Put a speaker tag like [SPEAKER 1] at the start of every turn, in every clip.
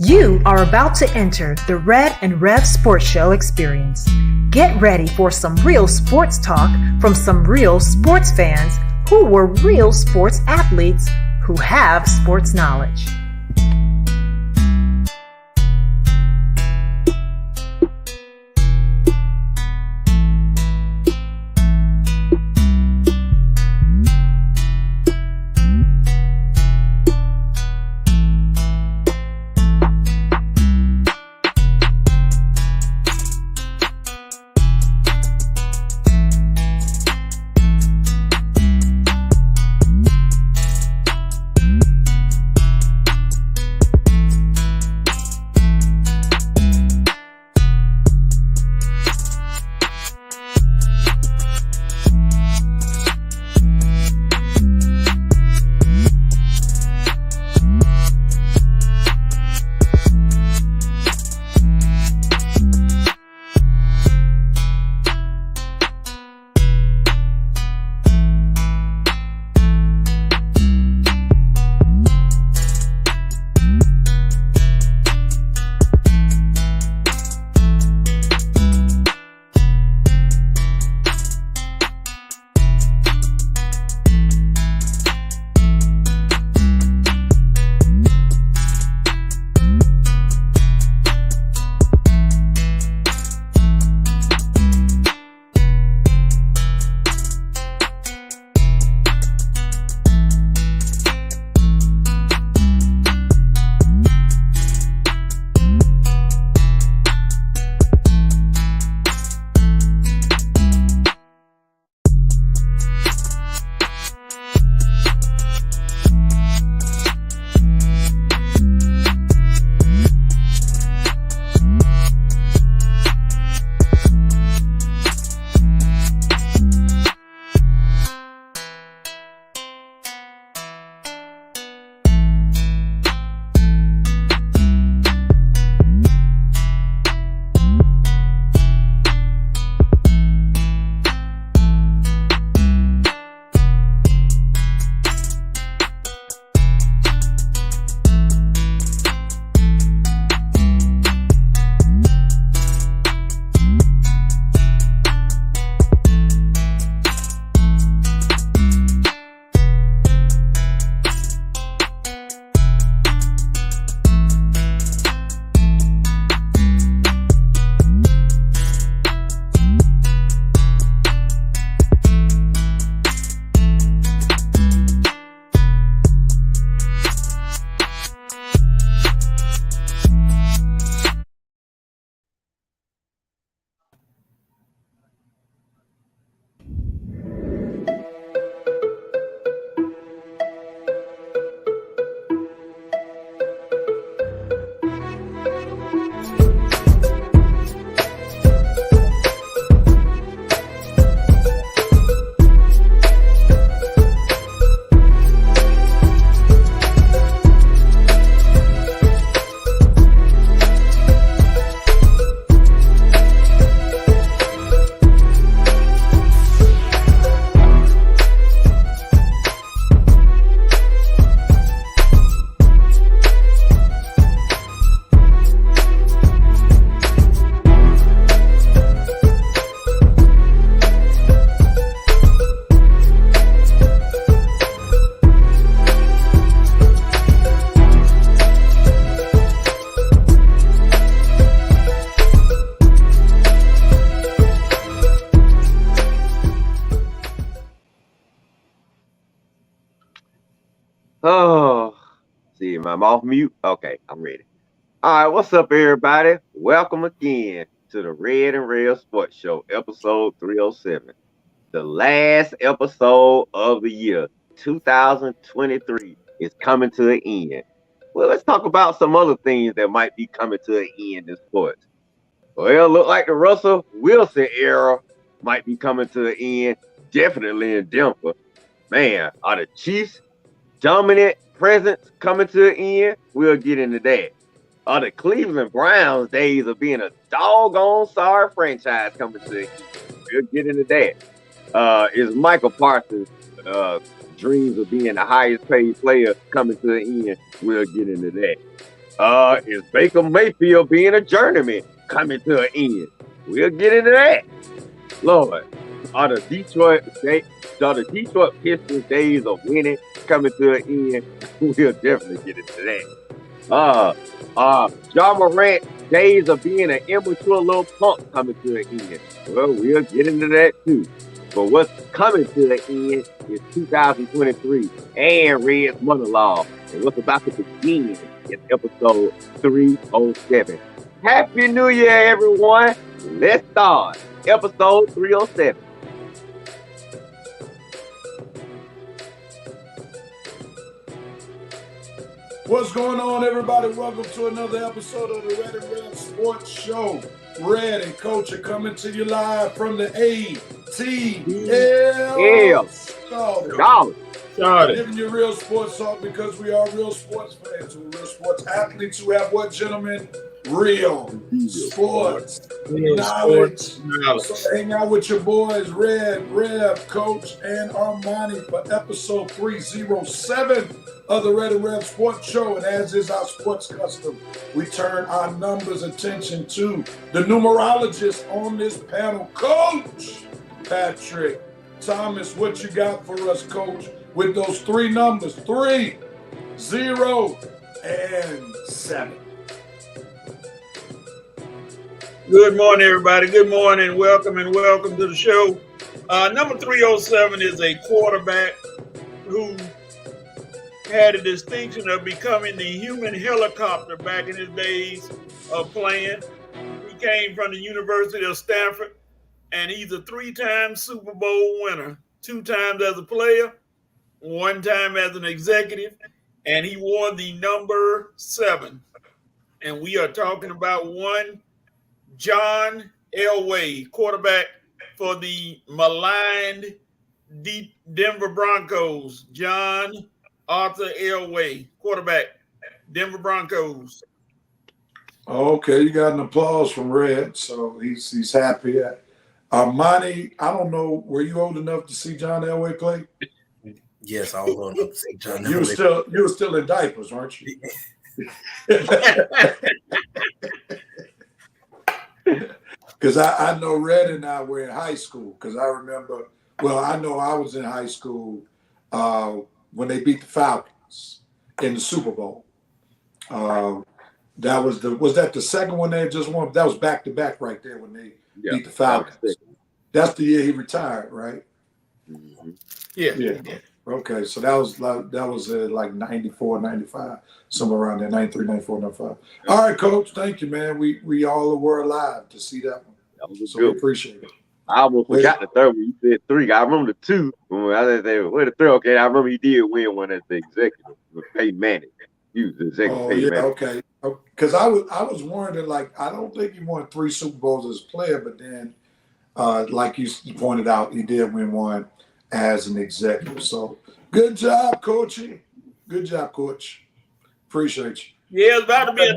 [SPEAKER 1] You are about to enter the Red and Rev Sports Show experience. Get ready for some real sports talk from some real sports fans who were real sports athletes who have sports knowledge.
[SPEAKER 2] Oh, see, I'm off mute. Okay, I'm ready. All right, what's up, everybody? Welcome again to the Red and Rev Sports Show, episode 307, the last episode of the year. 2023 is coming to an end. Well, let's talk about some other things that might be coming to an end in sports. Well, look like the Russell Wilson era might be coming to an end, definitely in Denver. Man, are the Chiefs dominant presence coming to an end? We'll get into that. Are the Cleveland Browns days of being a doggone sorry franchise coming to an end? We'll get into that. Is Michael Parsons' dreams of being the highest paid player coming to an end? We'll get into that. Is Baker Mayfield being a journeyman coming to an end? We'll get into that. Lord, are the Detroit Pistons days of winning coming to an end? We'll definitely get into that. John Morant days of being an immature little punk coming to an end. Well, we'll get into that too. But what's coming to an end is 2023 and Red's monologue. And what's about to begin is episode 307. Happy New Year, everyone. Let's start episode 307.
[SPEAKER 3] What's going on, everybody? Welcome to another episode of the Red Rev Sports Show. Red and Coach are coming to you live from the ATL. Started. Giving you real sports talk because we are real sports fans. We're real sports athletes who have what, gentlemen? Real sports knowledge. So hang out with your boys, Red Rev, Coach, and Armani for episode 307 of the Red Rev Sports Show. And as is our sports custom, we turn our numbers attention to the numerologist on this panel, Coach Patrick Thomas. What you got for us, Coach, with those three numbers, 3, 0, and 7?
[SPEAKER 4] Good morning, everybody. Good morning. Welcome to the show. Number 307 is a quarterback who had a distinction of becoming the human helicopter back in his days of playing. He came from the University of Stanford, and he's a 3-time Super Bowl winner, 2 times as a player, 1 time as an executive, and he wore the number 7. And we are talking about one John Elway, quarterback for the maligned Denver Broncos. John Arthur Elway, quarterback, Denver Broncos.
[SPEAKER 3] Okay, you got an applause from Red, so he's happy. Armani, I don't know, were you old enough to see John Elway play?
[SPEAKER 5] Yes, I was old enough to see John Elway.
[SPEAKER 3] You were still in diapers, weren't you? Because I know Red and I were in high school, because I remember, I know I was in high school when they beat the Falcons in the Super Bowl. Was that the second one they just won? That was back-to-back right there when they beat the Falcons. That's the year he retired, right?
[SPEAKER 4] Mm-hmm.
[SPEAKER 3] Yeah. Okay, so that was like 94, 95, somewhere around there, 93, 94, 95. All right, Coach, thank you, man. We all were alive to see that one.
[SPEAKER 2] That was
[SPEAKER 3] so
[SPEAKER 2] good.
[SPEAKER 3] We appreciate it.
[SPEAKER 2] I almost forgot the third one. You said 3. I remember the 2. I didn't say, where the 3? Okay, I remember he did win one as the executive with Peyton Manning. He was the executive. Peyton Manning.
[SPEAKER 3] Okay. Because I was wondering, like, I don't think he won 3 Super Bowls as a player, but then, like you pointed out, he did win one as an executive. So good job, Coachy. Good job, Coach. Appreciate you.
[SPEAKER 4] Yeah, it's about to be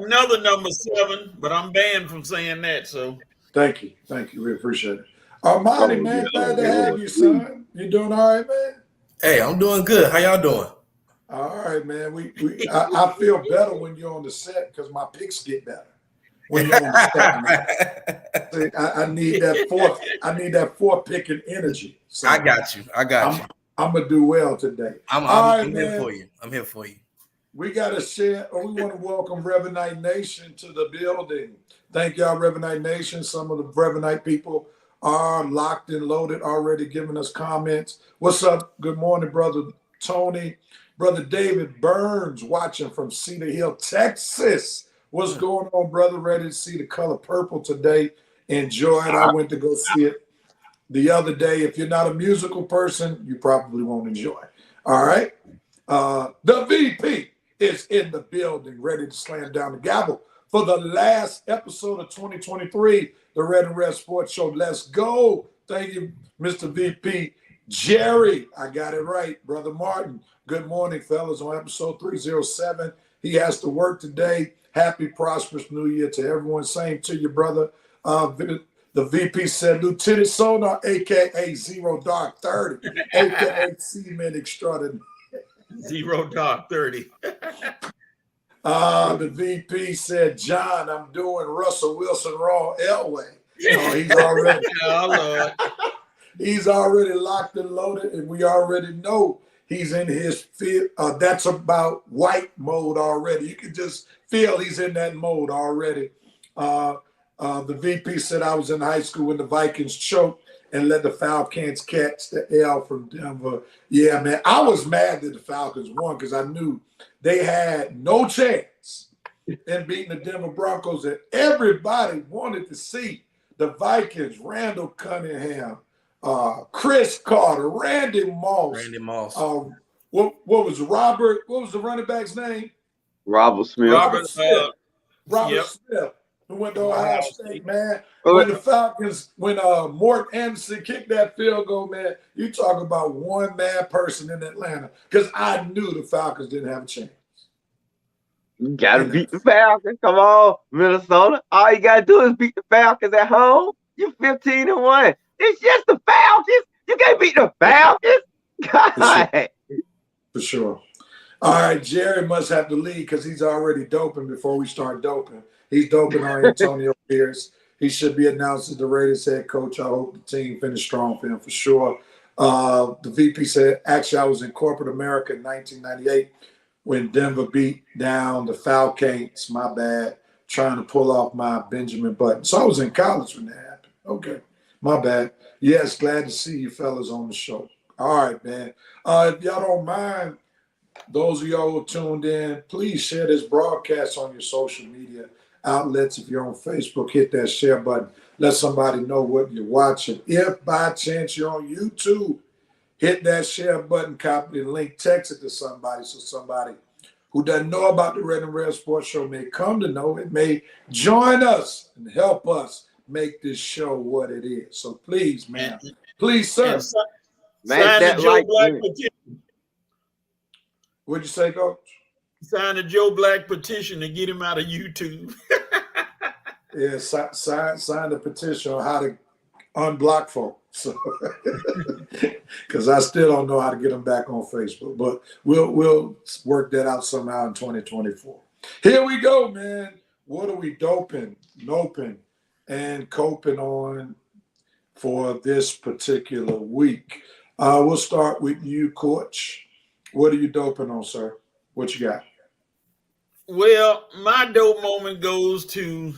[SPEAKER 4] another number 7, but I'm banned from saying that. So
[SPEAKER 3] thank you. We appreciate it. Armani, man, glad to have you, son. You doing all right, man?
[SPEAKER 5] Hey, I'm doing good. How y'all doing?
[SPEAKER 3] All right, man. I feel better when you're on the set because my picks get better. When you're on the set, man. I need that 4 picking energy. So
[SPEAKER 5] I got you.
[SPEAKER 3] I'm gonna do well today.
[SPEAKER 5] I'm here for you. I'm here for you.
[SPEAKER 3] We gotta share. We want to welcome Revenite Nation to the building. Thank y'all, Revenite Nation. Some of the Revenite people are locked and loaded, already giving us comments. What's up? Good morning, brother Tony. Brother David Burns watching from Cedar Hill, Texas. What's going on, brother? Ready to see the color purple today. Enjoy it. I went to go see it the other day. If you're not a musical person, you probably won't enjoy it. All right. The VP is in the building, ready to slam down the gavel for the last episode of 2023, the Red Rev Sports Show. Let's go. Thank you, Mr. VP. Jerry, I got it right. Brother Martin, good morning, fellas, on episode 307. He has to work today. Happy, prosperous New Year to everyone. Same to you, brother. The VP said, Lieutenant Sonar, a.k.a. Zero Dark 30, a.k.a. Seaman Extraordinary.
[SPEAKER 4] Zero Dark 30.
[SPEAKER 3] The VP said, John, I'm doing Russell Wilson wrong Elway. He's already he's already locked and loaded, and we already know he's in his that's about white mode already. You can just feel he's in that mode already. The VP said, I was in high school when the Vikings choked and let the Falcons catch the L from Denver. Yeah, man, I was mad that the Falcons won because I knew they had no chance in beating the Denver Broncos, and everybody wanted to see the Vikings, Randall Cunningham, Chris Carter, Randy Moss. What was Robert? What was the running back's name?
[SPEAKER 2] Robert Smith.
[SPEAKER 3] Robert Smith, who went to Ohio State, man. When the Falcons, when Mort Anderson kicked that field goal, man, you talk about one mad person in Atlanta, because I knew the Falcons didn't have a chance.
[SPEAKER 2] You gotta beat the Falcons. Come on, Minnesota. All you gotta do is beat the Falcons at home. You're 15-1. It's just the Falcons. You can't beat the Falcons. God.
[SPEAKER 3] For sure. All right, Jerry must have to lead because he's already doping before we start doping. He's doping on Antonio Pierce. He should be announced as the Raiders head coach. I hope the team finished strong for him for sure. The VP said, actually, I was in corporate America in 1998 when Denver beat down the Falcons, my bad, trying to pull off my Benjamin Button. So I was in college when that happened. Okay, my bad. Yes, glad to see you fellas on the show. All right, man. If y'all don't mind, those of y'all who tuned in, please share this broadcast on your social media outlets. If you're on Facebook, hit that share button. Let somebody know what you're watching. If by chance you're on YouTube, hit that share button, copy the link, text it to somebody so somebody who doesn't know about the Red Rev Sports Show may come to know it, may join us and help us make this show what it is. So please, man. Please, sir.
[SPEAKER 2] Sign that
[SPEAKER 4] Joe Black petition.
[SPEAKER 3] What'd you say, Coach?
[SPEAKER 4] Sign the Joe Black petition to get him out of YouTube.
[SPEAKER 3] Yeah, sign the petition on how to unblock folks. So, because I still don't know how to get them back on Facebook, but we'll work that out somehow in 2024. Here we go, man. What are we doping, noping, and coping on for this particular week? We'll start with you, Coach. What are you doping on, sir? What you got?
[SPEAKER 4] Well, my dope moment goes to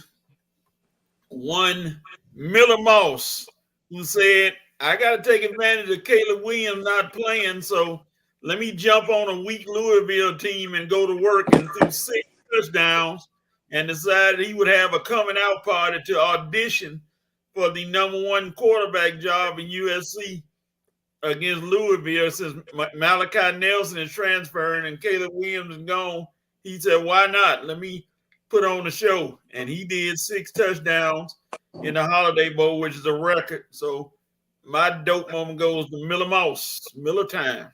[SPEAKER 4] one Miller Moss, who said, I got to take advantage of Caleb Williams not playing, so let me jump on a weak Louisville team and go to work, and threw 6 touchdowns and decided he would have a coming out party to audition for the #1 quarterback job in USC against Louisville. Since Malachi Nelson is transferring and Caleb Williams is gone, he said, why not? Let me put on the show. And he did 6 touchdowns in the Holiday Bowl, which is a record. So my dope moment goes to Miller Moss, Miller time.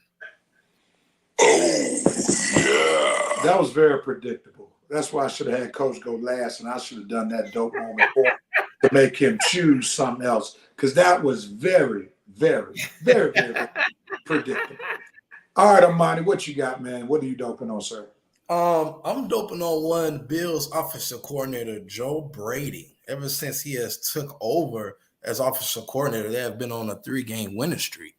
[SPEAKER 3] Oh, yeah. That was very predictable. That's why I should have had Coach go last, and I should have done that dope moment to make him choose something else, because that was very, very, very, very predictable. All right, Armani, what you got, man? What are you doping on, sir?
[SPEAKER 5] I'm doping on one Bills offensive coordinator, Joe Brady. Ever since he has took over as offensive coordinator, they have been on a 3-game winning streak.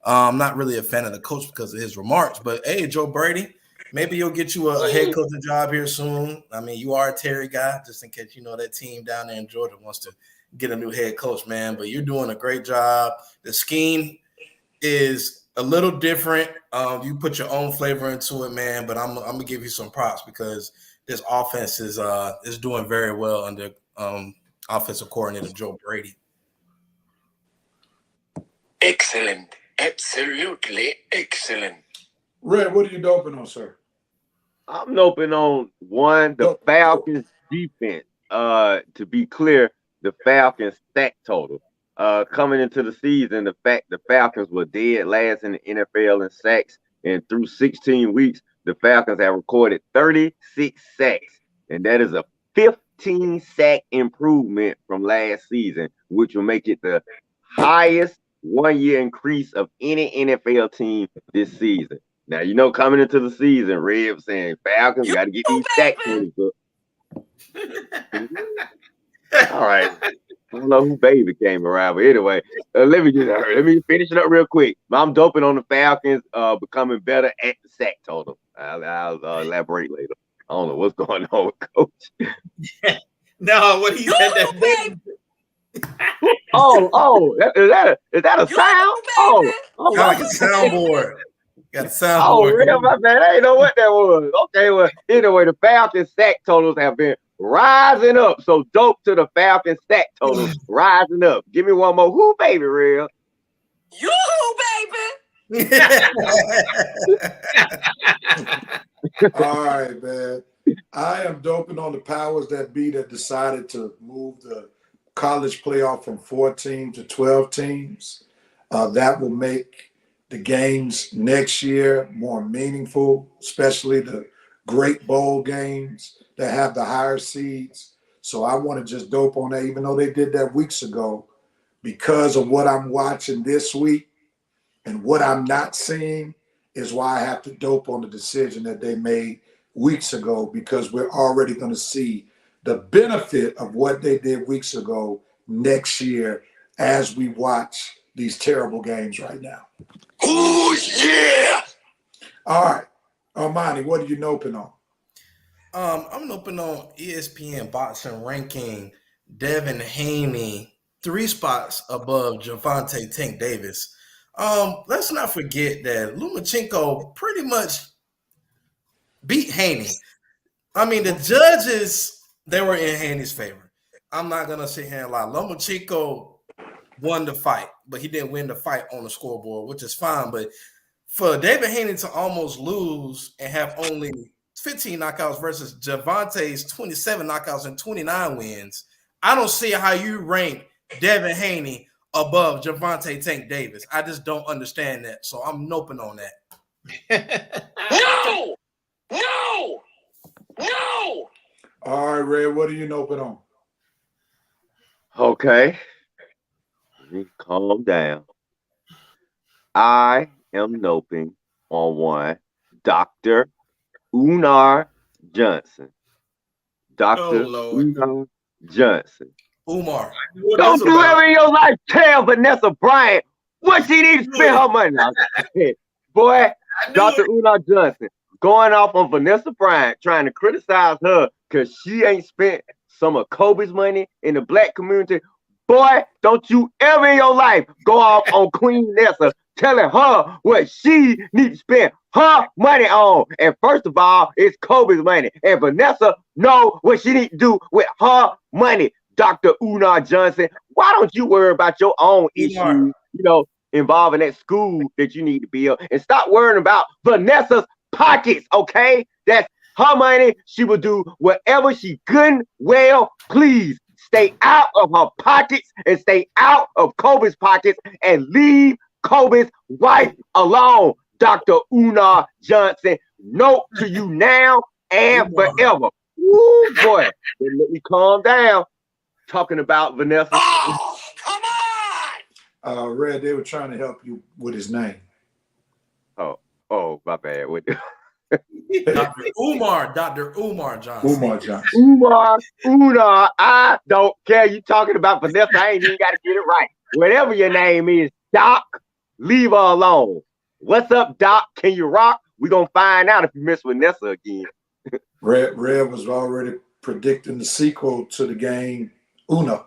[SPEAKER 5] I'm not really a fan of the coach because of his remarks, but hey, Joe Brady, maybe you'll get you a head coaching job here soon. I mean, you are a Terry guy, just in case you know that team down there in Georgia wants to get a new head coach, man. But you're doing a great job. The scheme is a little different. You put your own flavor into it, man. But I'm gonna give you some props because this offense is doing very well under offensive coordinator Joe Brady.
[SPEAKER 6] Excellent. Absolutely excellent.
[SPEAKER 3] Red, what are you doping on, sir?
[SPEAKER 2] I'm doping on the Falcons defense. To be clear, the Falcons sack total. Coming into the season, the fact the Falcons were dead last in the NFL in sacks, and through 16 weeks, the Falcons have recorded 36 sacks, and that is a 15 sack improvement from last season, which will make it the highest 1-year increase of any NFL team this season. Now, you know, coming into the season, Red was saying, Falcons, got to get these sack totals up. All right. I don't know who baby came around, but anyway, let me finish it up real quick. I'm doping on the Falcons becoming better at the sack total. I'll elaborate later. I don't know what's going on with Coach.
[SPEAKER 4] No, what he said that.
[SPEAKER 2] Is that a sound?
[SPEAKER 5] Kind of like a soundboard. Got a soundboard.
[SPEAKER 2] Oh, real, my man. I didn't know what that was. Okay, well, anyway, the Falcons sack totals have been rising up. So dope to the Falcons sack totals rising up. Give me one more. Who, baby, real?
[SPEAKER 6] You, baby.
[SPEAKER 3] All right, man. I am doping on the powers that be that decided to move the college playoff from 14 to 12 teams. That will make the games next year more meaningful, especially the great bowl games that have the higher seeds. So I want to just dope on that, even though they did that weeks ago, because of what I'm watching this week and what I'm not seeing is why I have to dope on the decision that they made weeks ago, because we're already going to see the benefit of what they did weeks ago next year as we watch these terrible games right now.
[SPEAKER 6] Oh, yeah.
[SPEAKER 3] All right. Armani, what are you noping on?
[SPEAKER 5] I'm noping on ESPN boxing ranking Devin Haney 3 spots above Javante Tank Davis. Let's not forget that Lomachenko pretty much beat Haney. I mean, the judges, they were in Haney's favor. I'm not going to sit here and lie. Lomachenko won the fight, but he didn't win the fight on the scoreboard, which is fine. But for David Haney to almost lose and have only 15 knockouts versus Javante's 27 knockouts and 29 wins, I don't see how you rank Devin Haney above Javante Tank Davis. I just don't understand that. So I'm noping on that.
[SPEAKER 6] No! No! No!
[SPEAKER 3] All right, Red, what are you noping on?
[SPEAKER 2] Okay. Let me calm down. I am noping on one Dr. Unar Johnson. Dr. Unar Johnson.
[SPEAKER 5] Umar.
[SPEAKER 2] Don't you ever in your life tell Vanessa Bryant what she needs to spend her money on. Boy, Dr. Unar Johnson going off on Vanessa Bryant, trying to criticize her because she ain't spent some of Kobe's money in the black community. Boy, don't you ever in your life go off on Queen Nessa telling her what she needs to spend her money on. And first of all, it's Kobe's money. And Vanessa know what she needs to do with her money. Dr. Unar Johnson, why don't you worry about your own issues, involving that school that you need to build, and stop worrying about Vanessa's pockets, okay? That's her money. She will do whatever she good, well, please. Stay out of her pockets and stay out of Kobe's pockets and leave Kobe's wife alone. Dr. Unar Johnson, note to you now and forever. Ooh, boy, let me calm down. Talking about Vanessa.
[SPEAKER 6] Oh, come on!
[SPEAKER 3] Red, they were trying to help you with his name.
[SPEAKER 2] Oh, my bad.
[SPEAKER 5] Dr. Umar Johnson.
[SPEAKER 3] Umar Johnson.
[SPEAKER 2] Unar, I don't care. You talking about Vanessa, I ain't even got to get it right. Whatever your name is, Doc, leave her alone. What's up, Doc? Can you rock? We're going to find out if you miss Vanessa again.
[SPEAKER 3] Red was already predicting the sequel to the game, Uno.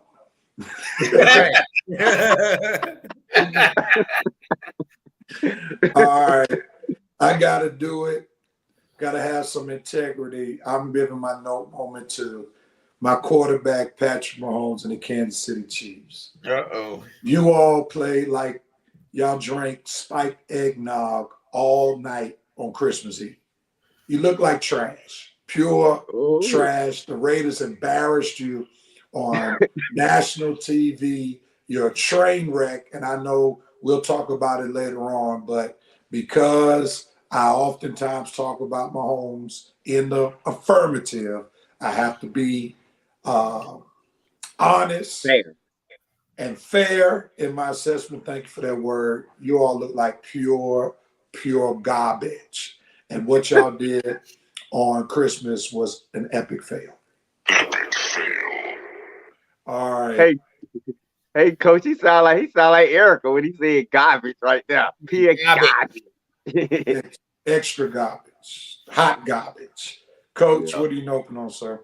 [SPEAKER 3] All right. I got to do it. Got to have some integrity. I'm giving my note moment to my quarterback, Patrick Mahomes, and the Kansas City Chiefs.
[SPEAKER 4] Uh-oh.
[SPEAKER 3] You all played like y'all drank spiked eggnog all night on Christmas Eve. You look like trash, pure trash. The Raiders embarrassed you on national TV. You're a train wreck, and I know we'll talk about it later on, but because I oftentimes talk about Mahomes in the affirmative, I have to be honest and fair in my assessment. Thank you for that word. You all look like pure pure garbage. And what y'all did on Christmas was an epic fail. All right.
[SPEAKER 2] Hey, coach, he sound like Erica when he said garbage right there. Pure garbage.
[SPEAKER 3] Extra garbage. Hot garbage. Coach,
[SPEAKER 2] Yeah.
[SPEAKER 3] what are you open on, sir?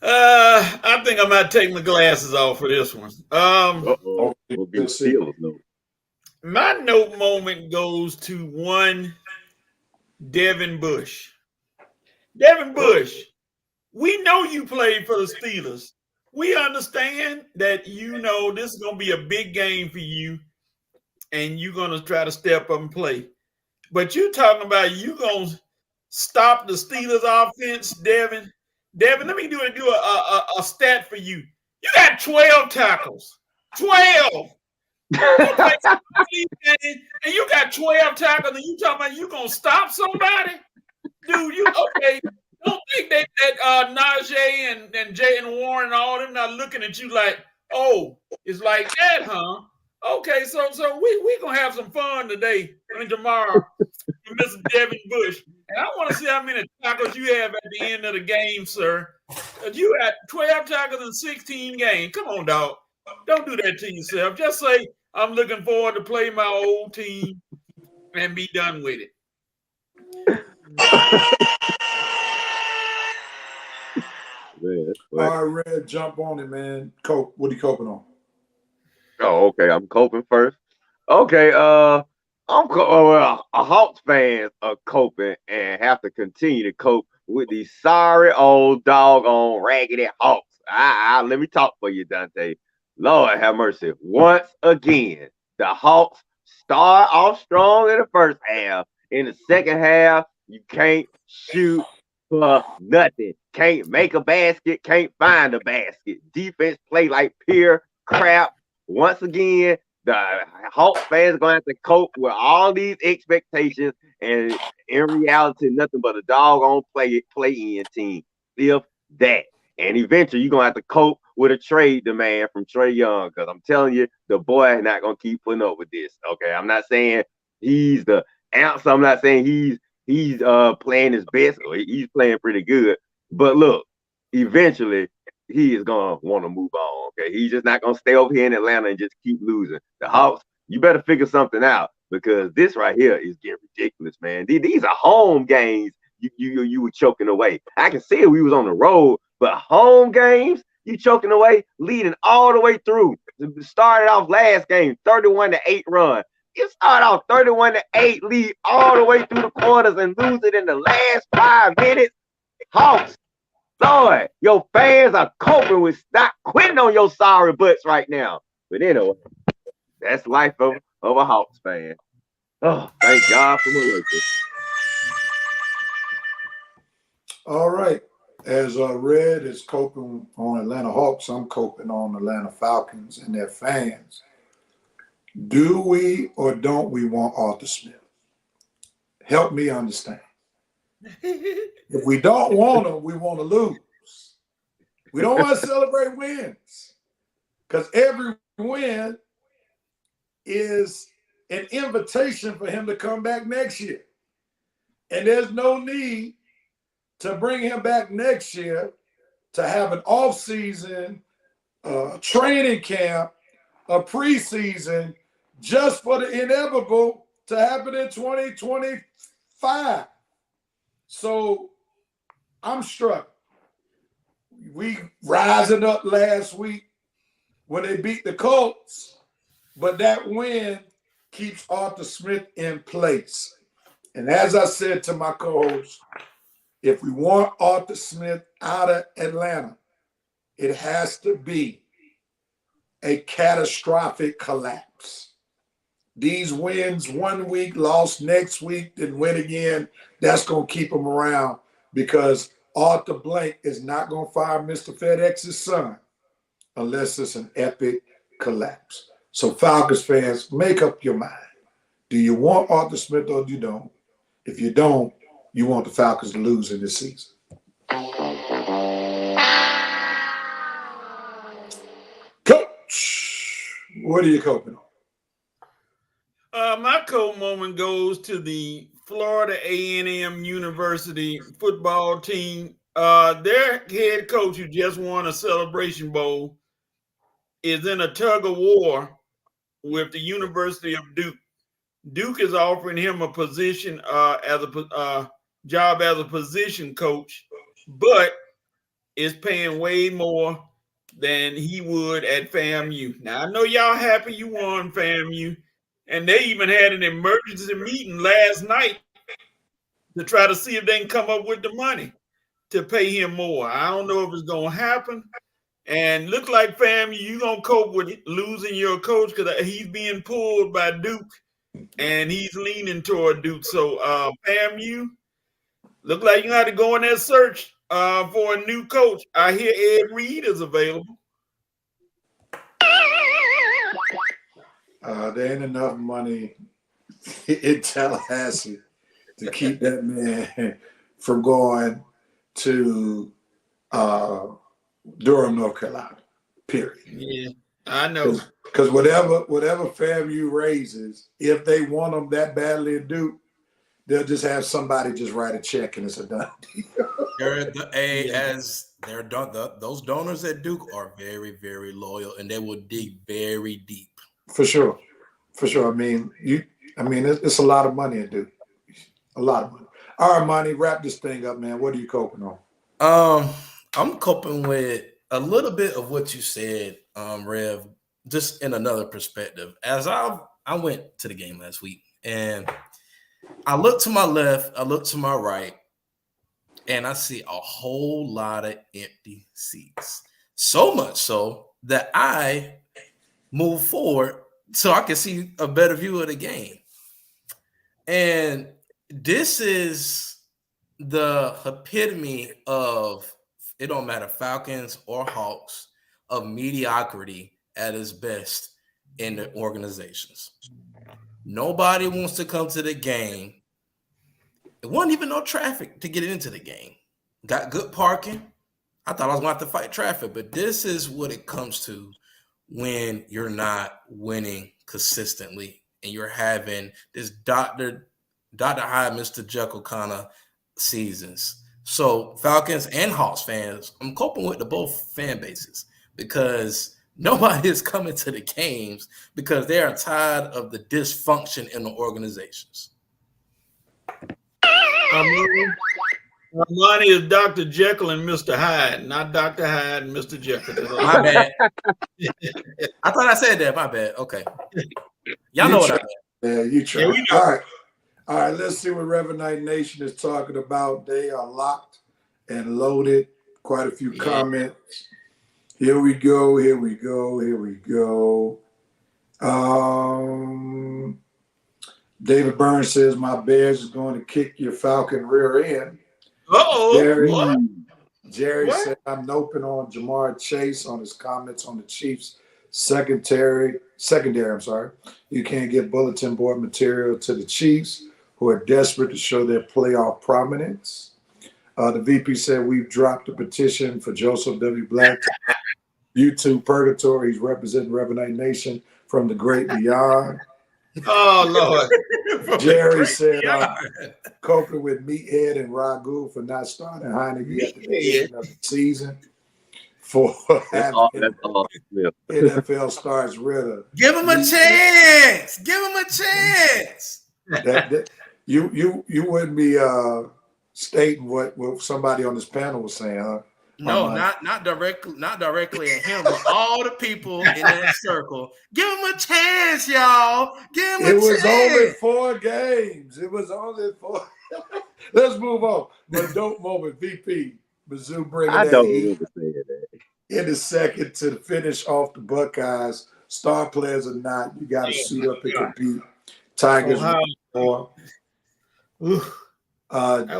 [SPEAKER 4] I think I might take my glasses off for this one.
[SPEAKER 2] Uh-oh. We'll be Steelers, no.
[SPEAKER 4] My note moment goes to one Devin Bush. Devin Bush, we know you played for the Steelers. We understand that you know this is going to be a big game for you, and you're going to try to step up and play. But you talking about you going to stop the Steelers offense, Devin? Devin, let me do a stat for you. You got 12 tackles. 12. You play and you got 12 tackles, and you talking about you gonna stop somebody? Dude, you okay. Don't think that Najee and Jay and Warren and all them not looking at you like, oh, it's like that, huh? Okay, so we gonna have some fun today and tomorrow with Mr. Devin Bush. And I want to see how many tackles you have at the end of the game, sir. You had 12 tackles in 16 games. Come on, dog. Don't do that to yourself. Just say, I'm looking forward to play my old team and be done with it.
[SPEAKER 2] Man,
[SPEAKER 3] All right, Red, jump on it, man. Cope, what are you coping on?
[SPEAKER 2] Oh, okay. I'm coping first. Okay. Well, Hawks fans are coping and have to continue to cope with these sorry old doggone raggedy Hawks. Let me talk for you, Dante. Lord have mercy. Once again, the Hawks start off strong in the first half. In the second half, you can't shoot for nothing. Can't make a basket. Can't find a basket. Defense play like pure crap. Once again, the Hawks fans are going to have to cope with all these expectations, and in reality, nothing but a doggone play-in team. If that. And eventually, you're going to have to cope with a trade demand from Trae Young, because I'm telling you, the boy is not going to keep putting up with this. Okay, I'm not saying he's the answer. I'm not saying he's playing his best. He's playing pretty good. But look, eventually, he is going to want to move on. Okay, he's just not going to stay over here in Atlanta and just keep losing. The Hawks, you better figure something out, because this right here is getting ridiculous, man. These are home games. You were choking away. I can see it. We was on the road. But home games, you choking away, leading all the way through. Started off last game, 31-8 run. You start off 31-8, lead all the way through the quarters and lose it in the last 5 minutes. Hawks, Lord, your fans are coping with not quitting on your sorry butts right now. But anyway, that's life of a Hawks fan. Oh, thank God for my work.
[SPEAKER 3] All right. As Red is coping on Atlanta Hawks, I'm coping on Atlanta Falcons and their fans. Do we or don't we want Arthur Smith? Help me understand. If we don't want him, we want to lose. We don't want to celebrate wins, because every win is an invitation for him to come back next year. And there's no need to bring him back next year to have an off-season training camp, a preseason, just for the inevitable to happen in 2025. So I'm struck. We rising up last week when they beat the Colts, but that win keeps Arthur Smith in place. And as I said to my co-host, if we want Arthur Smith out of Atlanta, it has to be a catastrophic collapse. These wins one week, lost next week, then win again, that's going to keep him around, because Arthur Blank is not going to fire Mr. FedEx's son unless it's an epic collapse. So Falcons fans, make up your mind. Do you want Arthur Smith or you don't? If you don't, you want the Falcons to lose in this season. Coach, what are you coping on?
[SPEAKER 4] My cold moment goes to the Florida A&M University football team. Their head coach, who just won a Celebration Bowl, is in a tug of war with the University of Duke. Duke is offering him a position as a job as a position coach, but is paying way more than he would at FAMU. Now I know y'all happy you won FAMU, and they even had an emergency meeting last night to try to see if they can come up with the money to pay him more. I don't know if it's gonna happen. And look like FAMU, you gonna cope with losing your coach because he's being pulled by Duke, and he's leaning toward Duke. So FAMU, look like you got to go in that search for a new coach. I hear Ed Reed is available.
[SPEAKER 3] There ain't enough money in Tallahassee to keep that man from going to Durham, North Carolina. Period.
[SPEAKER 4] Yeah, I know.
[SPEAKER 3] Because whatever FAMU raises, if they want them that badly to do, they'll just have somebody just write a check and it's a done deal.
[SPEAKER 5] Those donors at Duke are very, very loyal, and they will dig very deep.
[SPEAKER 3] For sure. I mean, it's a lot of money at Duke. A lot of money. All right, Monty, wrap this thing up, man. What are you coping on?
[SPEAKER 5] I'm coping with a little bit of what you said, Rev, just in another perspective. As I went to the game last week, and I look to my left, I look to my right, and I see a whole lot of empty seats. So much so that I move forward so I can see a better view of the game. And this is the epitome of, it don't matter, Falcons or Hawks, of mediocrity at its best in the organizations. Nobody wants to come to the game. It wasn't even no traffic to get into the game. Got good parking. I thought I was going to have to fight traffic, but this is what it comes to when you're not winning consistently and you're having this Dr. Hyde, Mr. Jekyll kind of seasons. So Falcons and Hawks fans, I'm coping with the both fan bases because nobody is coming to the games because they are tired of the dysfunction in the organizations.
[SPEAKER 4] Armani is Dr. Jekyll and Mr. Hyde, not Dr. Hyde and Mr. Jekyll.
[SPEAKER 5] My bad. I thought I said that. My bad. Okay. Y'all know what I mean.
[SPEAKER 3] Yeah, you try. Yeah, All right. Let's see what Reverend Night Nation is talking about. They are locked and loaded. Quite a few comments. Here we go. David Burns says, my Bears is going to kick your Falcon rear end. Jerry said, I'm noping on Jamar Chase on his comments on the Chiefs secondary. You can't get bulletin board material to the Chiefs, who are desperate to show their playoff prominence. The VP said, we've dropped a petition for Joseph W. Black to YouTube Purgatory. He's representing Reverend Nation from the great beyond.
[SPEAKER 4] Oh, Lord.
[SPEAKER 3] Jerry said, coping with Meathead and Ragu for not starting Heineke at the beginning of the season. For NFL stars Ritter.
[SPEAKER 5] Give him a chance.
[SPEAKER 3] You wouldn't be stating what somebody on this panel was saying, huh?
[SPEAKER 5] No, not directly at him, but all the people in that circle. Give him a chance, y'all. Give him a chance.
[SPEAKER 3] It was only 4 games. Let's move on. But dope moment, VP. Mizzou bringing that in the second to finish off the Buckeyes. Star players or not, you got to suit up and compete. Tigers.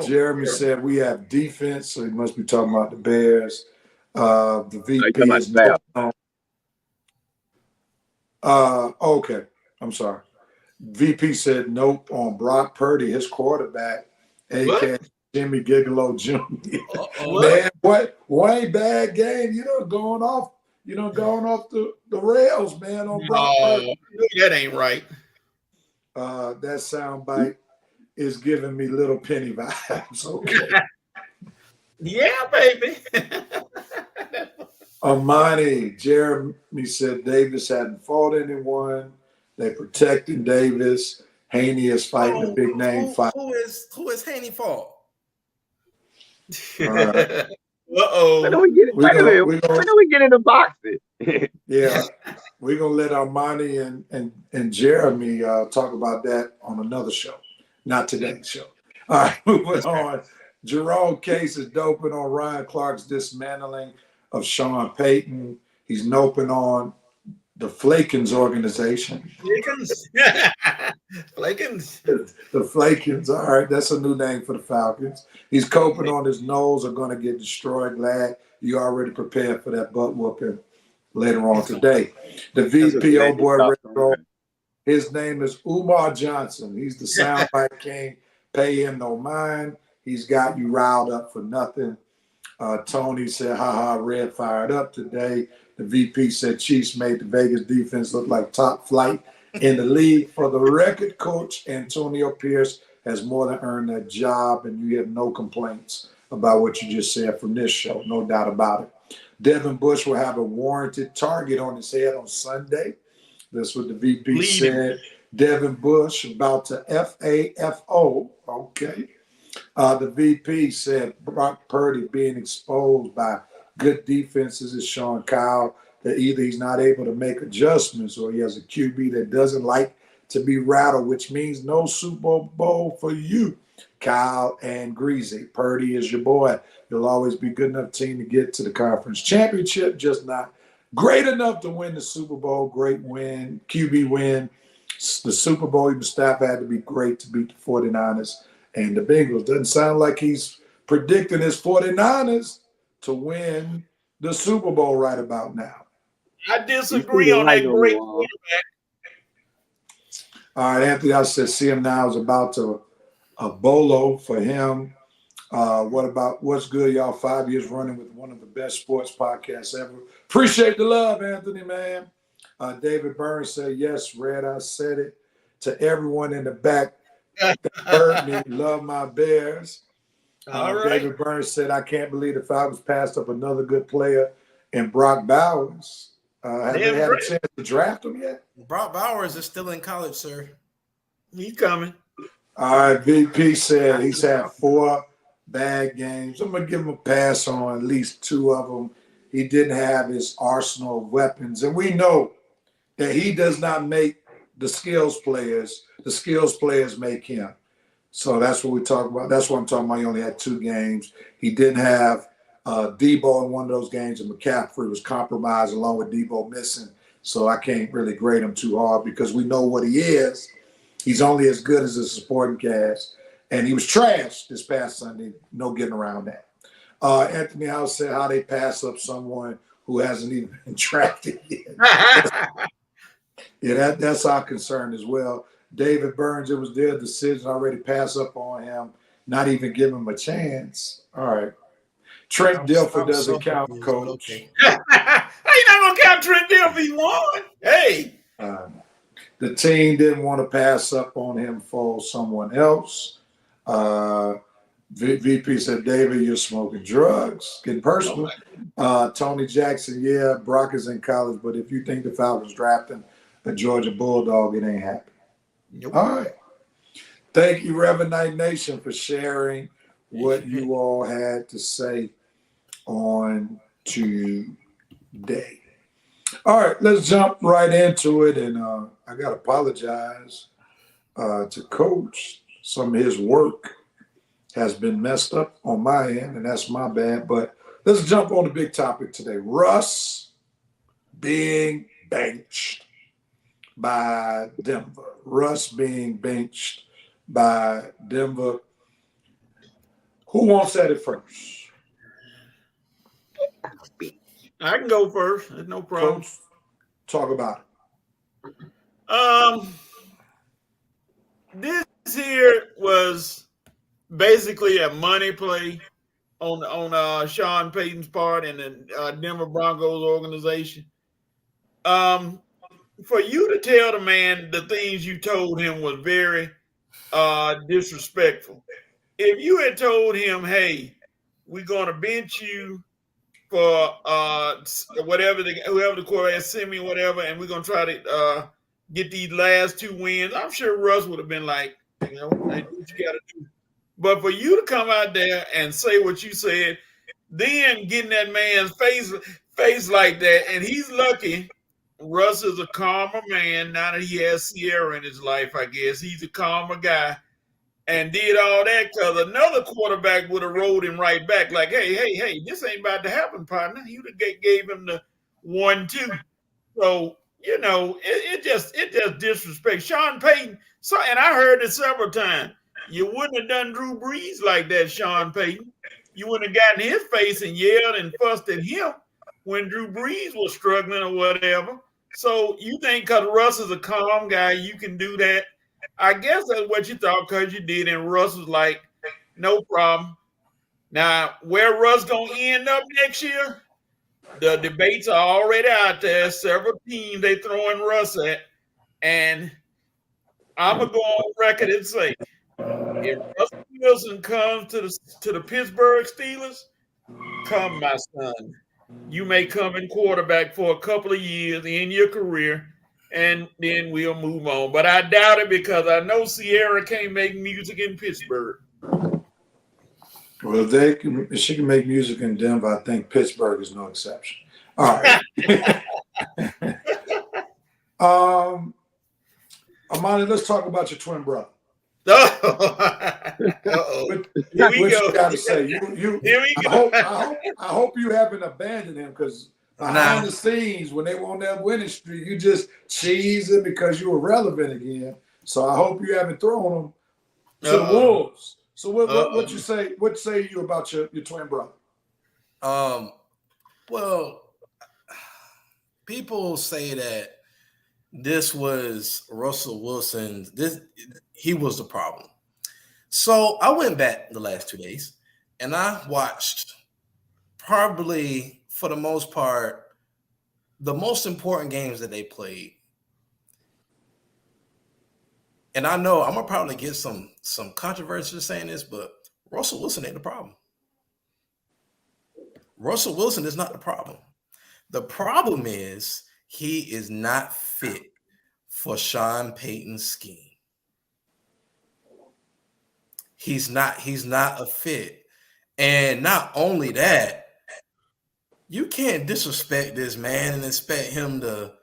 [SPEAKER 3] Jeremy said we have defense, so he must be talking about the Bears. The VP is okay. I'm sorry. VP said nope on Brock Purdy, his quarterback, aka Jimmy Gigolo Jr. Man, what one bad game? Going off the rails, man, on Brock Purdy.
[SPEAKER 4] That ain't right.
[SPEAKER 3] That soundbite is giving me Little Penny vibes. Okay.
[SPEAKER 4] Yeah, baby.
[SPEAKER 3] Armani, Jeremy said Davis hadn't fought anyone. They protected Davis. Haney is fighting a big name fight.
[SPEAKER 5] Who is Haney for?
[SPEAKER 3] All right.
[SPEAKER 2] When do
[SPEAKER 4] Uh-oh.
[SPEAKER 2] we get it? Wait a minute. When do we get into boxing?
[SPEAKER 3] Yeah, we're gonna let Armani and Jeremy talk about that on another show, not today's show. All right, moving on. Jerome Case is doping on Ryan Clark's dismantling of Sean Payton. He's noping on the Flakins organization.
[SPEAKER 4] Flakins.
[SPEAKER 3] The Flakins. All right, that's a new name for the Falcons. He's coping on his nose are going to get destroyed. Glad you already prepared for that butt whooping later on today. The VP, old boy, his name is Umar Johnson. He's the soundbite king. Pay him no mind. He's got you riled up for nothing. Tony said, haha, Red fired up today. The VP said Chiefs made the Vegas defense look like top flight in the league. For the record, Coach Antonio Pierce has more than earned that job, and you have no complaints about what you just said from this show, no doubt about it. Devin Bush will have a warranted target on his head on Sunday. That's what the VP said. Devin Bush about to FAFO. Okay. The VP said Brock Purdy being exposed by good defenses is showing Kyle that either he's not able to make adjustments or he has a QB that doesn't like to be rattled, which means no Super Bowl for you, Kyle and Greasy. Purdy is your boy. He'll always be good enough team to get to the conference championship, just not great enough to win the Super Bowl. Great win, QB win. The Super Bowl, even staff had to be great to beat the 49ers and the Bengals. Doesn't sound like he's predicting his 49ers to win the Super Bowl right about now.
[SPEAKER 4] I disagree on that great quarterback.
[SPEAKER 3] All right, Anthony, I said CM now is about to a bolo for him. What's good, y'all? 5 years running with one of the best sports podcasts ever. Appreciate the love, Anthony, man. David Burns said, yes, Red, I said it to everyone in the back that hurt me. Love my Bears.
[SPEAKER 4] All right.
[SPEAKER 3] David Burns said, I can't believe the Falcons passed up another good player in Brock Bowers. Have they had a chance to draft him yet?
[SPEAKER 5] Brock Bowers is still in college, sir.
[SPEAKER 4] He's coming.
[SPEAKER 3] All right, VP said he's had 4 bad games. I'm going to give him a pass on at least 2 of them. He didn't have his arsenal of weapons. And we know that he does not make the skills players. The skills players make him. So that's what we talk about. That's what I'm talking about. He only had 2 games. He didn't have Debo in one of those games, and McCaffrey was compromised along with Debo missing. So I can't really grade him too hard because we know what he is. He's only as good as a supporting cast. And he was trashed this past Sunday. No getting around that. Anthony House said how they pass up someone who hasn't even been drafted yet. Yeah, that's our concern as well. David Burns, it was their decision already pass up on him, not even give him a chance. All right. Trent Dilfer doesn't count, Coach.
[SPEAKER 5] Okay.
[SPEAKER 4] How you not going to count Trent Dilfer? He won. Hey.
[SPEAKER 3] The team didn't want to pass up on him for someone else. VP said, David, you're smoking drugs. Getting personal. Tony Jackson, yeah, Brock is in college, but if you think the Falcons drafting a Georgia Bulldog, it ain't happening.
[SPEAKER 4] Nope.
[SPEAKER 3] All right. Thank you, Reverend Night Nation, for sharing what you all had to say on today. All right, let's jump right into it. And I got to apologize to Coach. Some of his work has been messed up on my end, and that's my bad. But let's jump on the big topic today. Russ being benched by Denver. Russ being benched by Denver. Who wants at it first?
[SPEAKER 4] I can go first. There's no problem.
[SPEAKER 3] Coach, talk about it.
[SPEAKER 4] This here was basically a money play on Sean Payton's part and the Denver Broncos organization. for you to tell the man the things you told him was very disrespectful. If you had told him, hey, we're going to bench you for whoever the quarterback send me, whatever, and we're going to try to get these last 2 wins, I'm sure Russ would have been like, hey, do what you got to do. But for you to come out there and say what you said, then getting that man's face like that, and he's lucky. Russ is a calmer man now that he has Sierra in his life, I guess. He's a calmer guy and did all that because another quarterback would have rolled him right back like, hey, this ain't about to happen, partner. You gave him the 1-2. So, it just disrespect. Sean Payton, and I heard it several times. You wouldn't have done Drew Brees like that, Sean Payton. You wouldn't have gotten his face and yelled and fussed at him when Drew Brees was struggling or whatever. So you think because Russ is a calm guy, you can do that? I guess that's what you thought because you did, and Russ was like, no problem. Now, where Russ going to end up next year, the debates are already out there. Several teams they throwing Russ at, and I'm going to go on record and say, if Russell Wilson comes to the Pittsburgh Steelers, come, my son. You may come in quarterback for a couple of years in your career, and then we'll move on. But I doubt it because I know Sierra can't make music in Pittsburgh.
[SPEAKER 3] Well, if she can make music in Denver, I think Pittsburgh is no exception. All right. Armani, let's talk about your twin brother.
[SPEAKER 4] What
[SPEAKER 3] you got to say? I hope you haven't abandoned him because behind the scenes, when they were on that winning streak, you just cheesing because you were relevant again. So I hope you haven't thrown him to the wolves. So what you say? What say you about your twin brother?
[SPEAKER 5] Well, people say that this was Russell Wilson's. He was the problem. So I went back the last 2 days and I watched probably for the most part the most important games that they played. And I know I'm gonna probably get some controversy saying this, but Russell Wilson ain't the problem. Russell Wilson is not the problem. The problem is he is not fit for Sean Payton's scheme. He's not a fit. And not only that, you can't disrespect this man and expect him to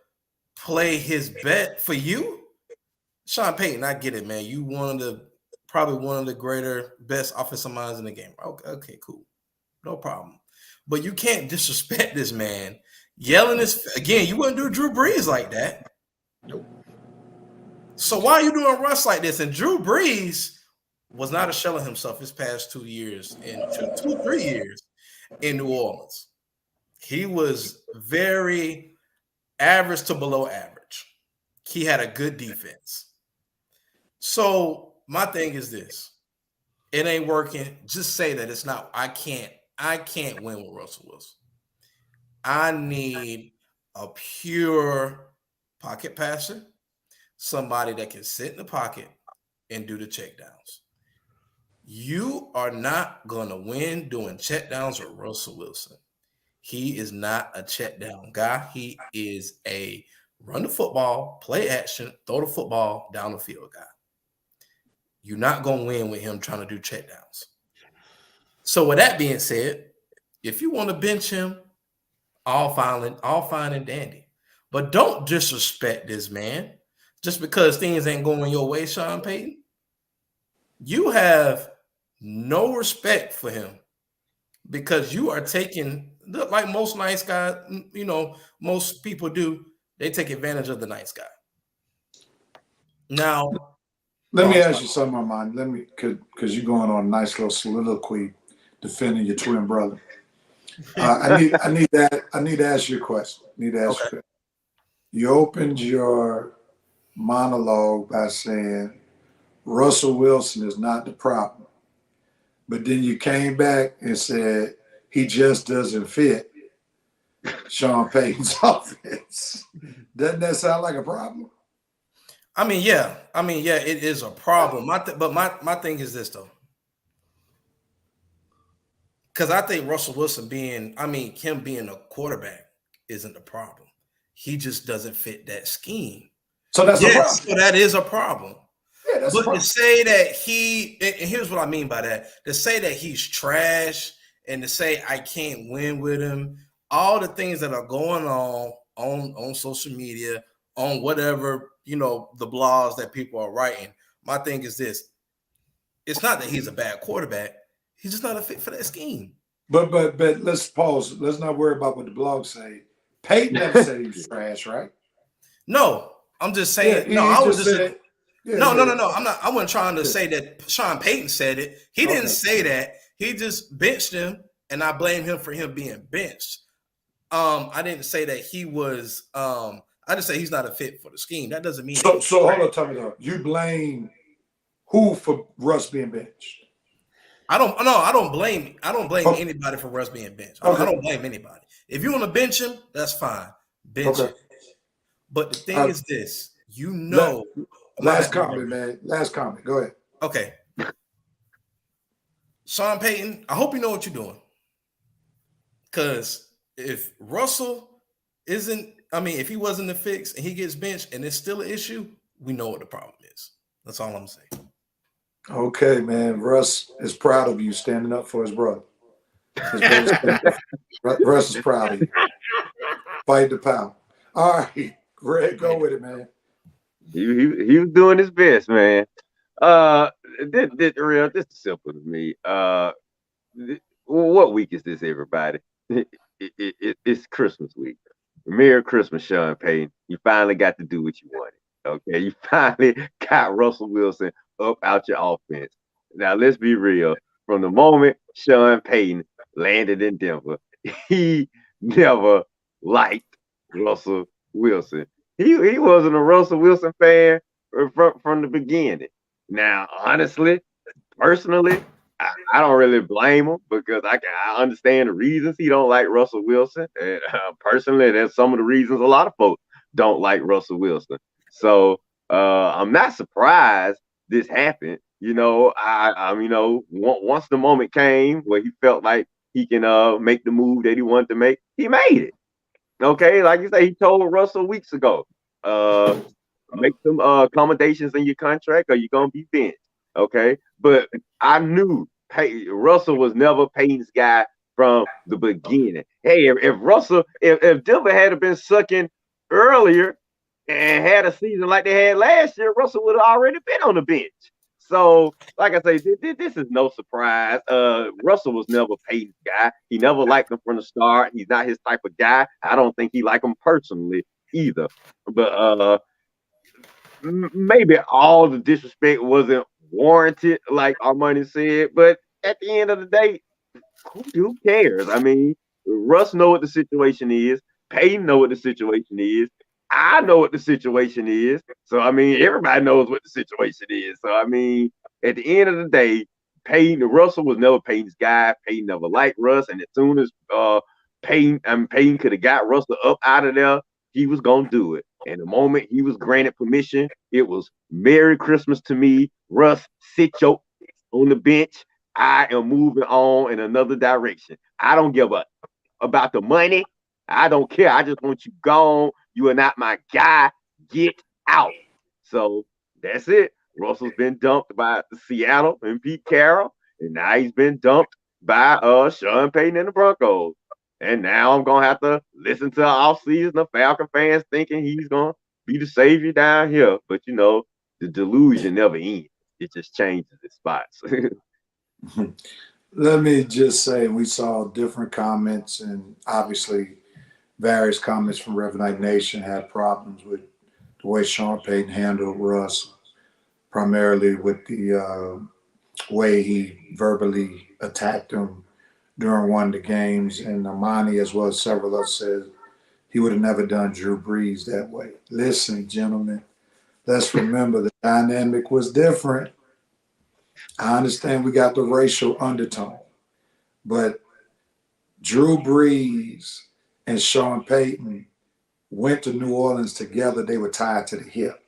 [SPEAKER 5] play his bet for you. Sean Payton, I get it, man. You probably one of the greater, best offensive minds in the game. Okay, cool. No problem. But you can't disrespect this man. Yelling again, you wouldn't do Drew Brees like that.
[SPEAKER 4] Nope.
[SPEAKER 5] So why are you doing Russ like this? And Drew Brees was not a shell of himself his past 2 years and 3 years in New Orleans. He was very average to below average. He had a good defense. So my thing is this. It ain't working. Just say that it's not. I can't win with Russell Wilson. I need a pure pocket passer, somebody that can sit in the pocket and do the checkdowns. You are not going to win doing checkdowns with Russell Wilson. He is not a checkdown guy. He is a run the football, play action, throw the football down the field guy. You're not going to win with him trying to do checkdowns. So with that being said, if you want to bench him, all fine and dandy. But don't disrespect this man just because things ain't going your way, Sean Payton. You have no respect for him because you are taking, like most nice guys, most people do, they take advantage of the nice guy. Now,
[SPEAKER 3] let me ask you something, Armani. Because you're going on a nice little soliloquy defending your twin brother. I need to ask you a question. You opened your monologue by saying Russell Wilson is not the problem, but then you came back and said he just doesn't fit. Sean Payton's offense. Doesn't that sound like a problem?
[SPEAKER 5] I mean, yeah, it is a problem. But my thing is this though, because I think Russell Wilson him being a quarterback isn't the problem. He just doesn't fit that scheme.
[SPEAKER 3] So that's a problem.
[SPEAKER 5] So that is a problem.
[SPEAKER 3] Yeah, that's
[SPEAKER 5] but
[SPEAKER 3] a problem.
[SPEAKER 5] To say that and here's what I mean by that: to say that he's trash and to say I can't win with him, all the things that are going on social media, on whatever, the blogs that people are writing. My thing is this: it's not that he's a bad quarterback; he's just not a fit for that scheme.
[SPEAKER 3] But let's pause. Let's not worry about what the blogs say. Peyton never said he was trash, right?
[SPEAKER 5] No, I'm just saying.
[SPEAKER 3] Yeah,
[SPEAKER 5] no, I was just. No. I'm not. I wasn't trying to say that Sean Payton said it. He didn't say that. He just benched him, and I blame him for him being benched. I didn't say that he was. I just say he's not a fit for the scheme. That doesn't mean.
[SPEAKER 3] So hold on, tell me though. You blame who for Russ being benched? I don't blame anybody for Russ being benched. I don't blame anybody. If you want to bench him, that's fine. Bench him. But the thing is this, Last comment, man. Last comment. Go ahead. Okay. Sean Payton, I hope you know what you're doing. Because if Russell if he wasn't the fix and he gets benched and it's still an issue, we know what the problem is. That's all I'm saying. Okay, man. Russ is proud of you standing up for his brother. Russ is proud of you. Fight the power. All right, Greg, go with it, man.
[SPEAKER 2] He was doing his best, man. This is simple to me. What week is this, everybody? It's Christmas week. Merry Christmas, Sean Payton. You finally got to do what you wanted. Okay, you finally got Russell Wilson up out your offense. Now let's be real. From the moment Sean Payton landed in Denver, he never liked Russell Wilson. He wasn't a Russell Wilson fan from the beginning. Now, honestly, personally, I don't really blame him because I understand the reasons he don't like Russell Wilson. And personally, that's some of the reasons a lot of folks don't like Russell Wilson. So I'm not surprised this happened. Once the moment came where he felt like he can make the move that he wanted to make, he made it. Okay, like you say, he told Russell weeks ago, make some accommodations in your contract or you're gonna be benched. Okay, but I knew Russell was never Payton's guy from the beginning. Hey, if Denver had been sucking earlier and had a season like they had last year, Russell would have already been on the bench. So, like I say, this is no surprise. Russell was never Payton's guy. He never liked him from the start. He's not his type of guy. I don't think he liked him personally either. But maybe all the disrespect wasn't warranted, like Armani said. But at the end of the day, who cares? I mean, Russ know what the situation is. Payton know what the situation is. I know what the situation is. So, I mean, everybody knows what the situation is. So, I mean, at the end of the day, Russell was never Payton's guy. Payton never liked Russ. And as soon as Payton could have got Russell up out of there, he was going to do it. And the moment he was granted permission, it was Merry Christmas to me. Russ, sit your on the bench. I am moving on in another direction. I don't give a about the money. I don't care. I just want you gone. You are not my guy. Get out. So that's it. Russell's been dumped by Seattle and Pete Carroll, and now he's been dumped by Sean Payton and the Broncos. And now I'm gonna have to listen to all season of Falcon fans thinking he's gonna be the savior down here. But the delusion never ends. It just changes its spots.
[SPEAKER 3] Let me just say, we saw different comments, and obviously various comments from Rev Nation had problems with the way Sean Payton handled Russ, primarily with the way he verbally attacked him during one of the games. And Armani, as well as several others, said he would have never done Drew Brees that way. Listen, gentlemen, let's remember the dynamic was different. I understand we got the racial undertone, but Drew Brees and Sean Payton went to New Orleans together, they were tied to the hip.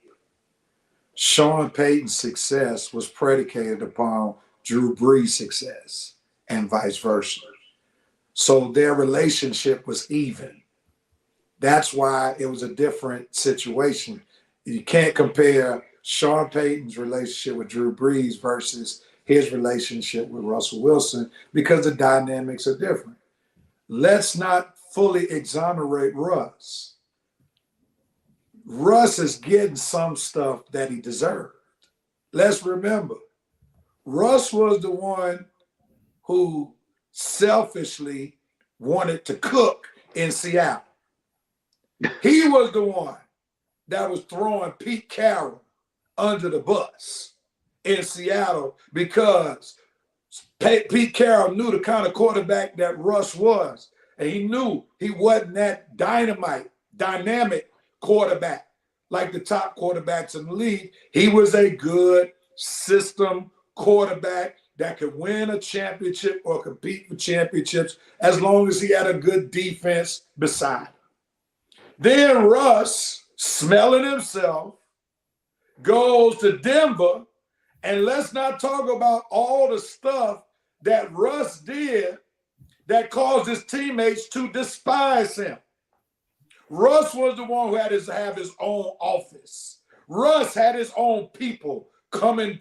[SPEAKER 3] Sean Payton's success was predicated upon Drew Brees' success and vice versa. So their relationship was even. That's why it was a different situation. You can't compare Sean Payton's relationship with Drew Brees versus his relationship with Russell Wilson because the dynamics are different. Let's not fully exonerate Russ. Russ is getting some stuff that he deserved. Let's remember, Russ was the one who selfishly wanted to cook in Seattle. He was the one that was throwing Pete Carroll under the bus in Seattle because Pete Carroll knew the kind of quarterback that Russ was. And he knew he wasn't that dynamic quarterback like the top quarterbacks in the league. He was a good system quarterback that could win a championship or compete for championships as long as he had a good defense beside him. Then Russ, smelling himself, goes to Denver, and let's not talk about all the stuff that Russ did that caused his teammates to despise him. Russ was the one who had to have his own office. Russ had his own people coming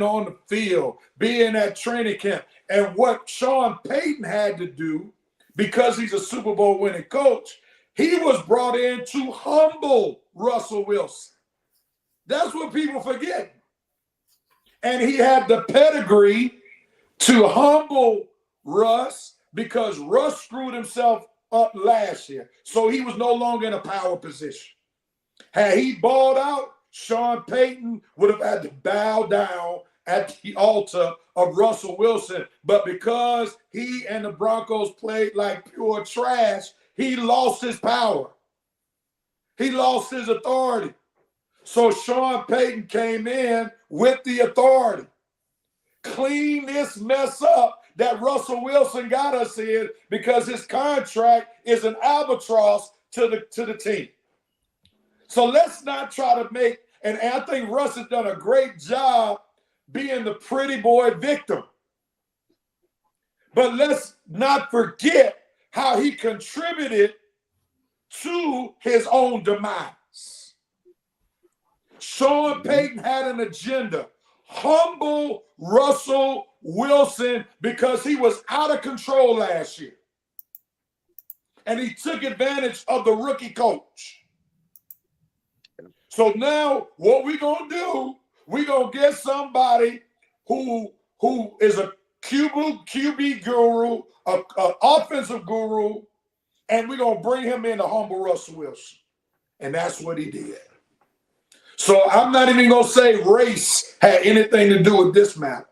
[SPEAKER 3] on the field, being at training camp. And what Sean Payton had to do, because he's a Super Bowl winning coach, he was brought in to humble Russell Wilson. That's what people forget. And he had the pedigree to humble Russ because Russ screwed himself up last year. So he was no longer in a power position. Had he balled out, Sean Payton would have had to bow down at the altar of Russell Wilson. But because he and the Broncos played like pure trash, he lost his power. He lost his authority. So Sean Payton came in with the authority. Clean this mess up that Russell Wilson got us in because his contract is an albatross to the team. So let's not try to make, and I think Russ has done a great job being the pretty boy victim. But let's not forget how he contributed to his own demise. Sean Payton had an agenda. Humble Russell Wilson because he was out of control last year. And he took advantage of the rookie coach. So now what we're going to do, we're going to get somebody who is a QB guru, an offensive guru, and we're going to bring him in to humble Russell Wilson. And that's what he did. So I'm not even going to say race had anything to do with this matter.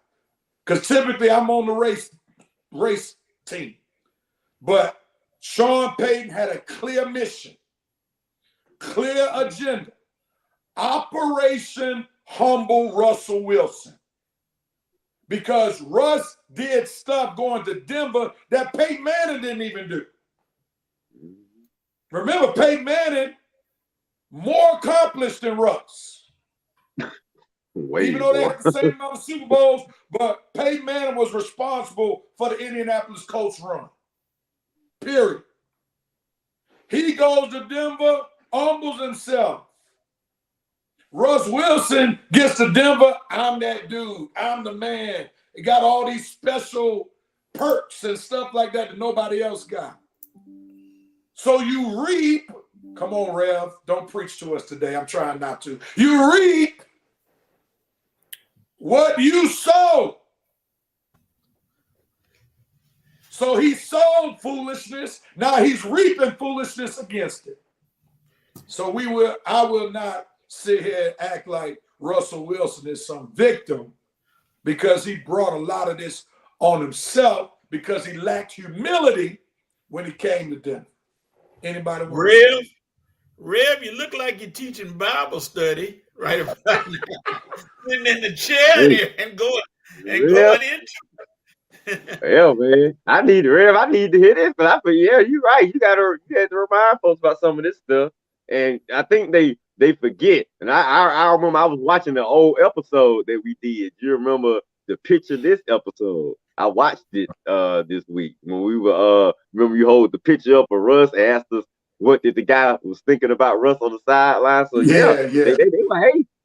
[SPEAKER 3] Because typically I'm on the race team. But Sean Payton had a clear mission, clear agenda. Operation Humble Russell Wilson. Because Russ did stuff going to Denver that Peyton Manning didn't even do. Remember, Peyton Manning more accomplished than Russ. Even though they had the same amount of Super Bowls, but Peyton Manning was responsible for the Indianapolis Colts run. Period. He goes to Denver, humbles himself. Russ Wilson gets to Denver, I'm that dude. I'm the man. He got all these special perks and stuff like that that nobody else got. So you reap, come on, Rev, don't preach to us today. I'm trying not to. You reap what you sow. So he sowed foolishness. Now he's reaping foolishness against it. So I will not sit here and act like Russell Wilson is some victim because he brought a lot of this on himself because he lacked humility when he came to Denver. Anybody want
[SPEAKER 4] Rev, you look like you're teaching Bible study right about now. Sitting in the chair there and going into it.
[SPEAKER 2] Yeah, man. I need to hear this, but I feel yeah, you're right. You had to remind folks about some of this stuff. And I think they forget. And I remember I was watching the old episode that we did. You remember the picture this episode? I watched it this week when we were remember you hold the picture up of Russ, asked us what did the guy was thinking about Russ on the sideline. So yeah,
[SPEAKER 3] Yeah.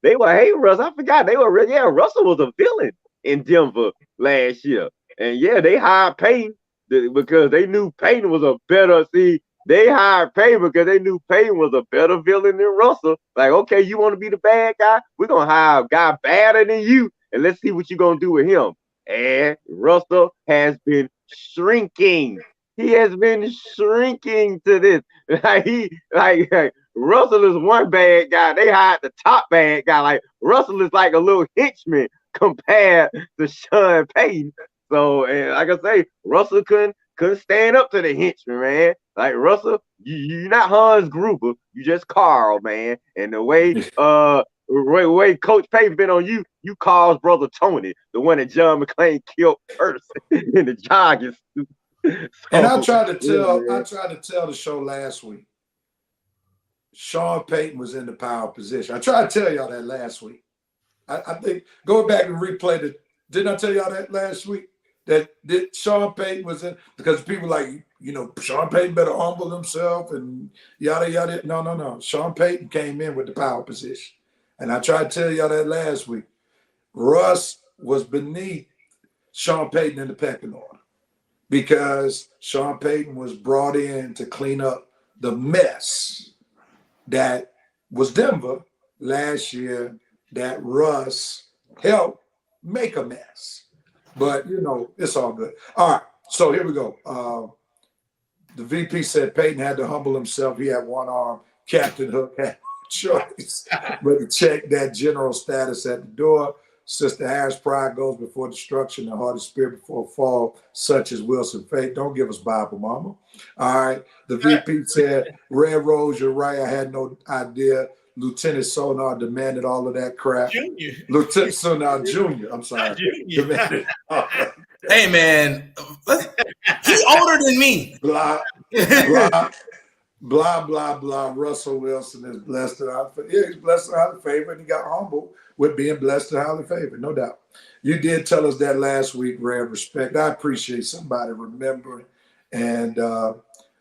[SPEAKER 2] they were hating Russ. I forgot they were yeah, Russell was a villain in Denver last year. And yeah, they hired Payton because they knew Payton was a better. See, they hired Payton because they knew Payton was a better villain than Russell. Like, okay, you want to be the bad guy? We're gonna hire a guy badder than you, and let's see what you're gonna do with him. And Russell has been shrinking. He has been shrinking to this. Like Russell is one bad guy. They hired the top bad guy. Like Russell is like a little henchman compared to Sean Payton. So, and like I say, Russell couldn't stand up to the henchman, man. Like Russell, you're not Hans Gruber, you just Carl, man. And the way Coach Payton been on you, you Carl's brother Tony, the one that John McClain killed first in the jogging suit.
[SPEAKER 3] And I tried to tell the show last week. Sean Payton was in the power position. I tried to tell y'all that last week. I think go back and replay the. Didn't I tell y'all that last week? That Sean Payton was in, because people like, Sean Payton better humble himself and yada yada. No. Sean Payton came in with the power position. And I tried to tell y'all that last week. Russ was beneath Sean Payton in the pecking order because Sean Payton was brought in to clean up the mess that was Denver last year that Russ helped make a mess. But, it's all good. All right, so here we go. The VP said Payton had to humble himself. He had one arm. Captain Hook had no choice but to check that general status at the door. Sister Harris, pride goes before destruction, the heart of spirit before fall, such as Wilson Fate. Don't give us Bible, mama. All right, the VP said, Red Rose, you're right. I had no idea. Lieutenant Sonar demanded all of that crap.
[SPEAKER 4] Junior.
[SPEAKER 3] Lieutenant Sonar Jr., I'm sorry. Demanded all that.
[SPEAKER 5] Hey, man, he's older than me.
[SPEAKER 3] Blah, blah, blah. Russell Wilson is blessed and highly favored. Yeah, he's blessed and highly favored, and he got humbled with being blessed and highly favored, no doubt. You did tell us that last week, Rev Respect. I appreciate somebody remembering, and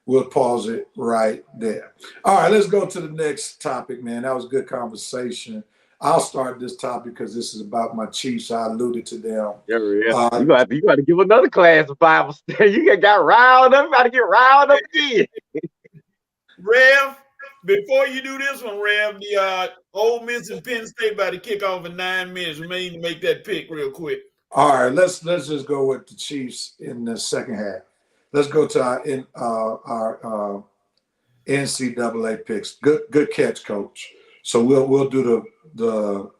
[SPEAKER 3] we'll pause it right there. All right, let's go to the next topic, man. That was a good conversation. I'll start this topic because this is about my Chiefs. I alluded to them.
[SPEAKER 2] Yeah. You got to give another class of Bible study. You got riled up. You got to get riled up again.
[SPEAKER 4] Rev, before you do this one, Rev, the Ole Miss and Penn State by the kickoff in 9 minutes. We may need to make that pick real quick.
[SPEAKER 3] All right, let's just go with the Chiefs in the second half. Let's go to our NCAA picks. Good catch, Coach. So we'll do the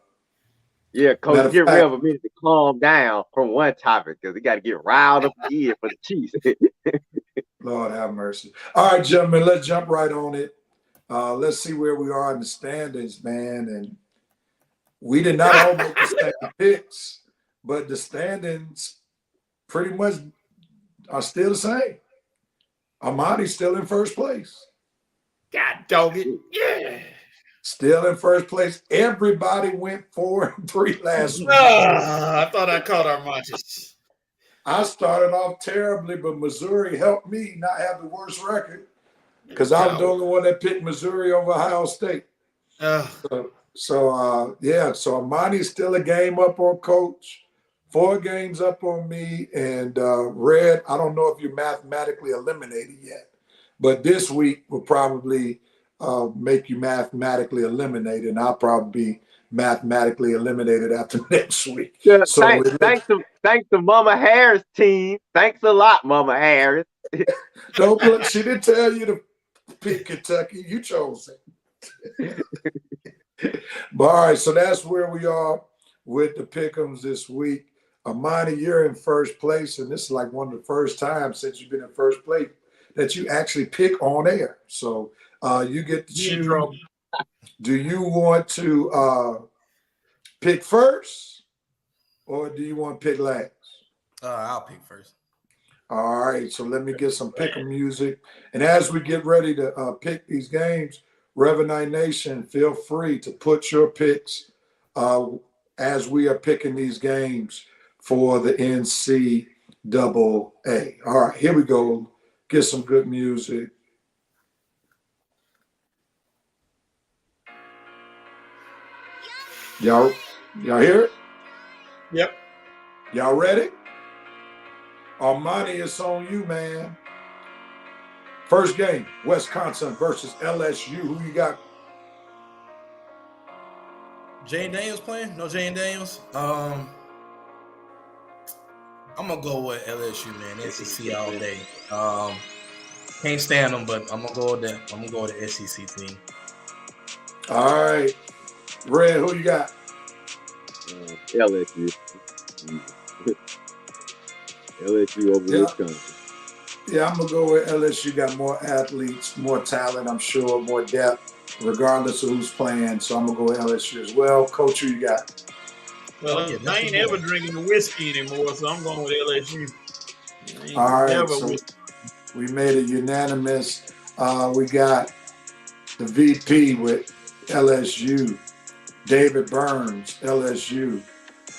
[SPEAKER 2] yeah, Coach, get Rev a minute to calm down from one topic because he got to get riled up again for the Chiefs.
[SPEAKER 3] Lord have mercy. All right, gentlemen, let's jump right on it. Let's see where we are in the standings, man. And we did not all make the same picks, but the standings pretty much are still the same. Armani's still in first place.
[SPEAKER 4] God dog it. Yeah.
[SPEAKER 3] Still in first place. Everybody went 4-3 last week.
[SPEAKER 4] I thought I caught Armani.
[SPEAKER 3] I started off terribly, but Missouri helped me not have the worst record because I was the only one that picked Missouri over Ohio State. So Armani's still a game up on Coach, 4 games up on me, and Red, I don't know if you're mathematically eliminated yet, but this week will probably make you mathematically eliminated, and I'll probably be mathematically eliminated after next week.
[SPEAKER 2] Yeah, so thanks to Mama Harris team. Thanks a lot, Mama Harris.
[SPEAKER 3] Don't look, she didn't tell you to pick Kentucky. You chose it. But all right, so that's where we are with the pick'ems this week. Armani, you're in first place, and this is like one of the first times since you've been in first place that you actually pick on air. So you get to choose. Do you want to pick first, or do you want to pick last?
[SPEAKER 5] I'll pick first.
[SPEAKER 3] All right, so let me get some pick 'em music. And as we get ready to pick these games, Revenite Nation, feel free to put your picks as we are picking these games for the NCAA. All right, here we go. Get some good music. Y'all hear it?
[SPEAKER 4] Yep.
[SPEAKER 3] Y'all ready? Armani, it's on you, man. First game, Wisconsin versus LSU. Who you got?
[SPEAKER 5] Jane Daniels playing? No Jane Daniels. I'm gonna go with LSU, man. SEC all day. Can't stand them, but I'm gonna go with that. I'm gonna go with the SEC team.
[SPEAKER 3] All right, Red. Who you got?
[SPEAKER 2] LSU. LSU over Wisconsin.
[SPEAKER 3] Yeah, I'm gonna go with LSU. Got more athletes, more talent, I'm sure, more depth, regardless of who's playing. So I'm gonna go with LSU as well. Coach, who you got?
[SPEAKER 4] Well, I ain't ever drinking the whiskey anymore, so I'm going with LSU.
[SPEAKER 3] All right, so we made it unanimous. We got the VP with LSU, David Burns, LSU,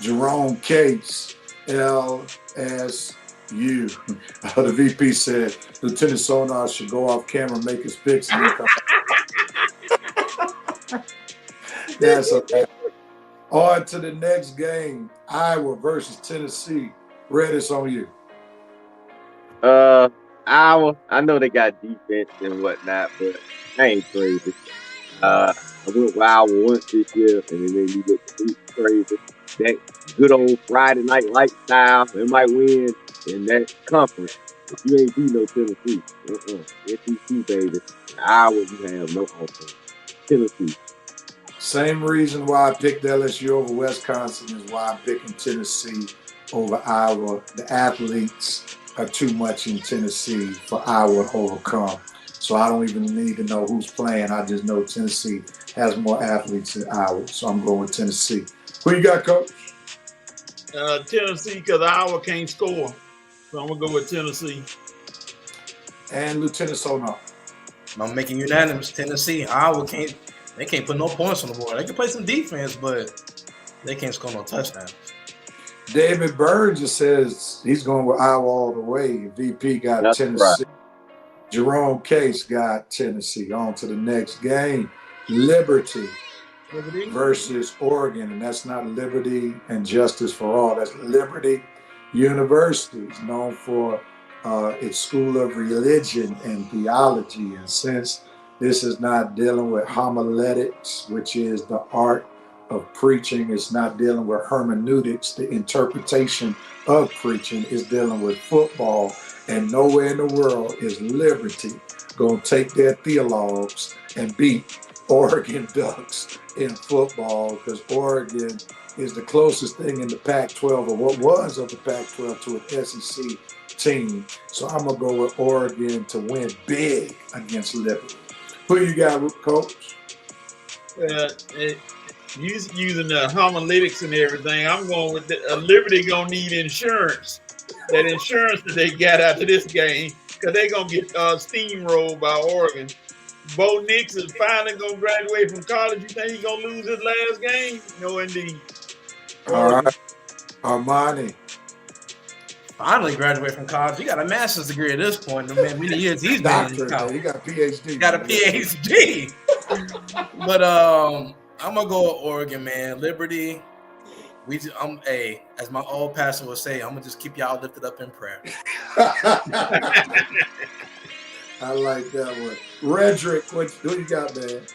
[SPEAKER 3] Jerome Case, LSU. The VP said Lieutenant Sonar should go off camera and make his picks. That's okay. On to the next game, Iowa versus Tennessee. Red, it's on you.
[SPEAKER 2] Iowa, I know they got defense and whatnot, but I ain't crazy. I went with Iowa once this year, and it made me look crazy. That good old Friday night lifestyle, they might win in that conference. But you ain't beat no Tennessee. SEC, baby. Iowa, you have no offense. Tennessee.
[SPEAKER 3] Same reason why I picked LSU over Wisconsin is why I'm picking Tennessee over Iowa. The athletes are too much in Tennessee for Iowa to overcome. So I don't even need to know who's playing. I just know Tennessee has more athletes than Iowa. So I'm going with Tennessee. Who you got, Coach?
[SPEAKER 4] Tennessee, because Iowa can't score. So I'm going to go with Tennessee.
[SPEAKER 3] And Lieutenant Sonar.
[SPEAKER 5] I'm making unanimous. Tennessee. Iowa can't. They can't put no points on the board. They can play some defense, but they can't score no touchdowns.
[SPEAKER 3] David Burns just says he's going with Iowa all the way. VP got
[SPEAKER 2] That's
[SPEAKER 3] Tennessee.
[SPEAKER 2] Right.
[SPEAKER 3] Jerome Case got Tennessee. On to the next game. Liberty versus Oregon. And that's not Liberty and Justice for All. That's Liberty University. It's known for its School of Religion and Theology. And since this is not dealing with homiletics, which is the art of preaching. It's not dealing with hermeneutics, the interpretation of preaching. It's dealing with football. And nowhere in the world is Liberty going to take their theologues and beat Oregon Ducks in football, because Oregon is the closest thing in the Pac-12, or what was of the Pac-12, to an SEC team. So I'm going to go with Oregon to win big against Liberty. Who you got, Coach?
[SPEAKER 4] Using the homiletics and everything, I'm going with Liberty going to need insurance. That insurance that they got after this game, because they're going to get steamrolled by Oregon. Bo Nix is finally going to graduate from college. You think he's going to lose his last game? No, indeed.
[SPEAKER 3] All right. Armani.
[SPEAKER 5] Finally graduated from college. He got a master's degree at this point. I mean, many years he's been in college.
[SPEAKER 3] He got a PhD.
[SPEAKER 5] He got a PhD. But I'm gonna go with Oregon, man. Liberty. As my old pastor would say, I'm gonna just keep y'all lifted up in prayer.
[SPEAKER 3] I like that one. Redrick, who you got, man?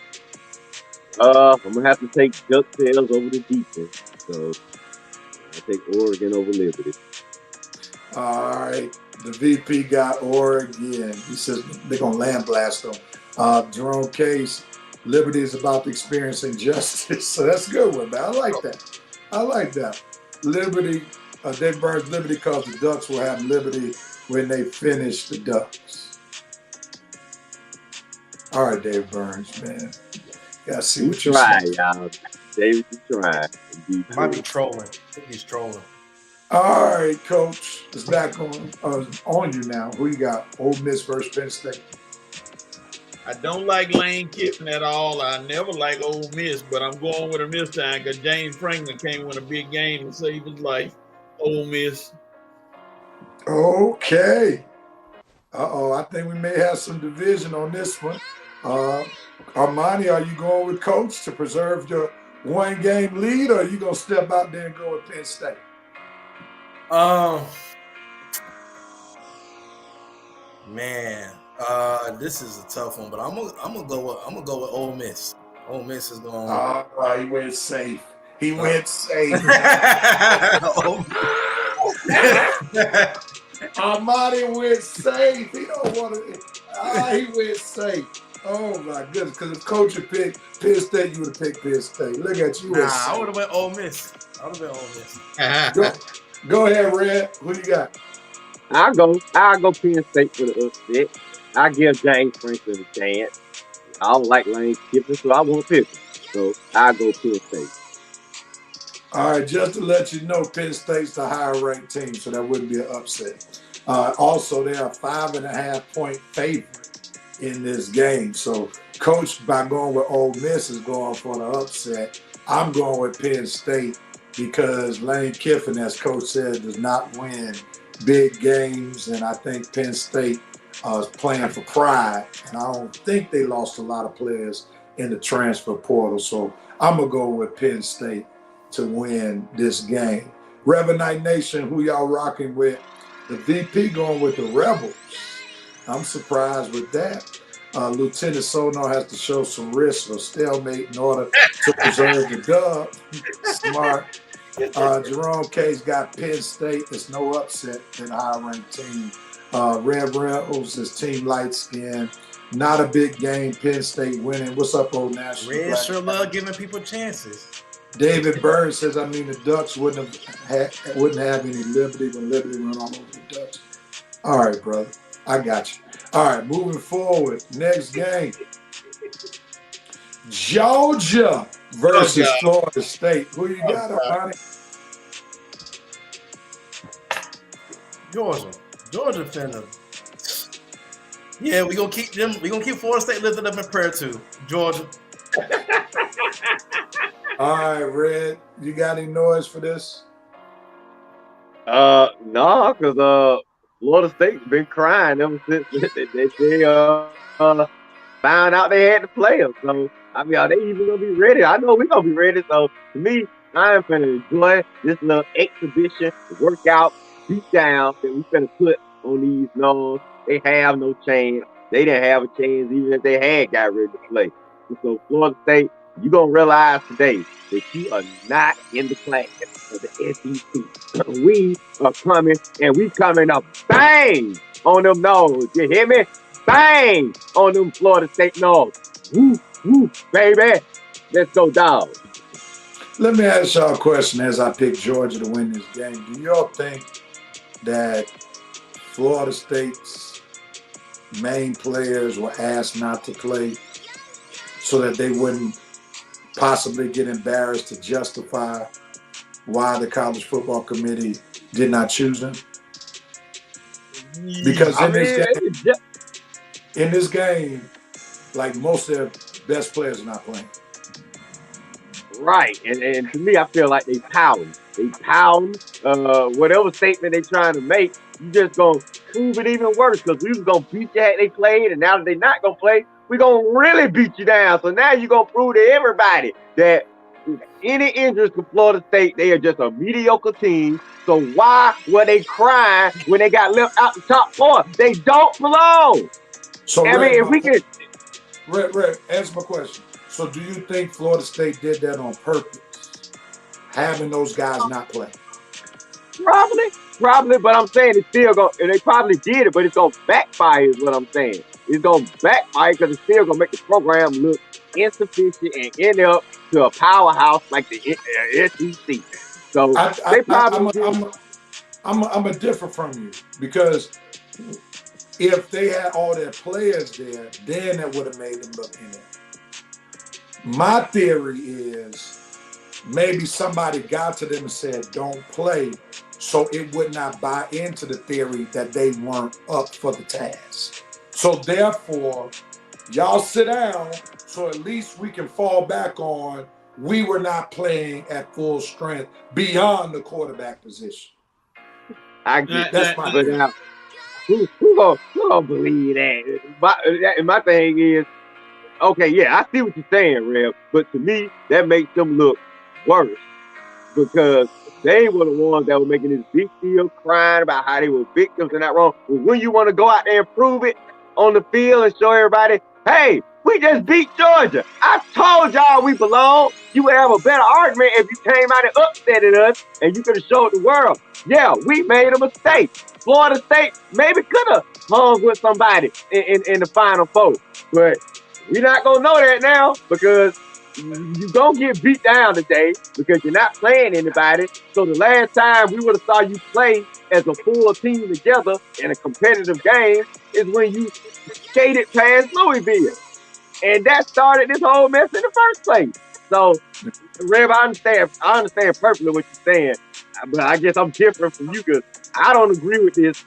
[SPEAKER 2] I'm gonna have to take DuckTales over the defense. So I take Oregon over Liberty.
[SPEAKER 3] All right. The VP got Oregon. He says they're going to land blast them. Jerome Case, Liberty is about to experience injustice. So that's a good one, man. I like that. Liberty, Dave Burns, Liberty, because the Ducks will have Liberty when they finish the Ducks. All right, Dave Burns, man. Gotta see what you
[SPEAKER 2] try, y'all. Dave, you try.
[SPEAKER 5] Might be trolling. He's trolling.
[SPEAKER 3] All right, Coach. It's back on you now. Who you got? Ole Miss versus Penn State.
[SPEAKER 4] I don't like Lane Kiffin at all. I never like Ole Miss, but I'm going with him this time because James Franklin can't win a big game and save his life. Ole Miss.
[SPEAKER 3] Okay. I think we may have some division on this one. Armani, are you going with Coach to preserve your one-game lead, or are you going to step out there and go with Penn State?
[SPEAKER 5] Man, this is a tough one, but I'm gonna go with Ole Miss. Ole Miss is going.
[SPEAKER 3] He went safe. He went safe. Armani went safe. He don't want to. He went safe. Oh my goodness! Because if Coach had picked Penn State, you would have picked Penn State. Look at you.
[SPEAKER 5] I would have went Ole Miss.
[SPEAKER 3] Go ahead, Red. Who you got?
[SPEAKER 2] I'll go Penn State for the upset. I give James Franklin a chance. I don't like Lane Kiffin, so I won't pick him. So I'll go Penn State.
[SPEAKER 3] All right, just to let you know, Penn State's the higher ranked team, so that wouldn't be an upset. Also, they are 5.5-point favorite in this game. So, Coach, by going with Ole Miss, is going for the upset. I'm going with Penn State because Lane Kiffin, as Coach said, does not win big games, and I think Penn State is playing for pride, and I don't think they lost a lot of players in the transfer portal. So, I'm going to go with Penn State to win this game. Revenite Nation, who y'all rocking with? The VP going with the Rebels. I'm surprised with that. Lieutenant Sono has to show some risk or stalemate in order to preserve the dub. Smart. Jerome K's got Penn State. There's no upset in high-ranked team. Red Rebels, his team light skin. Not a big game. Penn State winning. What's up, Old National?
[SPEAKER 5] Red sure love giving people chances.
[SPEAKER 3] David Burns says, the Ducks wouldn't have any liberty when Liberty went all over the Ducks. All right, brother. I got you. All right, moving forward. Next game. Georgia versus Florida State. Who you got, Armani?
[SPEAKER 5] Georgia finna. Yeah, we're gonna keep Florida State lifted up in prayer too. Georgia.
[SPEAKER 3] All right, Red, you got any noise for this?
[SPEAKER 2] No, because Florida State's been crying ever since they found out they had to play them. So, are they even going to be ready? I know we're going to be ready. So, to me, I am going to enjoy this little exhibition, workout, beat down that we're going to put on these Noles. They have no chance. They didn't have a chance even if they had got ready to play. So, Florida State, you're going to realize today that you are not in the class of the SEC. We are coming, and we coming up bang on them Noles. You hear me? Bang on them Florida State Noles. Woo, woo, baby. Let's go, dog.
[SPEAKER 3] Let me ask y'all a question as I pick Georgia to win this game. Do y'all think that Florida State's main players were asked not to play so that they wouldn't possibly get embarrassed to justify why the college football committee did not choose them? Because in this game, like most of their best players are not playing.
[SPEAKER 2] Right, and to me, I feel like they pound. Whatever statement they trying to make, you just gonna prove it even worse because we was gonna beat you had they played, and now that they not gonna play, we gonna really beat you down. So now you gonna prove to everybody that any injuries to Florida State, they are just a mediocre team. So why were they crying when they got left out the top four? They don't belong.
[SPEAKER 3] So
[SPEAKER 2] if we could,
[SPEAKER 3] Red, answer my question. So do you think Florida State did that on purpose, having those guys not play?
[SPEAKER 2] Probably, but I'm saying it's still going. They probably did it, but it's gonna backfire. Is what I'm saying. It's gonna backfire because it's still gonna make the program look insufficient and end up to a powerhouse like the SEC. So they probably.
[SPEAKER 3] I'm a differ from you because if they had all their players there, then that would have made them look in it. My theory is maybe somebody got to them and said, don't play, so it would not buy into the theory that they weren't up for the task. So therefore, y'all sit down so at least we can fall back on we were not playing at full strength beyond the quarterback position.
[SPEAKER 2] I get
[SPEAKER 3] That's my
[SPEAKER 2] but now, who gonna believe that? My thing is, okay, yeah, I see what you're saying, Rev, but to me, that makes them look worse because they were the ones that were making this big deal, crying about how they were victims and that wrong. But when you want to go out there and prove it on the field and show everybody, hey, we just beat Georgia. I told y'all we belong. You would have a better argument if you came out and upsetted us and you could have showed the world, yeah, we made a mistake. Florida State maybe could have hung with somebody in the Final Four. But we're not going to know that now because you don't get beat down today because you're not playing anybody. So the last time we would have saw you play as a full team together in a competitive game is when you skated past Louisville. And that started this whole mess in the first place. So, Rev, I understand perfectly what you're saying. But I guess I'm different from you because I don't agree with this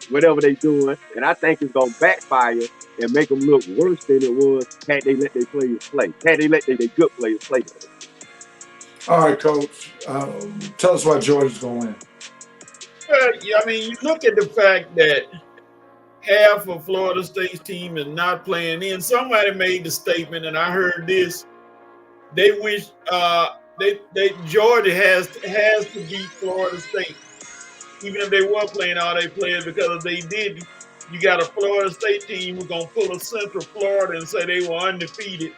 [SPEAKER 2] whatever they're doing. And I think it's going to backfire and make them look worse than it was had they let their players play. Had they let their good players play.
[SPEAKER 3] All right, Coach. Tell us why Georgia's going to win.
[SPEAKER 4] Yeah, I mean, you look at the fact that half of Florida State's team is not playing in. Somebody made the statement, and I heard this. They wish Georgia has to beat Florida State, even if they were playing all their players, because if they did, you got a Florida State team who's gonna pull a Central Florida and say they were undefeated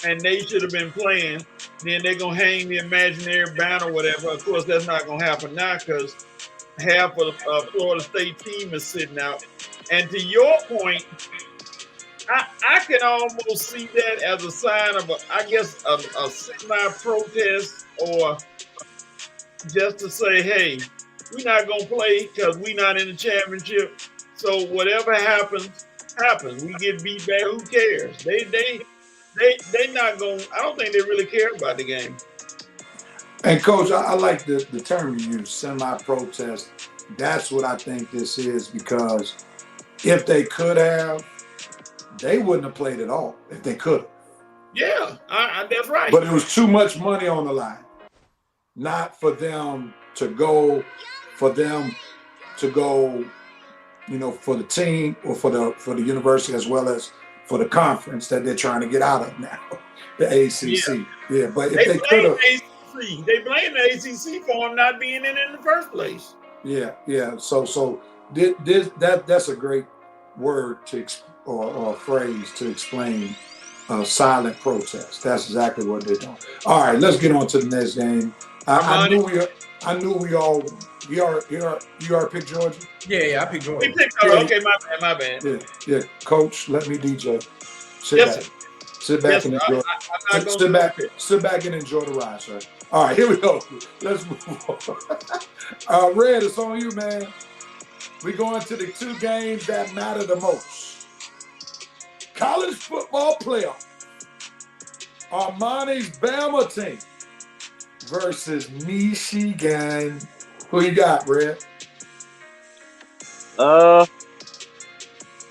[SPEAKER 4] and they should have been playing. Then they're gonna hang the imaginary banner, whatever. Of course, that's not gonna happen now because half of the Florida State team is sitting out. And to your point, I can almost see that as a sign of, a semi-protest, or just to say, hey, we're not going to play because we're not in the championship. So whatever happens. We get beat back. Who cares? They not going to – I don't think they really care about the game.
[SPEAKER 3] And, Coach, I like the term you use, semi-protest. That's what I think this is, because if they could have, they wouldn't have played at all if they could have.
[SPEAKER 4] Yeah, that's right.
[SPEAKER 3] But it was too much money on the line, not for them to go, for the team or for the university as well as for the conference that they're trying to get out of now, the ACC. Yeah, but if they could have,
[SPEAKER 4] they blame the ACC for them not being in the first place.
[SPEAKER 3] Yeah. So that's a great word or phrase to explain silent protest. That's exactly what they're doing. All right, let's get on to the next game. I knew we all. You are pick Georgia.
[SPEAKER 7] Yeah, I picked Georgia.
[SPEAKER 4] Okay, my bad.
[SPEAKER 3] Yeah. Coach, let me DJ. Sit back and enjoy. Sit back and enjoy the ride, sir. All right, here we go. Let's move on. Red, it's on you, man. We're going to the two games that matter the most. College football playoff. Armani's Bama team versus Michigan. Who you got, Red?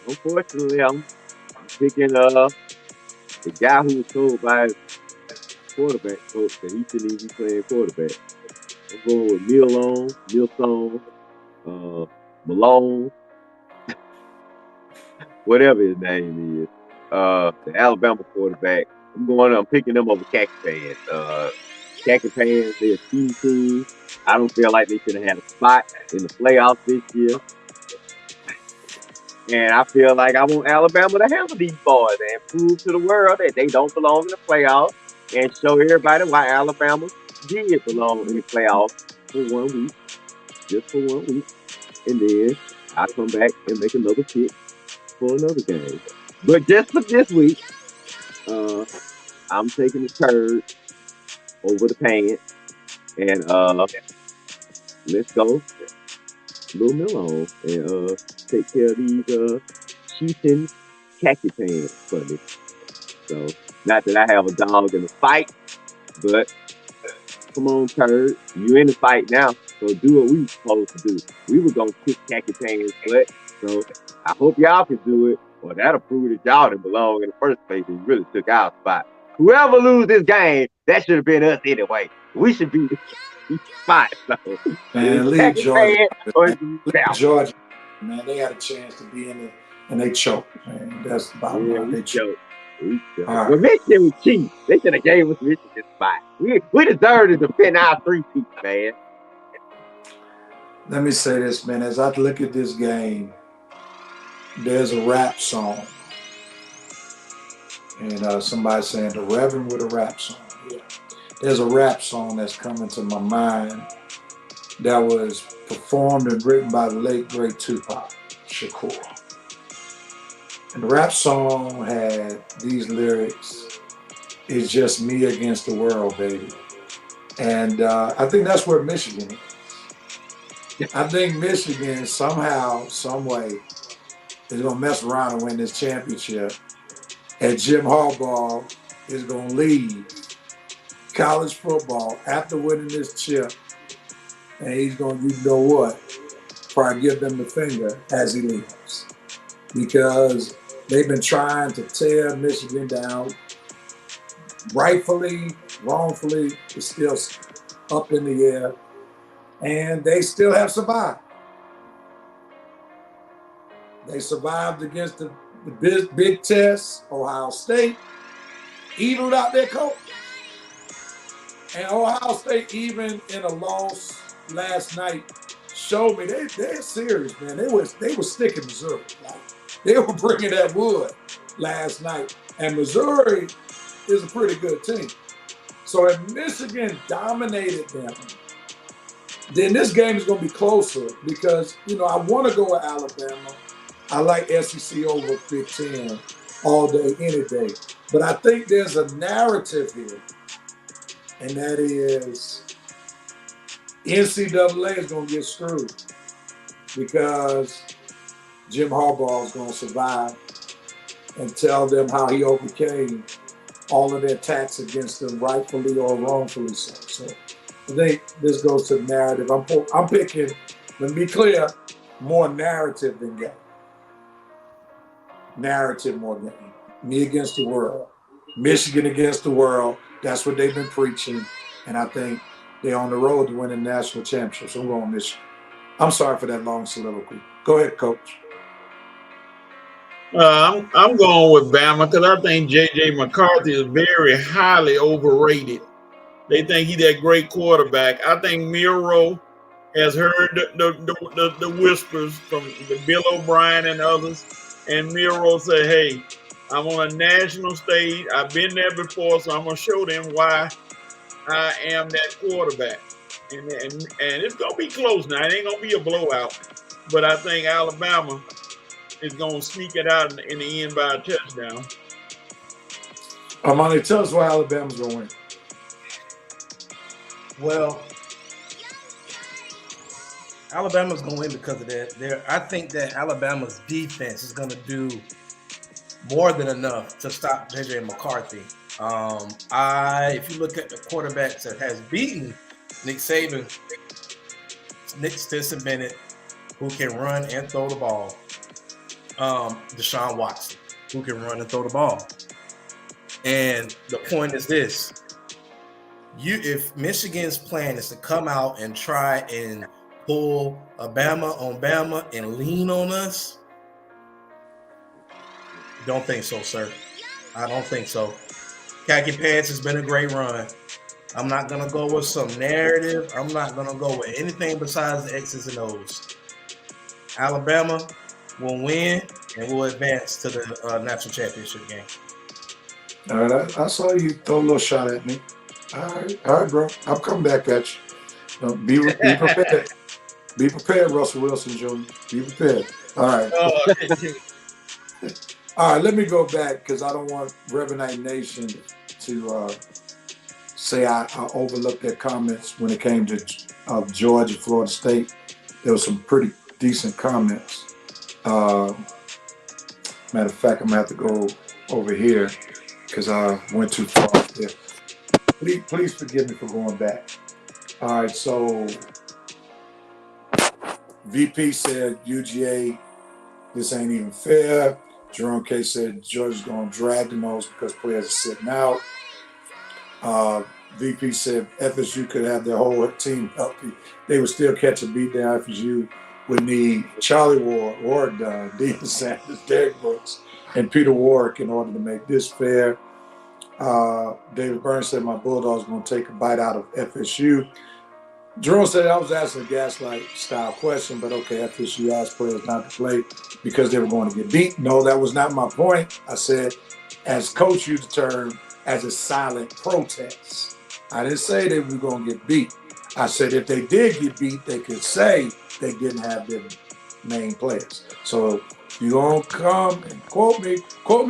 [SPEAKER 2] Unfortunately, I'm picking the guy who was told by his quarterback coach that he shouldn't even be playing quarterback. I'm going with Malone, whatever his name is. The Alabama quarterback. I'm picking them over Khaki Pants. Khaki Pants, they're a team. I don't feel like they should have had a spot in the playoffs this year. And I feel like I want Alabama to handle these boys and prove to the world that they don't belong in the playoffs and show everybody why Alabama did belong in the playoffs for 1 week. Just for 1 week. And then I come back and make another pick for another game. But just for this week, I'm taking the turd over the pants. And let's go Little Malone and take care of these cheating khaki pants for me. So, not that I have a dog in the fight, but come on, Turd. You in the fight now, so do what we supposed to do. We were gonna kick Khaki Pants' butt, so I hope y'all can do it. Well, that'll prove that y'all didn't belong in the first place and really took our spot. Whoever lose this game, that should have been us anyway. We should be the spot. So,
[SPEAKER 3] Man, leave
[SPEAKER 2] Khaki
[SPEAKER 3] Georgia.
[SPEAKER 2] Pants or
[SPEAKER 3] Leave Georgia. Man, they had a chance to be in it, and they choked. Man, that's the bottom line. They choked. All right.
[SPEAKER 2] Well, Michigan was cheap. They should have gave us Michigan spot. We deserve to defend our 3-peat, man.
[SPEAKER 3] Let me say this, man. As I look at this game, there's a rap song. And somebody saying the Reverend with a rap song. Yeah. There's a rap song that's coming to my mind that was performed and written by the late, great Tupac Shakur. And the rap song had these lyrics: "It's just me against the world, baby." And I think that's where Michigan is. I think Michigan somehow, some way, is going to mess around and win this championship. And Jim Harbaugh is going to leave college football after winning this chip. And he's going to, you know what, probably give them the finger as he leaves. Because they've been trying to tear Michigan down. Rightfully, wrongfully, it's still up in the air. And they still have survived. They survived against the big test, Ohio State, even without their coach. And Ohio State, even in a loss last night, showed me they're serious, man. They were sticking Missouri. Like, they were bringing that wood last night. And Missouri is a pretty good team. So if Michigan dominated them, then this game is going to be closer because, you know, I want to go with Alabama. I like SEC over Big Ten all day, any day. But I think there's a narrative here, and that is NCAA is going to get screwed because Jim Harbaugh is going to survive and tell them how he overcame all of their attacks against them, rightfully or wrongfully so. So I think this goes to the narrative. I'm picking, let me be clear, more narrative than game. Narrative more game. Me against the world. Michigan against the world. That's what they've been preaching. And I think they're on the road to win the national championship. So I'm going Michigan. I'm sorry for that long soliloquy. Go ahead, Coach.
[SPEAKER 4] I'm going with Bama because I think J.J. McCarthy is very highly overrated. They think he's that great quarterback. I think Miro has heard the whispers from Bill O'Brien and others. And Miro said, hey, I'm on a national stage. I've been there before, so I'm going to show them why I am that quarterback. And it's going to be close now. It ain't going to be a blowout. But I think Alabama is going to sneak it out in the end by a touchdown.
[SPEAKER 3] Armani, tell us why Alabama's going to win.
[SPEAKER 5] Well, Alabama's going to win because of that. I think that Alabama's defense is going to do more than enough to stop J.J. McCarthy. If you look at the quarterbacks that has beaten Nick Saban, Nick Stetson Bennett, who can run and throw the ball. Deshaun Watson, who can run and throw the ball. And the point is this. If Michigan's plan is to come out and try and pull a Bama on Bama and lean on us, don't think so, sir. I don't think so. Khaki Pants has been a great run. I'm not going to go with some narrative. I'm not going to go with anything besides the X's and O's. Alabama will win and will advance to the national championship game.
[SPEAKER 3] All right, I saw you throw a little shot at me. All right, bro. I'm coming back at you. Be prepared. Be prepared, Russell Wilson Jr. Be prepared. All right. All right, let me go back because I don't want Revenite Nation to say I overlooked their comments when it came to Georgia, Florida State. There was some pretty decent comments. Matter of fact, I'm going to have to go over here because I went too far there. Please forgive me for going back. All right, so VP said UGA, this ain't even fair. Jerome K said Georgia's going to drag the nose because players are sitting out. VP said FSU could have their whole team healthy. They would still catch a beat down. FSU would need Charlie Ward, Deion Sanders, Derek Brooks, and Peter Warwick in order to make this fair. David Burns said my Bulldogs going to take a bite out of FSU. Jerome said I was asking a gaslight style question, but okay, FSU asked players not to play because they were going to get beat. No, that was not my point. I said, as coach used the term, as a silent protest. I didn't say they were going to get beat. I said if they did get beat, they could say they didn't have their main players. So you're going to come and quote me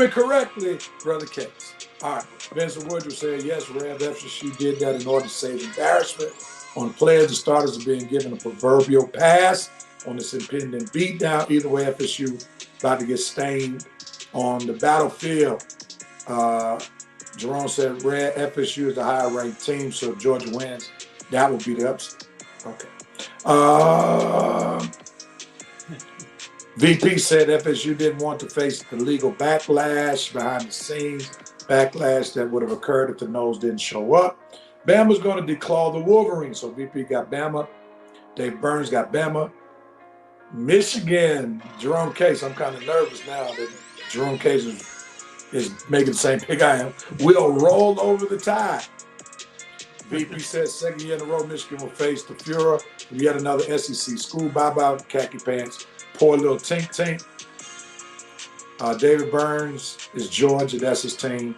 [SPEAKER 3] correctly, Brother Case. All right, Vincent Woodruff said, yes, Rev FSU did that in order to save embarrassment on players. The starters are being given a proverbial pass on this impending beatdown. Either way, FSU about to get stained on the battlefield. Jerome said, Red FSU is the higher ranked team, so if Georgia wins, that would be the upset. Okay. VP said FSU didn't want to face the legal backlash behind the scenes, backlash that would have occurred if the Noles didn't show up. Bama's going to declaw the Wolverines. So VP got Bama. Dave Burns got Bama. Michigan, Jerome Case. I'm kind of nervous now that Jerome Case is making the same pick I am. We'll roll over the Tide. VP says second year in a row, Michigan will face the Fuhrer from yet another SEC school. Bye-bye, khaki pants. Poor little tink. David Burns is Georgia. That's his team.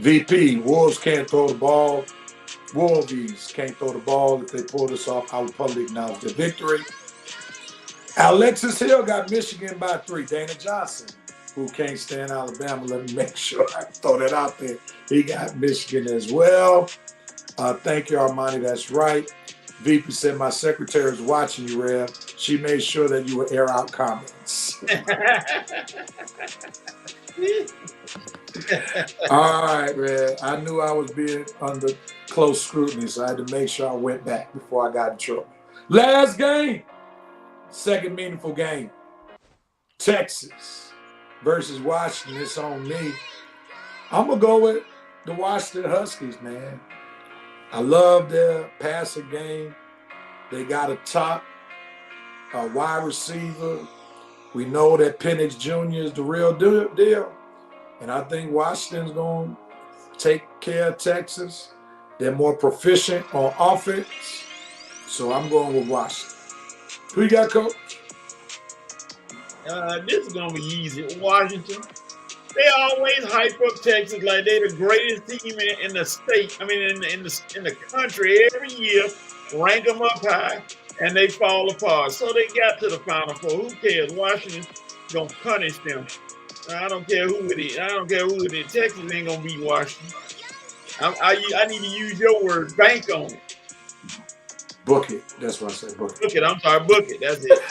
[SPEAKER 3] VP, Wolves can't throw the ball. Wolvies can't throw the ball. If they pull this off, I will publicly acknowledge their victory. Alexis Hill got Michigan by 3. Dana Johnson, who can't stand Alabama, let me make sure I throw that out there. He got Michigan as well. Thank you, Armani. That's right. VP said my secretary is watching you, Rev. She made sure that you would air out comments. All right, Rev. I knew I was being under close scrutiny, so I had to make sure I went back before I got in trouble. Last game. Second meaningful game. Texas versus Washington. It's on me. I'm going to go with the Washington Huskies, man. I love their passing game. They got a top wide receiver. We know that Penix Jr. is the real deal. And I think Washington's going to take care of Texas. They're more proficient on offense. So I'm going with Washington. Who you got, Coach?
[SPEAKER 4] This is going to be easy. Washington. They always hype up Texas like they're the greatest team in the state. I mean, in the country every year. Rank them up high, and they fall apart. So they got to the Final Four. Who cares? Washington's gonna punish them. I don't care who it is. I don't care who it is. Texas ain't gonna beat Washington. I need to use your word. Bank on it.
[SPEAKER 3] Book it. That's what I said. Book it.
[SPEAKER 4] Book it. I'm sorry. Book it. That's it.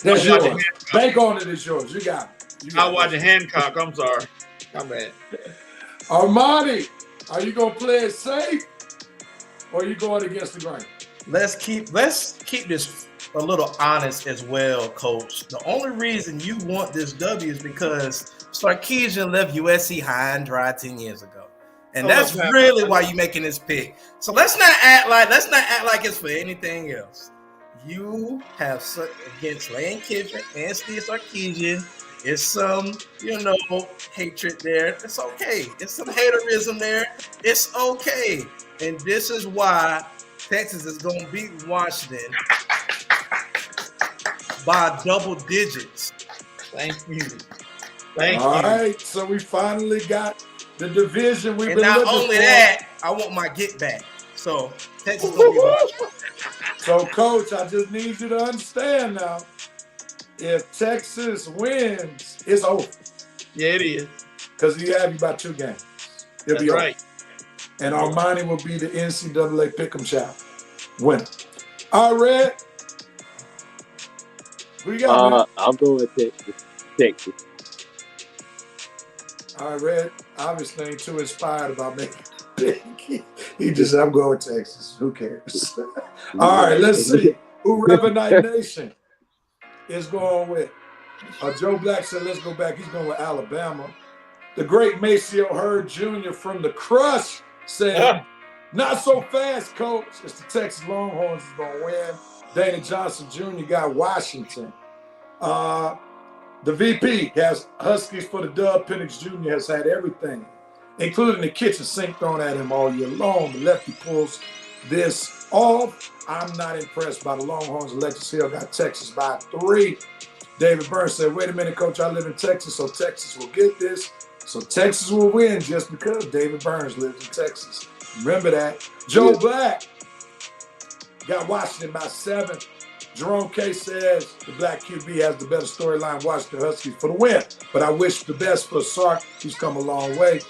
[SPEAKER 3] That's yours. Bank on it is yours. You got it.
[SPEAKER 4] I watch Hancock. I'm sorry. My bad.
[SPEAKER 3] Armani, are you gonna play it safe, or are you going against the grain?
[SPEAKER 5] Let's keep this a little honest as well, Coach. The only reason you want this W is because Sarkisian left USC high and dry 10 years ago, and that's really why you're making this pick. So let's not act like it's for anything else. You have against Lane Kiffin and Steve Sarkisian. It's some, hatred there. It's okay. It's some haterism there. It's okay. And this is why Texas is going to beat Washington by double digits.
[SPEAKER 4] Thank you. Thank you.
[SPEAKER 3] All right, so we finally got the division we've been
[SPEAKER 5] looking for.
[SPEAKER 3] And not
[SPEAKER 5] only that, I want my get back. So Texas is going to be Washington.
[SPEAKER 3] So, Coach, I just need you to understand now, if Texas wins, it's over.
[SPEAKER 4] Yeah, it is.
[SPEAKER 3] Because you have about 2 games. It'll
[SPEAKER 4] That's
[SPEAKER 3] be
[SPEAKER 4] right.
[SPEAKER 3] over. And Armani will be the NCAA Pick'em Child winner. All right, Red. Who you got, man?
[SPEAKER 2] I'm going with Texas.
[SPEAKER 3] All right, Red. Obviously ain't too inspired about making I'm going Texas. Who cares? All right, let's see who Rev Night Nation is going with. Joe Black said, let's go back. He's going with Alabama. The great Maceo Hurd Jr. from the Crush said, not so fast, coach. It's the Texas Longhorns is going to win. Dana Johnson Jr. got Washington. The VP has Huskies for the dub. Penix Jr. has had everything, including the kitchen sink thrown at him all year long. The lefty pulls this off. I'm not impressed by the Longhorns. Alexis Hill got Texas by 3. David Burns said, wait a minute, coach, I live in Texas, so Texas will get this. So Texas will win just because David Burns lives in Texas. Remember that. Joe Black got Washington by 7. Jerome K says the Black QB has the better storyline. Washington Huskies for the win. But I wish the best for Sark. He's come a long way.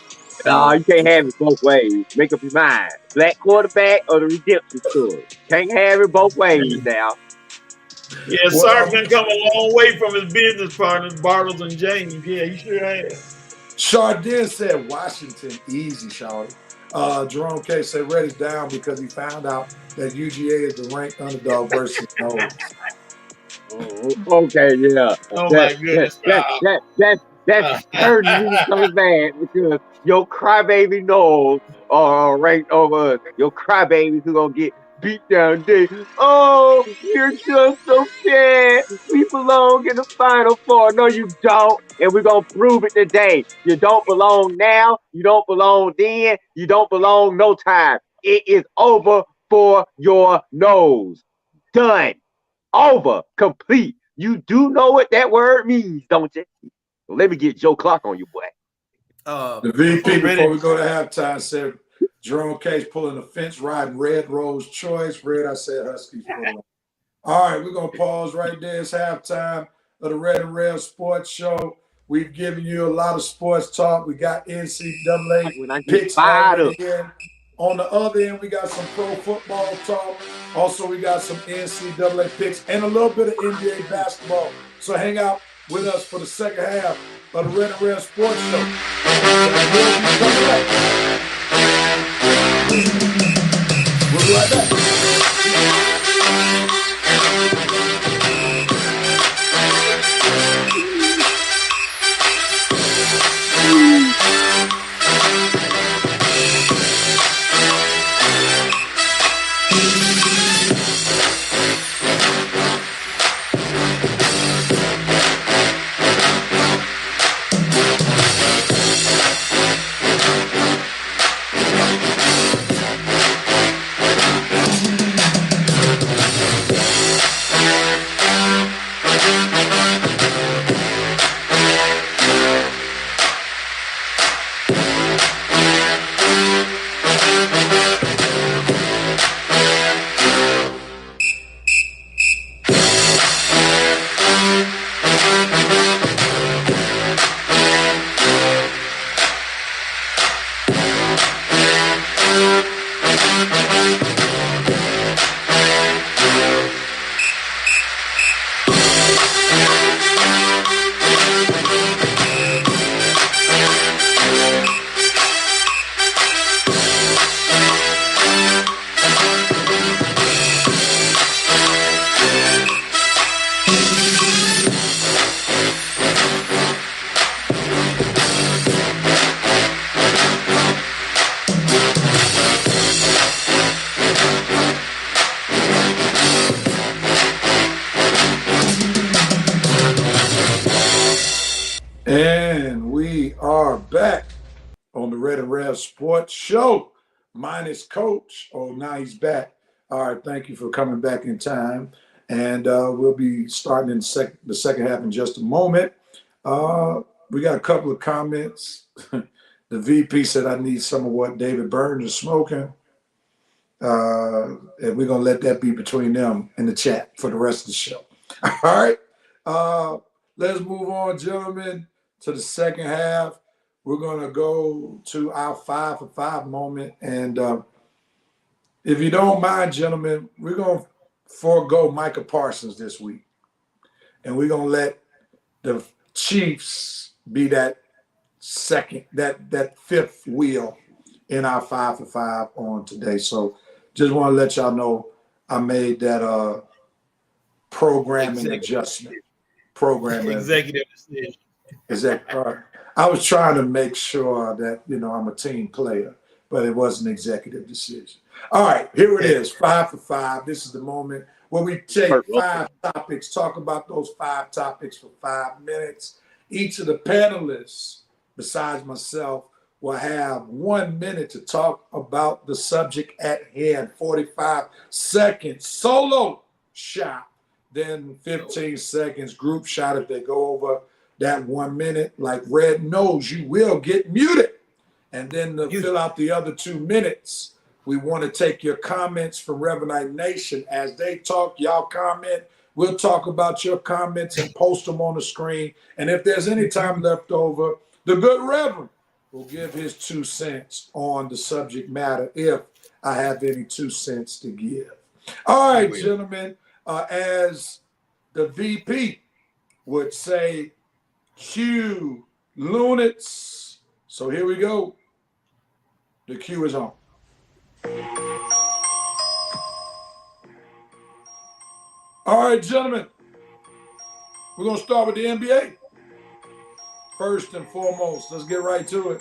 [SPEAKER 2] No, you can't have it both ways. Make up your mind. Black quarterback or the redemption story. Can't have it both ways now.
[SPEAKER 4] Yeah, Sark can come a long way from his business partners, Bartles and James. Yeah, he sure has.
[SPEAKER 3] Chardin said Washington easy, Shawty. Jerome K said Red is down because he found out that UGA is the ranked underdog versus Nose.
[SPEAKER 2] Okay, yeah.
[SPEAKER 4] Oh my goodness.
[SPEAKER 2] That's hurting me so bad because your crybaby Knowles are ranked over us. Your crybabies who gonna get beat down today. Oh, you're just so sad. We belong in the Final Four. No, you don't. And we're gonna prove it today. You don't belong now. You don't belong then. You don't belong no time. It is over for your nose. Done. Over. Complete. You do know what that word means, don't you? Well, let me get Joe Clark on you, boy.
[SPEAKER 3] The VP, before we go to halftime, said Jerome Case pulling a fence riding Red Rose choice. Red, I said Huskies. All right, we're going to pause right there. It's halftime of the Red Rev Sports Show. We've given you a lot of sports talk. We got NCAA picks already in. On the other end, we got some pro football talk. Also, we got some NCAA picks and a little bit of NBA basketball. So hang out with us for the second half of the Red Rev Sports Show. We'll be right back. And we are back on the Red Rev Sports Show. Minus Coach. Oh, now he's back. All right, thank you for coming back in time. And we'll be starting in the second half in just a moment. We got a couple of comments. The VP said, I need some of what David Burns is smoking. And we're going to let that be between them in the chat for the rest of the show. All right. Let's move on, gentlemen, to the second half. We're going to go to our 5 for 5 moment. And if you don't mind, gentlemen, we're going to forego Micah Parsons this week. And we're going to let the Chiefs be that fifth wheel in our 5 for 5 on today. So just want to let y'all know I made that programming adjustment.
[SPEAKER 4] Executive decision.
[SPEAKER 3] I was trying to make sure that, I'm a team player, but it was an executive decision. All right, here it is, 5 for 5. This is the moment where we take 5 topics, talk about those 5 topics for 5 minutes. Each of the panelists, besides myself, will have 1 minute to talk about the subject at hand, 45 seconds solo shot, then 15 seconds group shot. If they go over that 1 minute, like Red knows, you will get muted. And then to fill out the other 2 minutes, we want to take your comments from Revenite Nation. As they talk, y'all comment. We'll talk about your comments and post them on the screen. And if there's any time left over, the good Reverend will give his 2 cents on the subject matter if I have any 2 cents to give. All right, gentlemen, as the VP would say, cue Lunits. So here we go. The cue is on. All right, gentlemen, we're going to start with the NBA. First and foremost, let's get right to it.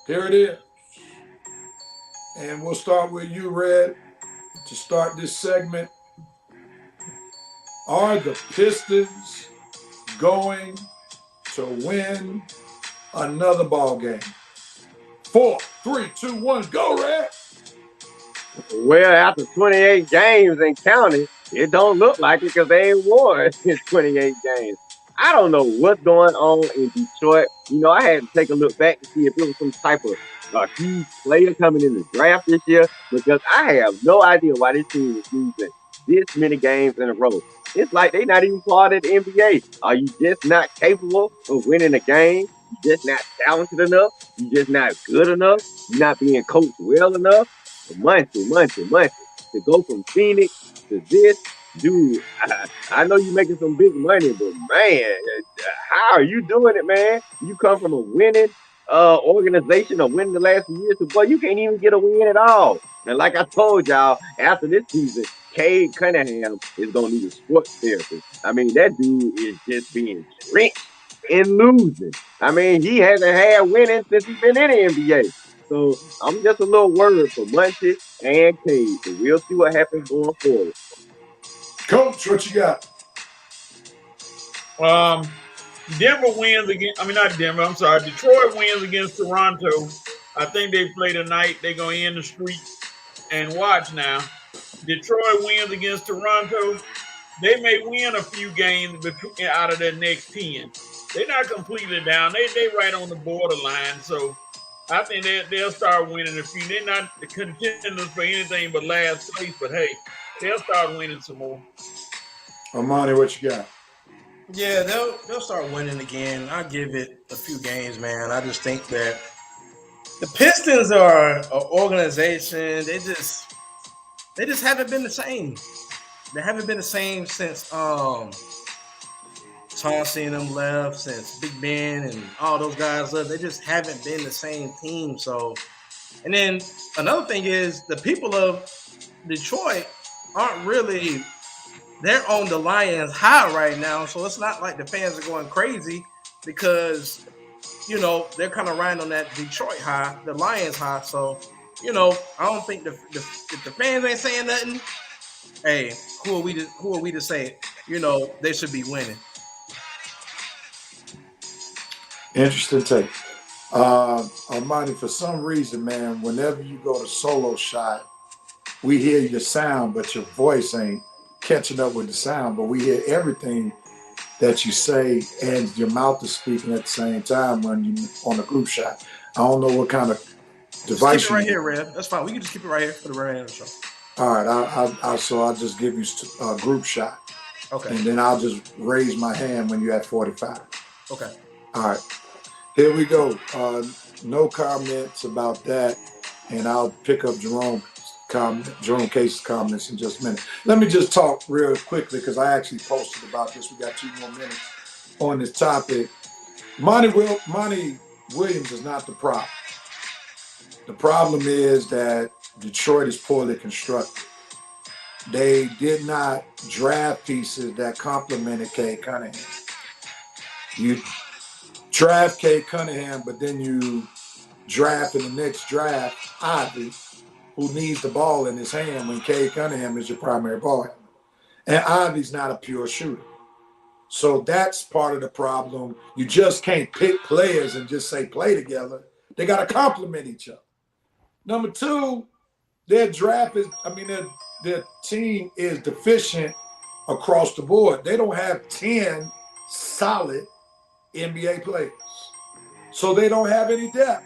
[SPEAKER 3] Here it is. And we'll start with you, Red, to start this segment. Are the Pistons going to win another ball game? 4, 3, 2, 1, go, Red.
[SPEAKER 2] Well, after 28 games and counting, it don't look like it because they ain't won in 28 games. I don't know what's going on in Detroit. I had to take a look back to see if it was some type of huge player coming in the draft this year, because I have no idea why this team is losing this many games in a row. It's like they're not even part of the NBA. Are you just not capable of winning a game? You're just not talented enough? You're just not good enough? You're not being coached well enough? Months. To go from Phoenix to this, dude, I know you're making some big money, but man, how are you doing it, man? You come from a winning organization or winning the last few years, but you can't even get a win at all. And like I told y'all, after this season, Cade Cunningham is going to need a sports therapist. I mean, that dude is just being drenched in losing. I mean, he hasn't had winning since he's been in the NBA. So I'm just a little worried for Muncie and Cade. So we'll see what happens going forward.
[SPEAKER 3] Coach, what you got?
[SPEAKER 4] Denver wins again. I mean, not Denver. I'm sorry. Detroit wins against Toronto. I think they play tonight. They're going to end the streak. And watch now. Detroit wins against Toronto. They may win a few games out of their next 10. They're not completely down. They right on the borderline. So I think they'll start winning a few. They're not the contenders for anything but last place. But, hey, they'll start winning some more.
[SPEAKER 3] Armani, what you got?
[SPEAKER 5] Yeah, they'll start winning again. I'll give it a few games, man. I just think that the Pistons are an organization. They just haven't been the same. They haven't been the same since Chauncey and them left, since Big Ben and all those guys left. They just haven't been the same team. So, and then another thing is the people of Detroit aren't really. They're on the Lions high right now, so it's not like the fans are going crazy because, they're kind of riding on that Detroit high, the Lions high. So, I don't think if the fans ain't saying nothing, hey, who are we to say, they should be winning.
[SPEAKER 3] Interesting take. Armani, for some reason, man, whenever you go to solo shot, we hear your sound, but your voice ain't catching up with the sound, but we hear everything that you say and your mouth is speaking at the same time when you on a group shot. I don't know what kind of device
[SPEAKER 5] keep it right here, Rev. That's fine. We can just keep it right here for the Red Show.
[SPEAKER 3] All right, so I'll just give you a group shot.
[SPEAKER 5] Okay.
[SPEAKER 3] And then I'll just raise my hand when you're at 45.
[SPEAKER 5] Okay.
[SPEAKER 3] All right. Here we go. No comments about that, and I'll pick up Jerome Case's comments in just a minute. Let me just talk real quickly because I actually posted about this. We got 2 more minutes on this topic. Monty Williams is not the problem. The problem is that Detroit is poorly constructed. They did not draft pieces that complemented Cade Cunningham. You draft Cade Cunningham, but then you draft in the next draft Ivy, who needs the ball in his hand when Cade Cunningham is your primary ball handler. And Ivy's not a pure shooter. So that's part of the problem. You just can't pick players and just say play together. They got to complement each other. Number two, their team is deficient across the board. They don't have 10 solid NBA players. So they don't have any depth.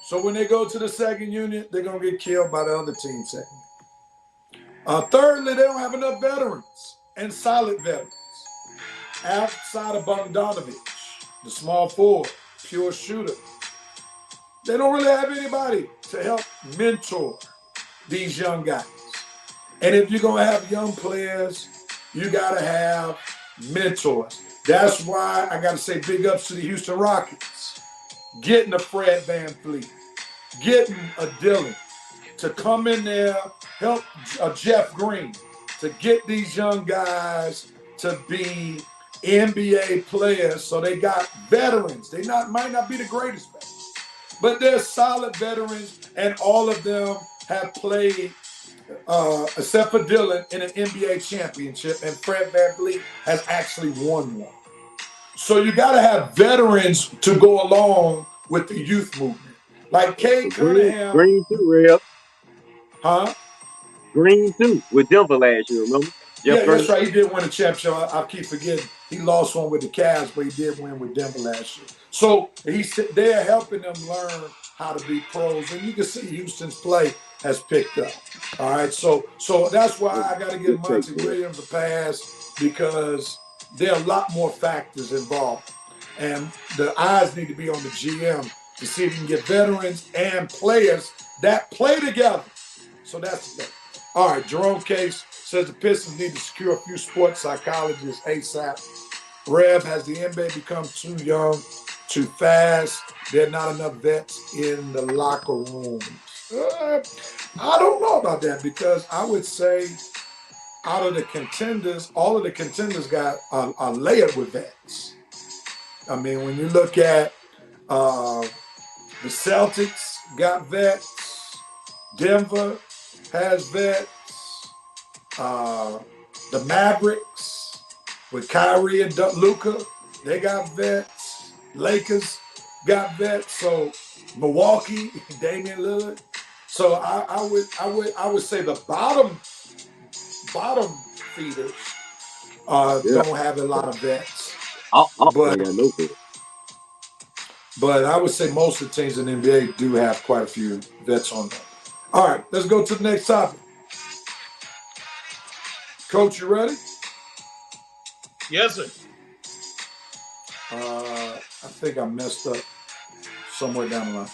[SPEAKER 3] So when they go to the second unit, they're going to get killed by the other team second. Thirdly, they don't have enough veterans and solid veterans. Outside of Bogdanovich, the small forward, pure shooter, they don't really have anybody to help mentor these young guys. And if you're going to have young players, you got to have mentors. That's why I got to say big ups to the Houston Rockets. Getting a Fred VanVleet, getting a Dillon to come in there, help Jeff Green to get these young guys to be NBA players. So they got veterans. They might not be the greatest veterans, but they're solid veterans, and all of them have played, except for Dillon, in an NBA championship, and Fred VanVleet has actually won one. So you got to have veterans to go along with the youth movement. Like Cade Cunningham.
[SPEAKER 2] Green too, Rev.
[SPEAKER 3] Huh?
[SPEAKER 2] Green too, with Denver last year, remember?
[SPEAKER 3] Yeah, that's right. He did win a championship. I keep forgetting. He lost one with the Cavs, but he did win with Denver last year. So they're helping them learn how to be pros. And you can see Houston's play has picked up. All right. So that's why I got to give Monty Williams a pass, because there are a lot more factors involved. And the eyes need to be on the GM to see if you can get veterans and players that play together. So that's the thing. All right. Jerome Case says the Pistons need to secure a few sports psychologists ASAP. Rev, has the NBA become too young, too fast? There are not enough vets in the locker rooms. I don't know about that, because I would say out of the contenders, all of the contenders got are layered with vets. I mean, when you look at the Celtics got vets, Denver has vets, the Mavericks with Kyrie and Luka, they got vets. Lakers got vets. So Milwaukee, Damian Lillard. So I would say the bottom feeders don't have a lot of vets. But I would say most of the teams in the NBA do have quite a few vets on them. All right, let's go to the next topic. Coach, you ready?
[SPEAKER 4] Yes, sir.
[SPEAKER 3] I think I messed up somewhere down the line.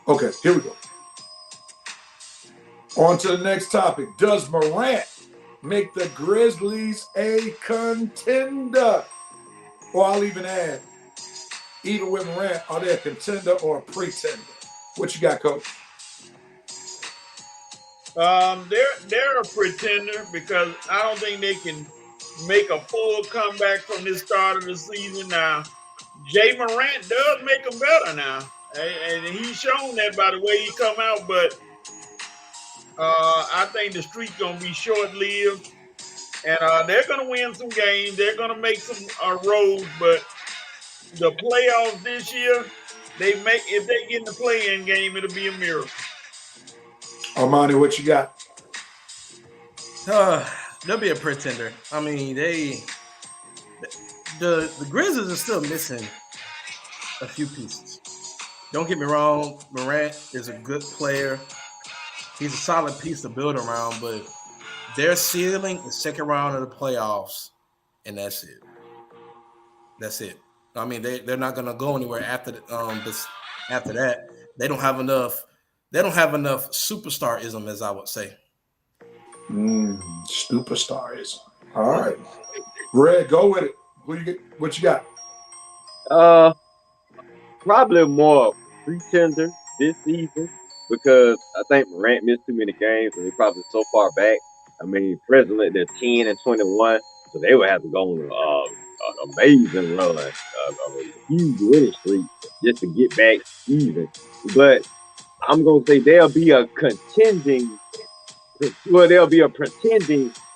[SPEAKER 3] Okay, here we go. On to the next topic. Does Morant make the Grizzlies a contender? Or I'll even add, even with Morant, are they a contender or a pretender? What you got, Coach?
[SPEAKER 4] They're a pretender, because I don't think they can make a full comeback from this start of the season. Now, Jay Morant does make them better now, and he's shown that by the way he come out. But I think the streak's gonna be short-lived, and they're gonna win some games. They're gonna make some roads, but the playoffs this year, if they get in the play-in game, it'll be a miracle.
[SPEAKER 3] Armani, what you got?
[SPEAKER 5] They'll be a pretender. I mean, the Grizzlies are still missing a few pieces. Don't get me wrong, Morant is a good player. He's a solid piece to build around, but their ceiling is second round of the playoffs, and that's it. That's it. I mean, they're not gonna go anywhere after after that. They don't have enough superstarism, as I would say.
[SPEAKER 3] Superstarism. All right. Red, go with it. What you got?
[SPEAKER 2] Probably more pretender this season. because I think Morant missed too many games and they're probably so far back. I mean, presently they're 10-21, so they would have to go on an amazing run, a huge winning streak just to get back even. But I'm gonna say there'll be a pretending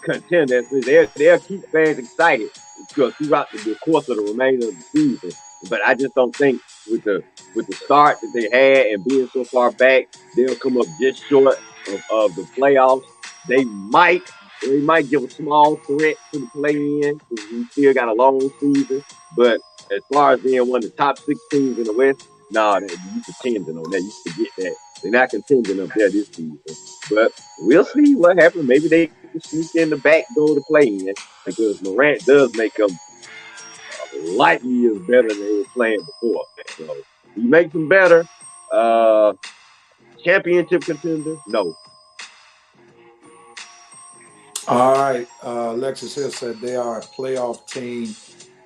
[SPEAKER 2] contender. They'll keep fans excited throughout the course of the remainder of the season. But I just don't think with the start that they had and being so far back, they'll come up just short of the playoffs. They might give a small threat to the play-in because we still got a long season. But as far as being one of the top 6 teams in the West, you pretending on that. You forget that. They're not contending up there this season. But we'll see what happens. Maybe they can sneak in the back door to play in because Morant does make them light years better than they were playing before. So he makes them better. Championship contender? No.
[SPEAKER 3] All right. Alexis Hill said they are a playoff team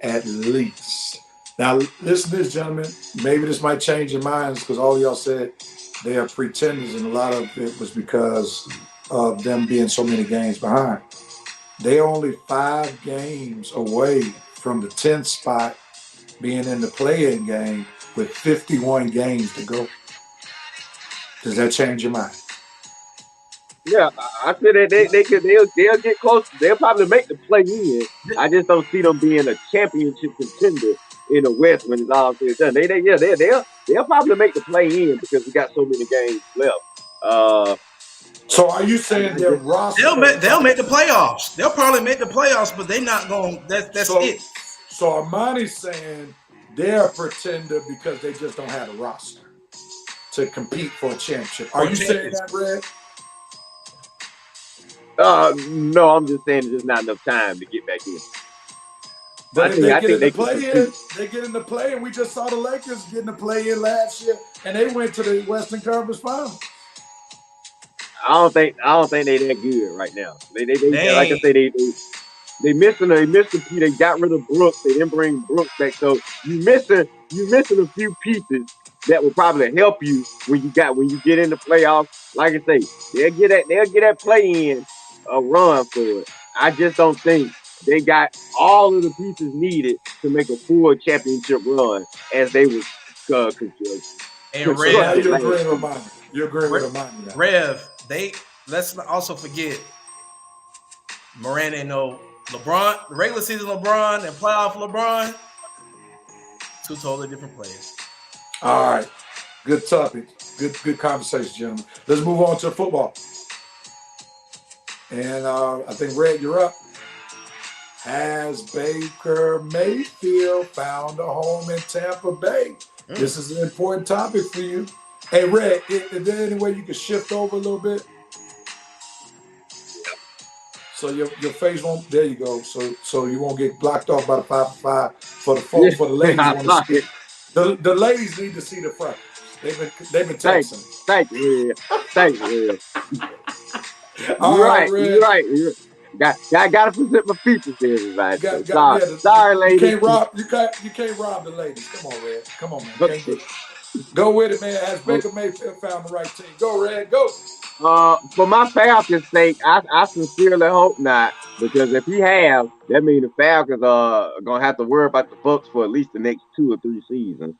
[SPEAKER 3] at least. Now, listen to this, gentlemen. Maybe this might change your minds because all y'all said they are pretenders, and a lot of it was because of them being so many games behind. They're only 5 games away from the 10th spot being in the play-in game with 51 games to go. Does that change your mind?
[SPEAKER 2] Yeah, I said that they'll get close. They'll probably make the play-in. I just don't see them being a championship contender in the West when it's all said and done. They'll probably make the play-in because we got so many games left.
[SPEAKER 3] So are you saying their roster?
[SPEAKER 5] They'll make the playoffs. They'll probably make the playoffs, but they're not going. That's it.
[SPEAKER 3] So Armani's saying they're a pretender because they just don't have a roster to compete for a championship. Are you saying that, Red?
[SPEAKER 2] No, I'm just saying there's not enough time to get back in.
[SPEAKER 3] But if they get in the play-in, they get in the play-in. We just saw the Lakers get in the play-in last year, and they went to the Western Conference Finals.
[SPEAKER 2] I don't think they're that good right now. They like I said, they missing a few. They got rid of Brooks. They didn't bring Brooks back. So you missing a few pieces that will probably help you when you get in the playoffs. Like I say, they'll get that play-in a run for it. I just don't think they got all of the pieces needed to make a full championship run as they was.
[SPEAKER 5] And Rev,
[SPEAKER 3] you're agreeing with mine. You're agreeing with mine.
[SPEAKER 5] Rev, let's also forget Morant ain't no LeBron, regular season LeBron and playoff LeBron. 2 totally different players.
[SPEAKER 3] All right. Good topic. Good conversation, gentlemen. Let's move on to football. And I think, Red, you're up. Has Baker Mayfield found a home in Tampa Bay? This is an important topic for you. Hey, Red, is there any way you can shift over a little bit? So your face won't. There you go. So you won't get blocked off by the 5-5 for the folks for the ladies want to speak. The ladies need to see the front. They've been texting.
[SPEAKER 2] Thank you. You're right. Gotta present my features to everybody. Sorry, ladies.
[SPEAKER 3] You can't rob the ladies. Come on, Red. Come on, man. Go with it, man. Has Baker Mayfield found the right team? Go, Red. Go.
[SPEAKER 2] For my Falcons' sake, I sincerely hope not, because if he have, that means the Falcons are gonna have to worry about the Bucs for at least the next 2 or 3 seasons.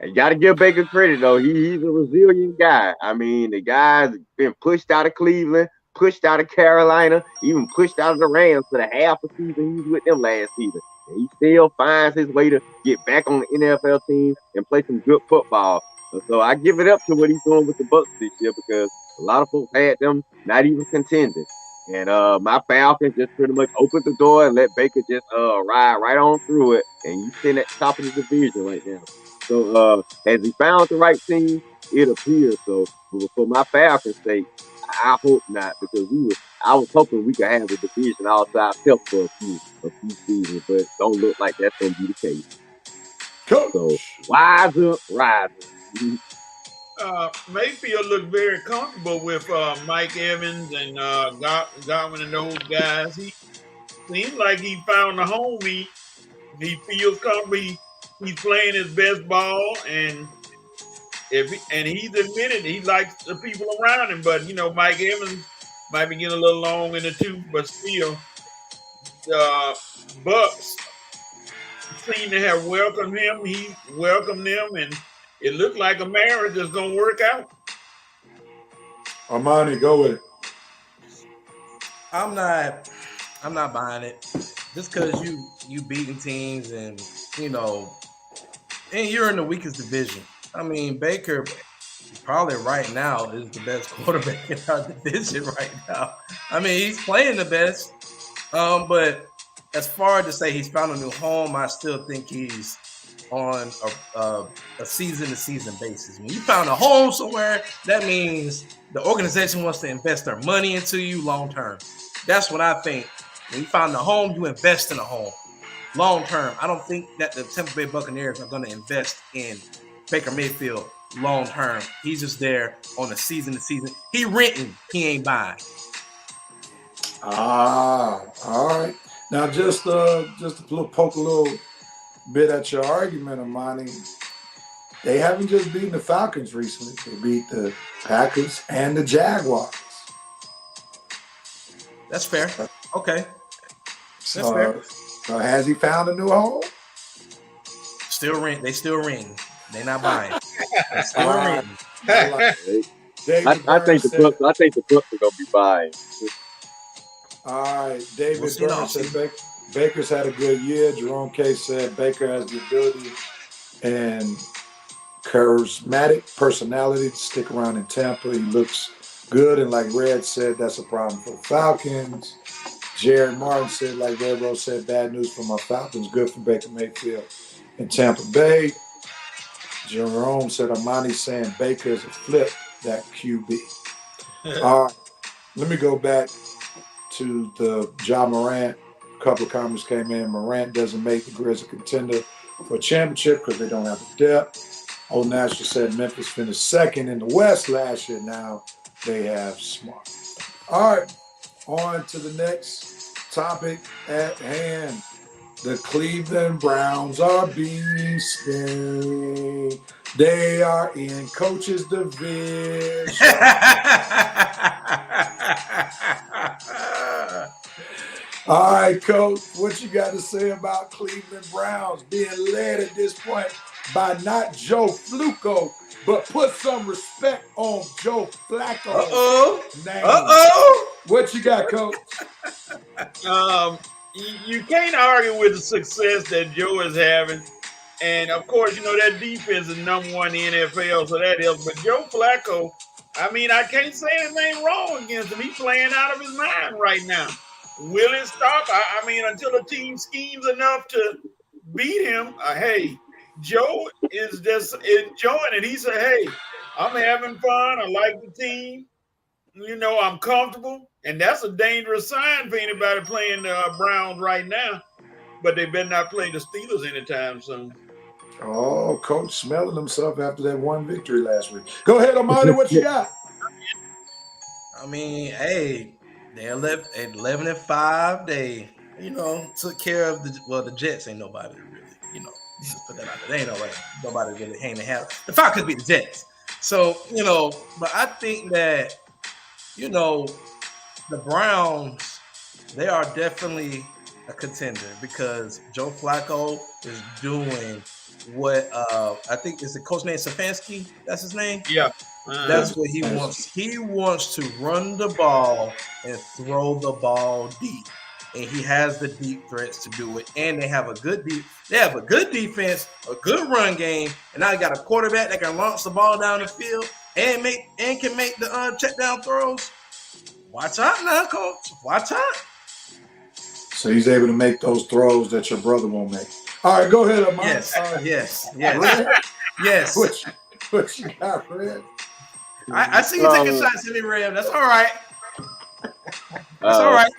[SPEAKER 2] You got to give Baker credit though; he's a resilient guy. I mean, the guy's been pushed out of Cleveland, pushed out of Carolina, even pushed out of the Rams for the half a season he was with them last season. And he still finds his way to get back on the NFL team and play some good football. So I give it up to what he's doing with the Bucs this year, because a lot of folks had them not even contending. And my Falcons just pretty much opened the door and let Baker just ride right on through it. And you sitting at the top of the division right now. So has he found the right team? It appears so. But for my Falcons' sake, I hope not, because I was hoping we could have the division outside ourselves for a few seasons, but it don't look like that's going to be the case.
[SPEAKER 3] Coach.
[SPEAKER 2] So rise up.
[SPEAKER 4] Mayfield looked very comfortable with Mike Evans and Godwin and those guys. He seems like he found a home. He feels comfortable. He's playing his best ball, and and he's admitted he likes the people around him, but Mike Evans might be getting a little long in the tooth, but still, the Bucks seem to have welcomed him. He welcomed them, and it looked like a marriage is going to work out.
[SPEAKER 3] Armani, go with it.
[SPEAKER 5] I'm not buying it. Just because you beating teams and and you're in the weakest division. I mean, Baker probably right now is the best quarterback in our division right now. I mean, he's playing the best. But as far as to say he's found a new home, I still think he's on a season-to-season basis. When you found a home somewhere, that means the organization wants to invest their money into you long-term. That's what I think. When you found a home, you invest in a home long-term. I don't think that the Tampa Bay Buccaneers are going to invest in Baker Mayfield long-term. He's just there on a season-to-season. He renting. He ain't buying.
[SPEAKER 3] All right. Now, just to poke a little bit at your argument, Armani, they haven't just beaten the Falcons recently. They beat the Packers and the Jaguars.
[SPEAKER 5] That's fair. Okay. That's
[SPEAKER 3] fair. So has he found a new home?
[SPEAKER 5] Still rent. They still renting. They not buying. They still renting.
[SPEAKER 2] I think the Bucks are gonna be buying.
[SPEAKER 3] All right, David Burns said Baker's had a good year. Jerome Case said Baker has the ability and charismatic personality to stick around in Tampa. He looks good, and like Red said, that's a problem for the Falcons. Jared Martin said, like Red Rose said, bad news for my Falcons, good for Baker Mayfield in Tampa Bay. Jerome said Armani saying Baker is a flip, that QB. All right, let me go back to the Ja Morant. A couple of comments came in. Morant doesn't make the Grizz a contender for a championship because they don't have the depth. Old National said Memphis finished second in the West last year. Now they have Smart. All right, on to the next topic at hand. The Cleveland Browns are beasting. They are in coach's division. All right, Coach, what you got to say about Cleveland Browns being led at this point by not Joe Flacco, but put some respect on Joe Flacco's name? What you got, Coach?
[SPEAKER 4] You can't argue with the success that Joe is having. And, of course, that defense is number one in the NFL, so that helps. But Joe Flacco, I mean, I can't say anything wrong against him. He's playing out of his mind right now. Will it stop? I mean, until the team schemes enough to beat him, hey, Joe is just enjoying it. He said, hey, I'm having fun. I like the team. I'm comfortable. And that's a dangerous sign for anybody playing the Browns right now. But they better not play the Steelers anytime soon.
[SPEAKER 3] Oh, Coach smelling himself after that one victory last week. Go ahead, Armani, what you got?
[SPEAKER 5] I mean, hey, they're 11-5. They, took care of the Jets. Ain't nobody really, just put that out there. They ain't nobody really hanging hat. The Falcons beat the Jets. So, but I think that, the Browns, they are definitely a contender because Joe Flacco is doing what I think is the coach named Stefanski. That's his name?
[SPEAKER 4] Yeah.
[SPEAKER 5] That's what he wants. He wants to run the ball and throw the ball deep. And he has the deep threats to do it. And they have a good defense, a good run game, and now you got a quarterback that can launch the ball down the field and can make the check down throws. Watch out now, Coach. Watch out.
[SPEAKER 3] So he's able to make those throws that your brother won't make. All right, go ahead, Armani.
[SPEAKER 5] Yes.
[SPEAKER 3] What you got, Red?
[SPEAKER 5] I see you taking shots at me, Red. That's all right. That's all right.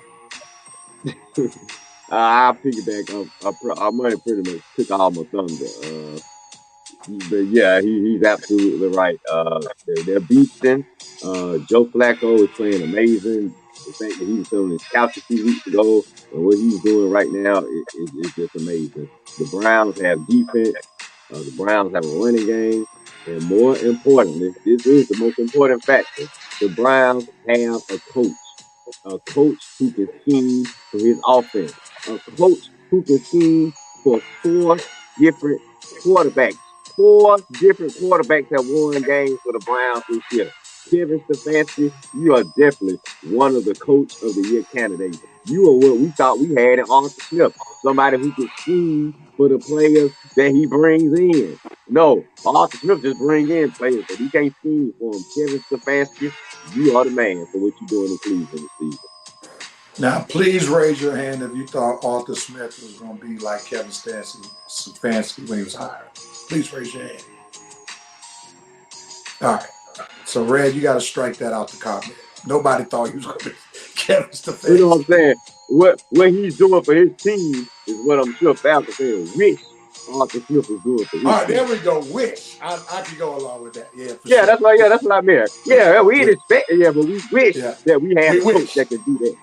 [SPEAKER 2] I'll piggyback up. I might have pretty much took all my thunder. But yeah, he's absolutely right. They're beasting. Joe Flacco is playing amazing. The fact that he was on his couch a few weeks ago and what he's doing right now is just amazing. The Browns have defense. The Browns have a running game. And more importantly, this is the most important factor. The Browns have a coach who can scheme for his offense, a coach who can scheme for different quarterbacks. Four different quarterbacks have won games for the Browns this year. Kevin Stefanski, you are definitely one of the coach of the year candidates. You are what we thought we had in Arthur Smith, somebody who could scheme for the players that he brings in. No, Arthur Smith just bring in players, but he can't scheme for them. Kevin Stefanski, you are the man for what you're doing in Cleveland this season.
[SPEAKER 3] Now, please raise your hand if you thought Arthur Smith was going to be like Kevin Stefanski when he was hired. Please raise your hand. All right. So, Red, you got to strike that out the comment. Nobody thought he was going to be Kevin Stefanski.
[SPEAKER 2] You know what I'm saying? What he's doing for his team is what I'm sure Falcons fans wish Arthur Smith was doing for his team.
[SPEAKER 3] All right, there we go. Wish. I can go along with that. Yeah,
[SPEAKER 2] yeah,
[SPEAKER 3] sure.
[SPEAKER 2] That's what I meant. Yeah, we didn't expect it, but we wish that we had a coach that could do that.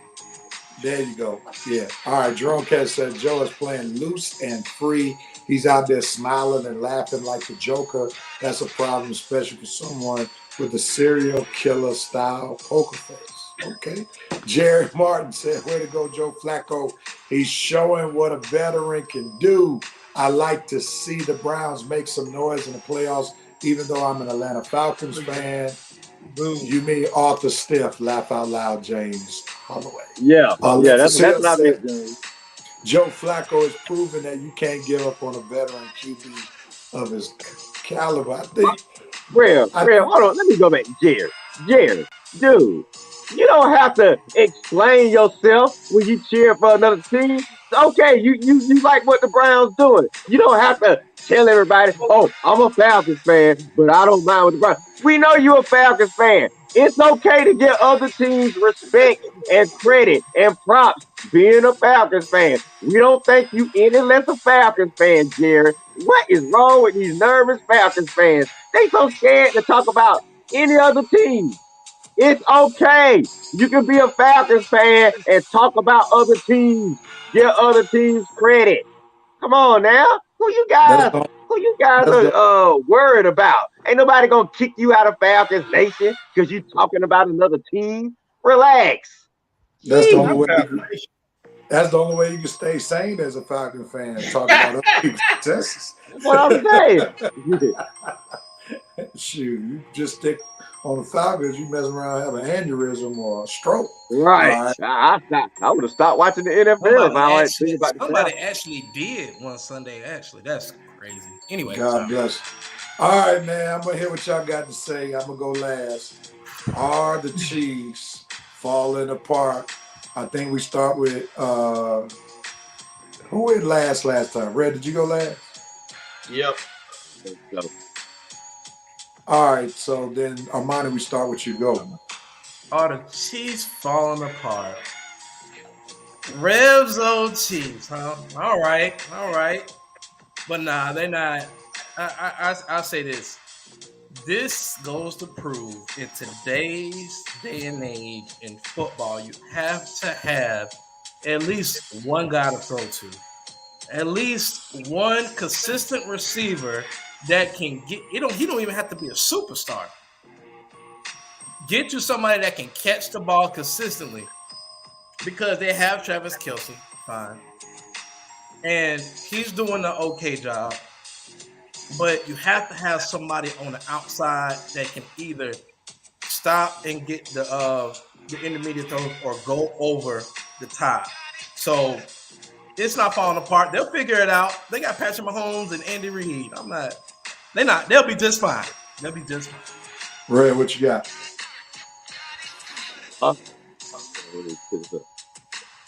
[SPEAKER 3] There you go. Yeah. All right. Jerome Cash said Joe is playing loose and free. He's out there smiling and laughing like the Joker. That's a problem, especially for someone with a serial killer style poker face. Okay. Jerry Martin said, way to go, Joe Flacco. He's showing what a veteran can do. I like to see the Browns make some noise in the playoffs, even though I'm an Atlanta Falcons fan. Boom. You mean Arthur Stiff? Laugh out loud, James Holloway.
[SPEAKER 2] Yeah, that's what I meant, James.
[SPEAKER 3] Joe Flacco has proven that you can't give up on a veteran QB of his caliber. I think.
[SPEAKER 2] Hold on. Let me go back to Jerry. Jerry, dude, you don't have to explain yourself when you cheer for another team. Okay, you like what the Browns doing. You don't have to tell everybody, oh, I'm a Falcons fan, but I don't mind what the Browns. We know you're a Falcons fan. It's okay to give other teams respect and credit and props being a Falcons fan. We don't think you any less a Falcons fan, Jerry. What is wrong with these nervous Falcons fans? They so scared to talk about any other team. It's okay. You can be a Falcons fan and talk about other teams. Give other teams credit. Come on now. Who you guys are worried about? Ain't nobody gonna kick you out of Falcons Nation because you talking about another team. Relax.
[SPEAKER 3] That's the only way you can stay sane as a Falcon fan, talking about other people's successes.
[SPEAKER 2] That's what I'm saying.
[SPEAKER 3] Shoot, you just stick on the Falcons, you mess around, have an aneurysm or a stroke.
[SPEAKER 2] Right. I would have stopped watching the NFL if I had think about the
[SPEAKER 5] somebody actually did one Sunday. Actually, that's crazy. Anyway,
[SPEAKER 3] God bless. All right, man. I'm gonna hear what y'all got to say. I'm gonna go last. Are the Chiefs falling apart? I think we start with who went last time? Red, did you go last?
[SPEAKER 4] Yep.
[SPEAKER 3] All right, so then Armani, we start with you. Go.
[SPEAKER 5] Are the Chiefs falling apart? Revs old Chiefs, huh? All right. But nah, they're not. I'll say this. This goes to prove in today's day and age in football, you have to have at least one guy to throw to. At least one consistent receiver that can get he don't even have to be a superstar. Get you somebody that can catch the ball consistently, because they have Travis Kelce, fine, and he's doing an okay job. But you have to have somebody on the outside that can either stop and get the intermediate throw or go over the top. So it's not falling apart. They'll figure it out. They got Patrick Mahomes and Andy Reid. They'll be just fine. They'll be just fine.
[SPEAKER 3] Ray, what you got?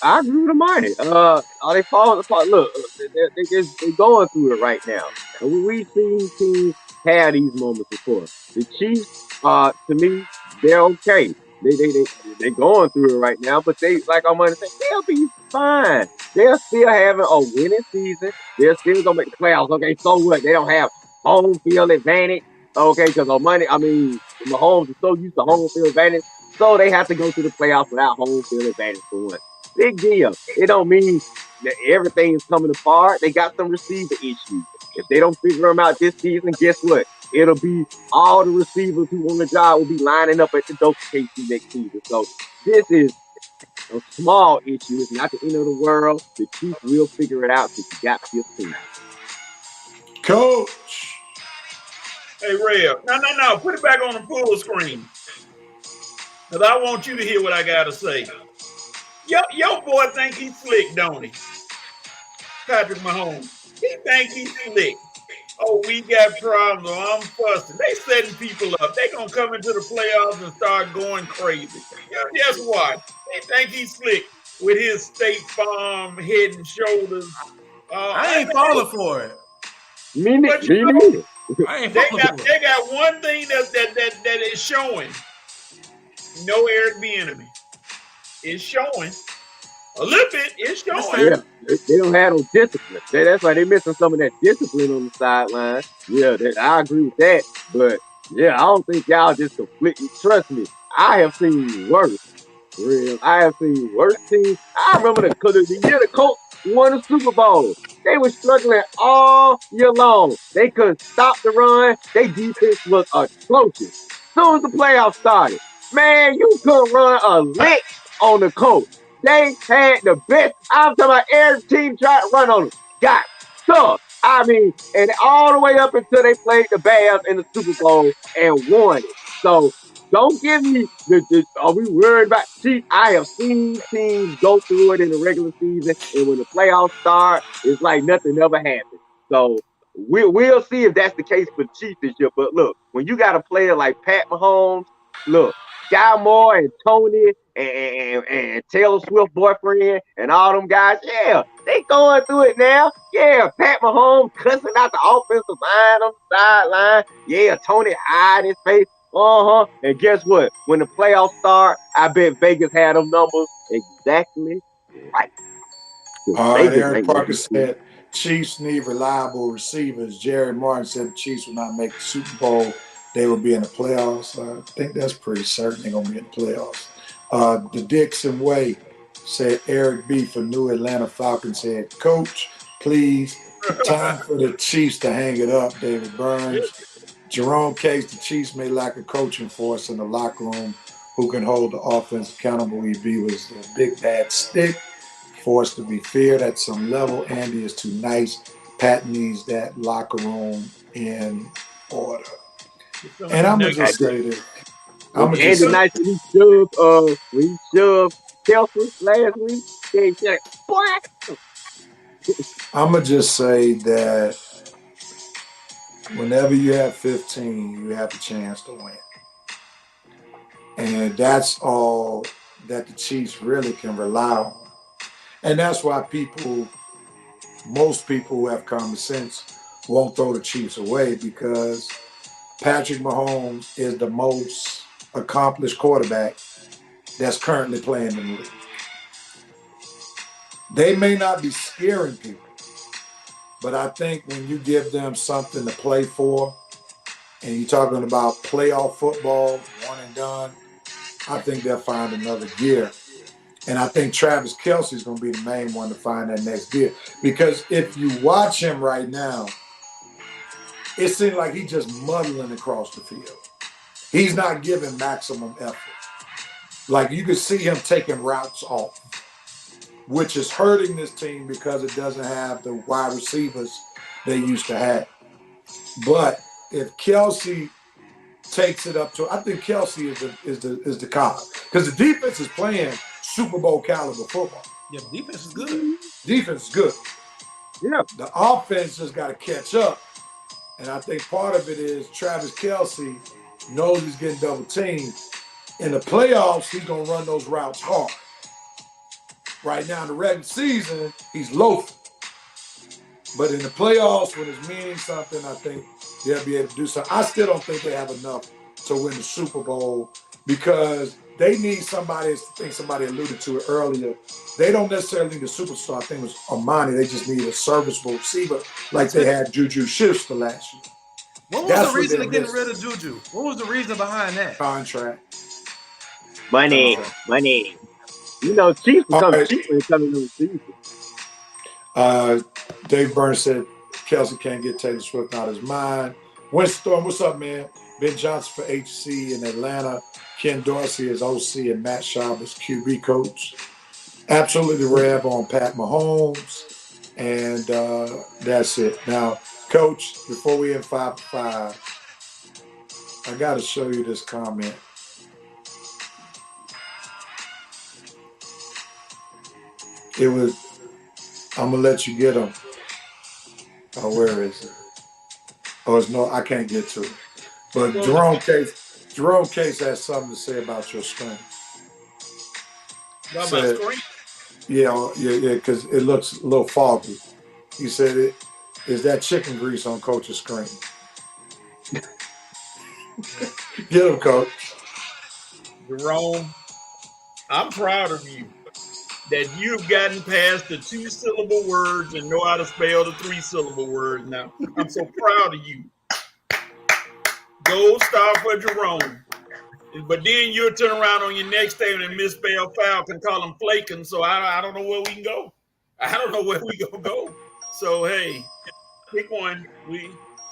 [SPEAKER 2] I agree with Armani. Are they falling apart? Look, they're going through it right now. And we've seen teams have these moments before. The Chiefs, to me, they're okay. They're going through it right now, but they, like Armani said, they'll be fine. They're still having a winning season. They're still gonna make the playoffs. Okay, so what? They don't have home field advantage. Okay, because Mahomes is so used to home field advantage, so they have to go to the playoffs without home field advantage for one. Big deal. It don't mean that everything is coming apart. They got some receiver issues. If they don't figure them out this season, guess what? it'll be all the receivers who want the job will be lining up at the door for KC next season. So this is a small issue. It's not the end of the world. The Chiefs will figure it out because you got 15.
[SPEAKER 3] Coach.
[SPEAKER 4] Hey, Rev. No. Put it back on the full screen. Because I want you to hear what I got to say. Your boy think he's slick, don't he? Patrick Mahomes. He think he's slick. Oh, we got problems. Oh, I'm fussing. They setting people up. They going to come into the playoffs and start going crazy. Guess what? They think he's slick with his State Farm head and shoulders.
[SPEAKER 5] I ain't falling for it.
[SPEAKER 2] Me neither.
[SPEAKER 5] I ain't
[SPEAKER 4] They
[SPEAKER 5] falling for it.
[SPEAKER 4] got one thing that is showing. No Eric Bieniemy. It's showing. A little bit. It's showing.
[SPEAKER 2] Yeah, they don't have no discipline. That's why they're missing some of that discipline on the sideline. Yeah, I agree with that. But yeah, I don't think y'all just completely trust me. I have seen worse. Real. I have seen worse teams. I remember the year the Colts won the Super Bowl. They were struggling all year long. They couldn't stop the run. Their defense was atrocious. As soon as the playoffs started, man, you couldn't run a lick on the Colts. They had the best. I'm talking about every team tried to run on them. Got stuck. I mean, and all the way up until they played the Bears in the Super Bowl and won it. So don't give me are we worried about Chiefs? I have seen teams go through it in the regular season, and when the playoffs start, it's like nothing ever happened. So we'll see if that's the case for the Chiefs this year. But look, when you got a player like Pat Mahomes, look, Sky Moore and Tony and Taylor Swift boyfriend and all them guys, yeah, they going through it now. Yeah, Pat Mahomes cussing out the offensive line on the sideline. Yeah, Tony hide his face. And guess what? When the playoffs start, I bet Vegas had them numbers exactly right.
[SPEAKER 3] All right, Aaron Parker said Chiefs need reliable receivers. Jerry Martin said the Chiefs will not make the Super Bowl. They will be in the playoffs. I think that's pretty certain they're going to be in the playoffs. The Dixon Way said Eric B. from New Atlanta Falcons said, Coach, please, time for the Chiefs to hang it up. David Burns. Jerome Case, the Chiefs may lack a coaching force in the locker room who can hold the offense accountable. EB was a big bad stick, forced to be feared at some level. Andy is too nice. Pat needs that locker room in order. And I'm gonna just say this.
[SPEAKER 2] Andy nice when he shoved Kelsey last week.
[SPEAKER 3] I'm gonna just say that whenever you have 15, you have a chance to win. And that's all that the Chiefs really can rely on. And that's why most people who have common sense won't throw the Chiefs away, because Patrick Mahomes is the most accomplished quarterback that's currently playing in the league. They may not be scaring people, but I think when you give them something to play for, and you're talking about playoff football, one and done, I think they'll find another gear. And I think Travis Kelce is going to be the main one to find that next gear. Because if you watch him right now, it seems like he's just muddling across the field. He's not giving maximum effort. Like, you can see him taking routes off, which is hurting this team because it doesn't have the wide receivers they used to have. But if Kelce takes it up to, I think Kelce is the cog, because the defense is playing Super Bowl caliber football.
[SPEAKER 5] Yeah, the defense is good.
[SPEAKER 3] Defense is good.
[SPEAKER 2] Yeah.
[SPEAKER 3] The offense just got to catch up. And I think part of it is Travis Kelce knows he's getting double teamed. In the playoffs, he's going to run those routes hard. Right now in the regular season, he's loafing. But in the playoffs, when it's meaning something, I think they'll be able to do something. I still don't think they have enough to win the Super Bowl, because they need somebody, I think somebody alluded to it earlier, they don't necessarily need a superstar. I think it was Armani. They just need a serviceable receiver like they had Juju Schuster last year.
[SPEAKER 5] What was the reason of getting rid of Juju? What was the reason behind that?
[SPEAKER 3] Contract.
[SPEAKER 2] Money. You know, Chiefs become cheap when it comes to the season.
[SPEAKER 3] Dave Burns said Kelce can't get Taylor Swift out of his mind. Windstorm, what's up, man? Ben Johnson for HC in Atlanta. Ken Dorsey is OC and Matt Schaub is QB coach. Absolutely Rev on Pat Mahomes. And that's it. Now, Coach, before we end 5-5, I got to show you this comment. It was, I'm going to let you get them. Oh, where is it? Oh, it's no, I can't get to it. But Jerome Case has something to say about your screen.
[SPEAKER 4] About my screen?
[SPEAKER 3] Yeah, because it looks a little foggy. He said, is that chicken grease on Coach's screen? Get him, Coach.
[SPEAKER 4] Jerome, I'm proud of you that you've gotten past the 2-syllable words and know how to spell the 3-syllable words now. I'm so proud of you. Gold star for Jerome. But then you'll turn around on your next statement and misspell Falcon, call him Flakin. So I don't know where we can go. I don't know where we gonna go. So hey, pick one.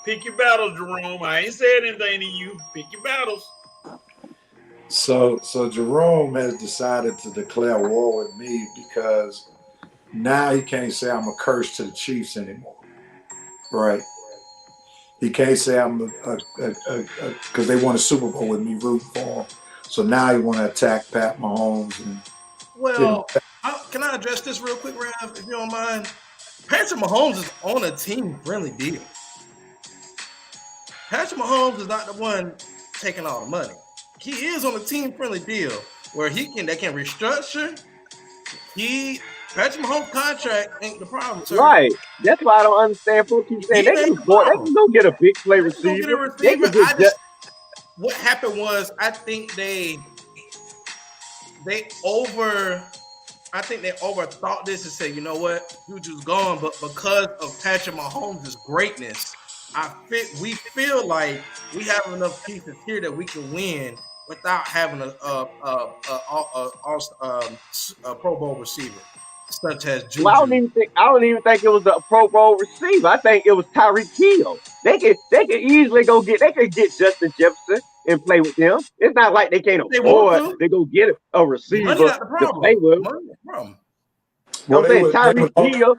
[SPEAKER 4] Pick your battles, Jerome. I ain't said anything to you. Pick your battles.
[SPEAKER 3] So Jerome has decided to declare war with me because now he can't say I'm a curse to the Chiefs anymore. Right? He can't say I'm because they won a Super Bowl with me rooting for him. So now he want to attack Pat Mahomes.
[SPEAKER 5] Can I address this real quick, Rev, if you don't mind? Patrick Mahomes is on a team-friendly deal. Patrick Mahomes is not the one taking all the money. He is on a team-friendly deal where they can restructure. Patrick Mahomes' contract ain't the problem, sir.
[SPEAKER 2] Right. That's why I don't understand. People keep saying they can go get a big play receiver.
[SPEAKER 5] What happened was I think they overthought this and said, you know what, Juju's gone, but because of Patrick Mahomes' greatness, we feel like we have enough pieces here that we can win without having a Pro Bowl receiver such as Juju.
[SPEAKER 2] Well, I don't even think it was a Pro Bowl receiver. I think it was Tyreek Hill. They could easily they could get Justin Jefferson and play with them. It's not like they can't afford to go get a receiver to play with.
[SPEAKER 3] Well,
[SPEAKER 2] I'm saying Tyreek Hill.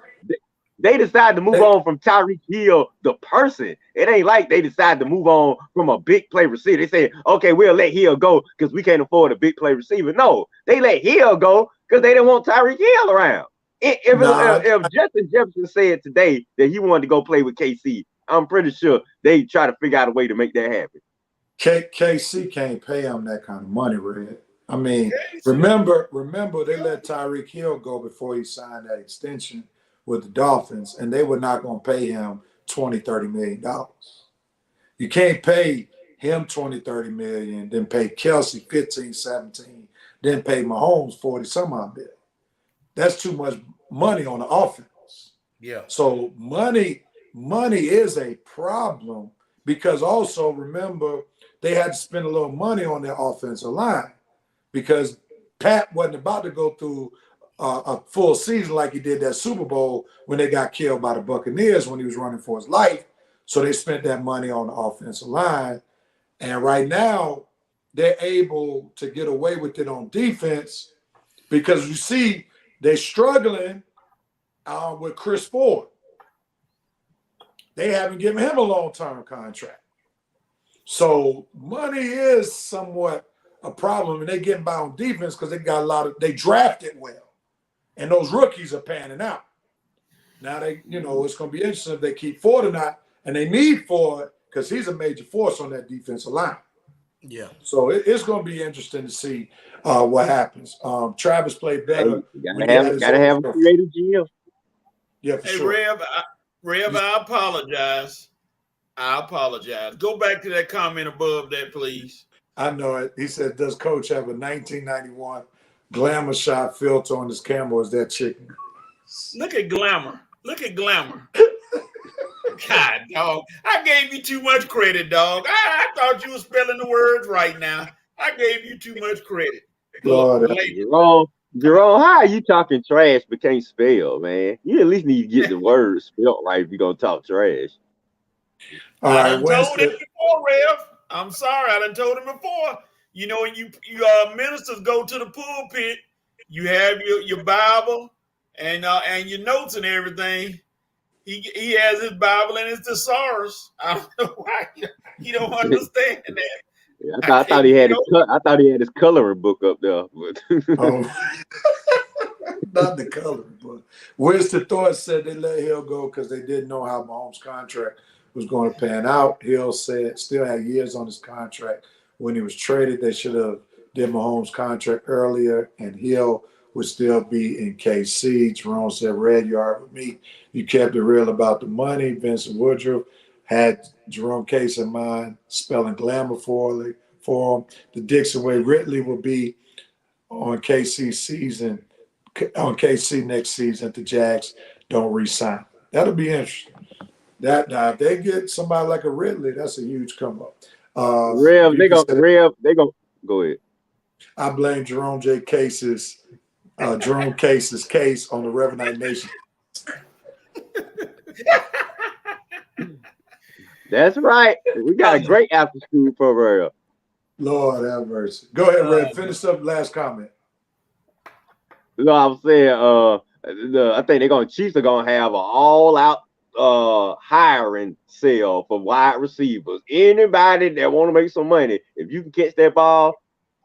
[SPEAKER 2] They decided to move on from Tyreek Hill, the person. It ain't like they decided to move on from a big play receiver. They said, okay, we'll let Hill go because we can't afford a big play receiver. No, they let Hill go because they didn't want Tyreek Hill around. If Justin Jefferson said today that he wanted to go play with KC, I'm pretty sure they try to figure out a way to make that happen.
[SPEAKER 3] KC can't pay him that kind of money, Red. I mean, remember they let Tyreek Hill go before he signed that extension with the Dolphins, and they were not going to pay him $20-30 million. You can't pay him $20-30 million, then pay Kelsey $15-17, then pay Mahomes $40-some-odd million. That's too much money on the offense.
[SPEAKER 5] Yeah.
[SPEAKER 3] So money is a problem because also remember they had to spend a little money on their offensive line because Pat wasn't about to go through a full season like he did that Super Bowl when they got killed by the Buccaneers when he was running for his life. So they spent that money on the offensive line. And right now, they're able to get away with it on defense because you see they're struggling with Chris Ford. They haven't given him a long-term contract. So money is somewhat a problem, and they getting by on defense because they drafted well. And those rookies are panning out. Now it's going to be interesting if they keep Ford or not, and they need Ford because he's a major force on that defensive line.
[SPEAKER 5] Yeah.
[SPEAKER 3] So it's going to be interesting to see what happens. Travis played better.
[SPEAKER 2] Gotta have a creative GM.
[SPEAKER 3] Yeah, for sure.
[SPEAKER 4] Rev, I apologize. Go back to that comment above that, please.
[SPEAKER 3] I know it. He said, does Coach have a 1991 glamour shot filter on his camera, or is that chicken?
[SPEAKER 4] Look at glamour. God, dog. I gave you too much credit, dog. I thought you were spelling the words right now. I gave you too much credit.
[SPEAKER 2] Jerome, how are you talking trash but can't spell, man? You at least need to get the words spelled right if you're going to talk trash.
[SPEAKER 3] All
[SPEAKER 4] I
[SPEAKER 3] right,
[SPEAKER 4] done told him
[SPEAKER 3] Winston.
[SPEAKER 4] before, Rev. I'm sorry, I done told him before. You know, when you ministers go to the pulpit, you have your Bible and your notes and everything. He has his Bible and his thesaurus. I don't know why he don't understand that.
[SPEAKER 2] I thought he had his coloring book up there. But
[SPEAKER 3] Oh, not the color, but Winston Thorpe said they let Hill go because they didn't know how Mahomes' contract was going to pan out. Hill said still had years on his contract. When he was traded, they should have did Mahomes' contract earlier, and Hill would still be in KC. Jerome said, Red, you are with me. You kept it real about the money. Vincent Woodruff had Jerome Case in mind, spelling glamour for him. The Dixon way Ridley will be on KC next season. The Jags don't re-sign. That'll be interesting. That now if they get somebody like a Ridley, that's a huge come up.
[SPEAKER 2] Rev, they go go ahead.
[SPEAKER 3] I blame Jerome Case's case on the Revenant Nation.
[SPEAKER 2] That's right. We got a great after school program.
[SPEAKER 3] Lord have mercy. Go ahead, Red. Finish up the last comment.
[SPEAKER 2] No, I was saying, I think Chiefs are gonna have an all-out hiring sale for wide receivers. Anybody that want to make some money, if you can catch that ball,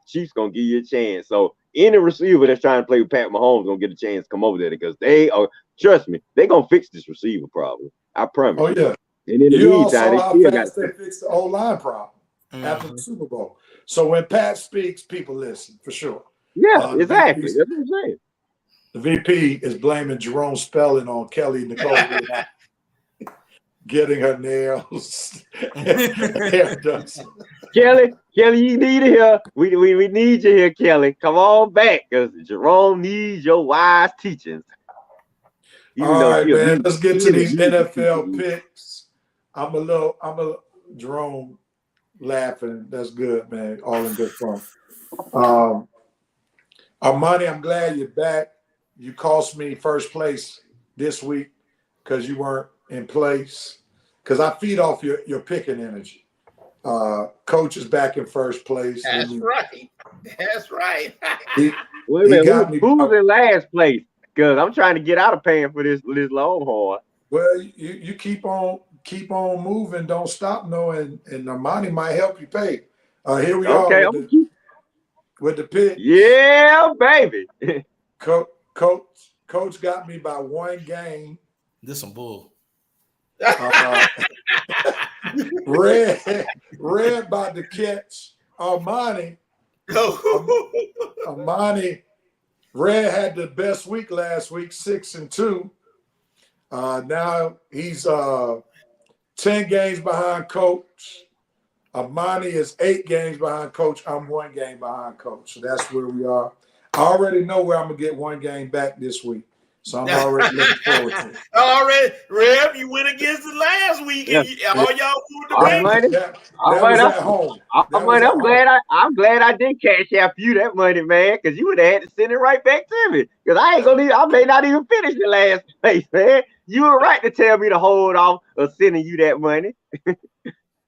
[SPEAKER 2] Chiefs gonna give you a chance. So any receiver that's trying to play with Pat Mahomes gonna get a chance to come over there because they are. Trust me, they're gonna fix this receiver problem. I promise.
[SPEAKER 3] Oh yeah.
[SPEAKER 2] And in the
[SPEAKER 3] You all
[SPEAKER 2] meantime,
[SPEAKER 3] saw how fast they fixed the O-line problem after the Super Bowl. So when Pat speaks, people listen for sure.
[SPEAKER 2] Yeah, exactly. That's what I'm saying.
[SPEAKER 3] The VP is blaming Jerome Spelling on Kelly Nicole getting her nails hair done.
[SPEAKER 2] Kelly, you need it here. We need you here, Kelly. Come on back, because Jerome needs your wise teachings.
[SPEAKER 3] All right, man. Let's get to these NFL picks. I'm a Jerome laughing. That's good, man. All in good fun. Armani, I'm glad you're back. You cost me first place this week because you weren't in place. Because I feed off your picking energy. Coach is back in first place.
[SPEAKER 4] That's right. That's right.
[SPEAKER 2] Wait a minute, who's in last place? Because I'm trying to get out of paying for this Longhorn.
[SPEAKER 3] Well, you keep on moving, don't stop, and Armani might help you pay. Here we are with the pick.
[SPEAKER 2] Yeah, baby.
[SPEAKER 3] Coach got me by one game.
[SPEAKER 5] This some bull.
[SPEAKER 3] Red about to catch Armani. Red had the best week last week, 6-2. Now he's 10 games behind Coach. Armani is 8 games behind Coach. I'm 1 game behind Coach. So that's where we are. I already know where I'm going to get 1 game back this week. So I'm already looking forward to it.
[SPEAKER 4] Already, Rev, you went against it last week. And all y'all won the
[SPEAKER 2] I'm glad I did cash out you that money, man, because you would have had to send it right back to me. Because I may not even finish the last place, man. You were right to tell me to hold off of sending you that money.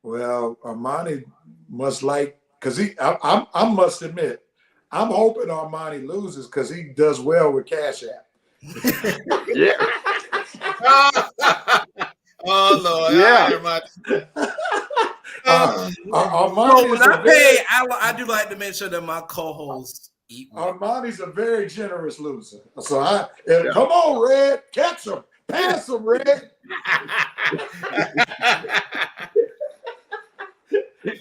[SPEAKER 3] Well, Armani must because I must admit, I'm hoping Armani loses because he does well with Cash App.
[SPEAKER 2] Yeah.
[SPEAKER 4] Oh Lord.
[SPEAKER 2] Yeah.
[SPEAKER 5] I do like to make sure that my co-hosts eat.
[SPEAKER 3] Armani's a very generous loser. So come on, Red, catch him, pass him, Red.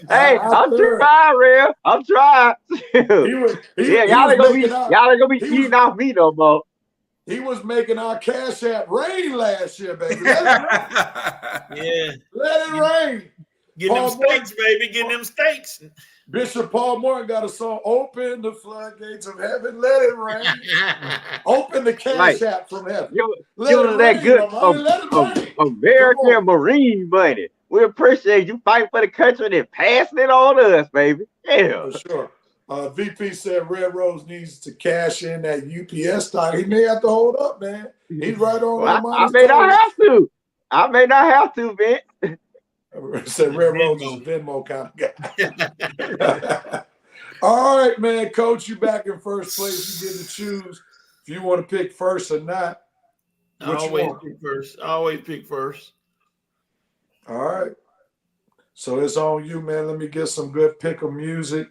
[SPEAKER 2] Hey, I'm trying, Real. I'm trying. Y'all ain't gonna be eating off me no more.
[SPEAKER 3] He was making our Cash App rain last year, baby.
[SPEAKER 4] Yeah.
[SPEAKER 3] Let it rain.
[SPEAKER 4] Getting them steaks, baby. Getting them steaks.
[SPEAKER 3] Bishop Paul Morton got a song, Open the Floodgates of Heaven, Let It Rain. Open the Cash App from heaven.
[SPEAKER 2] Let it rain. American Marine money. We appreciate you fighting for the country and passing it on to us, baby. Yeah.
[SPEAKER 3] For sure. VP said Red Rose needs to cash in that UPS stock. He may have to hold up, man. He's right on.
[SPEAKER 2] I may not have to. I may not have to, man.
[SPEAKER 3] Said Red Rose is a Venmo kind of guy. All right, man. Coach, you back in first place. You get to choose if you want to pick first or not.
[SPEAKER 4] I always pick first.
[SPEAKER 3] All right. So it's on you, man. Let me get some good pick of music.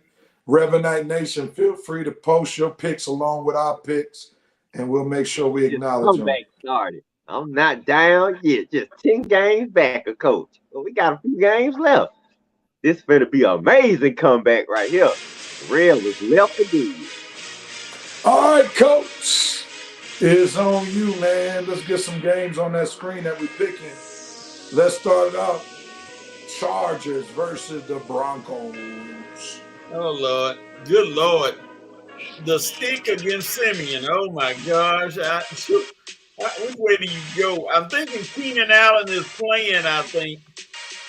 [SPEAKER 3] Revenite Nation, feel free to post your picks along with our picks, and we'll make sure we acknowledge them.
[SPEAKER 2] Comeback started. I'm not down yet. Just 10 games back, Coach. But we got a few games left. This is going to be an amazing comeback right here. Real is left to do.
[SPEAKER 3] All right, Coach. It's on you, man. Let's get some games on that screen that we're picking. Let's start it out. Chargers versus the Broncos.
[SPEAKER 4] Oh, Lord. Good Lord. The stick against Simeon. Oh, my gosh. Which way do you go? I'm thinking Keenan Allen is playing, I think.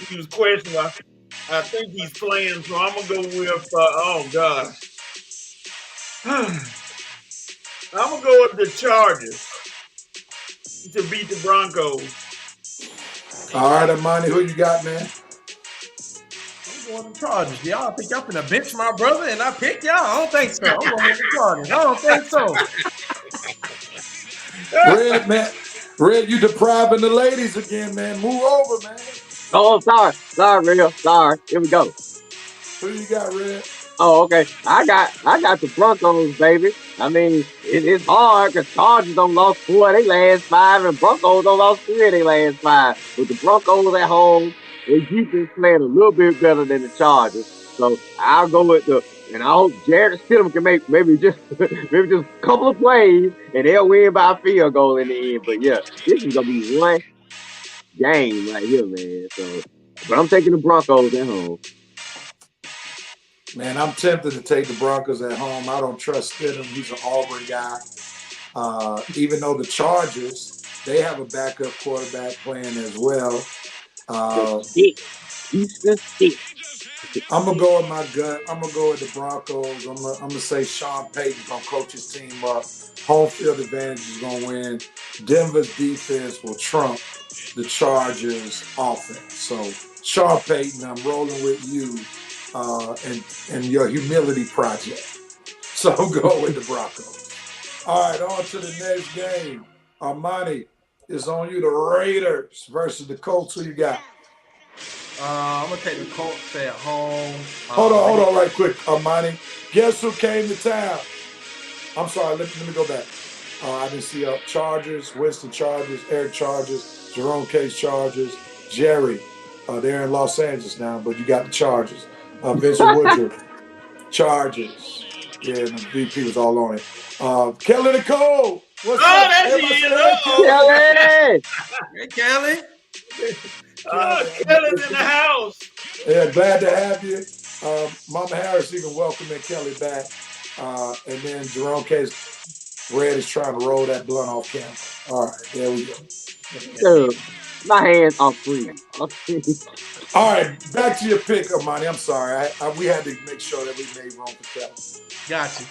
[SPEAKER 4] He was questionable. I think he's playing, so I'm going to go with, oh, gosh. I'm going to go with the Chargers to beat the Broncos.
[SPEAKER 3] All right, Armani, who you got, man?
[SPEAKER 5] I'm going with the Chargers. Y'all think y'all finna bench my brother and I pick y'all? I don't think so. I'm going with the Chargers. I don't think so.
[SPEAKER 3] Red, man. Red, you depriving the ladies again, man. Move over, man.
[SPEAKER 2] Oh, sorry. Sorry, Real. Sorry. Here we go.
[SPEAKER 3] Who you got, Red?
[SPEAKER 2] Oh, okay. I got the Broncos, baby. I mean, it's hard because Chargers don't lost 4 of their last 5, and Broncos don't lost 3 of their last 5. But the Broncos at home, their defense playing a little bit better than the Chargers. So I'll go with and I hope Jared Stidham can make maybe just a couple of plays, and they'll win by a field goal in the end. But yeah, this is gonna be one game right here, man. So, but I'm taking the Broncos at home.
[SPEAKER 3] Man, I'm tempted to take the Broncos at home. I don't trust Stidham. He's an Auburn guy. Even though the Chargers, they have a backup quarterback playing as well. I'm going to go with my gut. I'm going to go with the Broncos. I'm going to say Sean Payton's going to coach his team up. Home field advantage is going to win. Denver's defense will trump the Chargers' offense. So, Sean Payton, I'm rolling with you. And your humility project. So go with the Broncos. All right, on to the next game. Armani, it's on you. The Raiders versus the Colts. Who you got?
[SPEAKER 5] I'm going to take the Colts at home.
[SPEAKER 3] Hold on right quick, Armani. Guess who came to town? I'm sorry, let me go back. I didn't see Chargers, Winston Chargers, Eric Chargers, Jerome Case Chargers, Jerry. They're in Los Angeles now, but you got the Chargers. Vincent Woodruff, Chargers. Yeah, and the VP was all on it. Kelly Nicole. What's up?
[SPEAKER 4] That's
[SPEAKER 2] Kelly!
[SPEAKER 5] Hey, Kelly.
[SPEAKER 4] Kelly's in the house.
[SPEAKER 3] Yeah, glad to have you. Mama Harris even welcoming Kelly back. And then Jerome Case, Red is trying to roll that blunt off camera. All right, there we go.
[SPEAKER 2] My hands are free.
[SPEAKER 3] All right, back to your pick, Armani. I'm sorry. We had to make sure that we made room for Kelly.
[SPEAKER 5] Got you.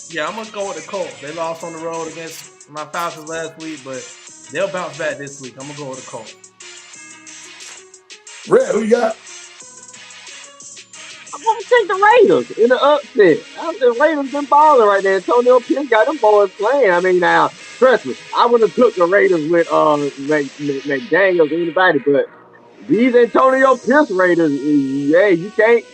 [SPEAKER 5] Yeah, I'm going to go with the Colts. They lost on the road against my Falcons last week, but they'll bounce back this week. I'm going to go with the Colts.
[SPEAKER 3] Red, who you got?
[SPEAKER 2] I'm going to take the Raiders in the upset. The Raiders been balling right there. Antonio Pierce got them boys playing. I mean, now, trust me, I wouldn't have took the Raiders with McDaniels or anybody, but these Antonio Pierce Raiders, yeah, you can't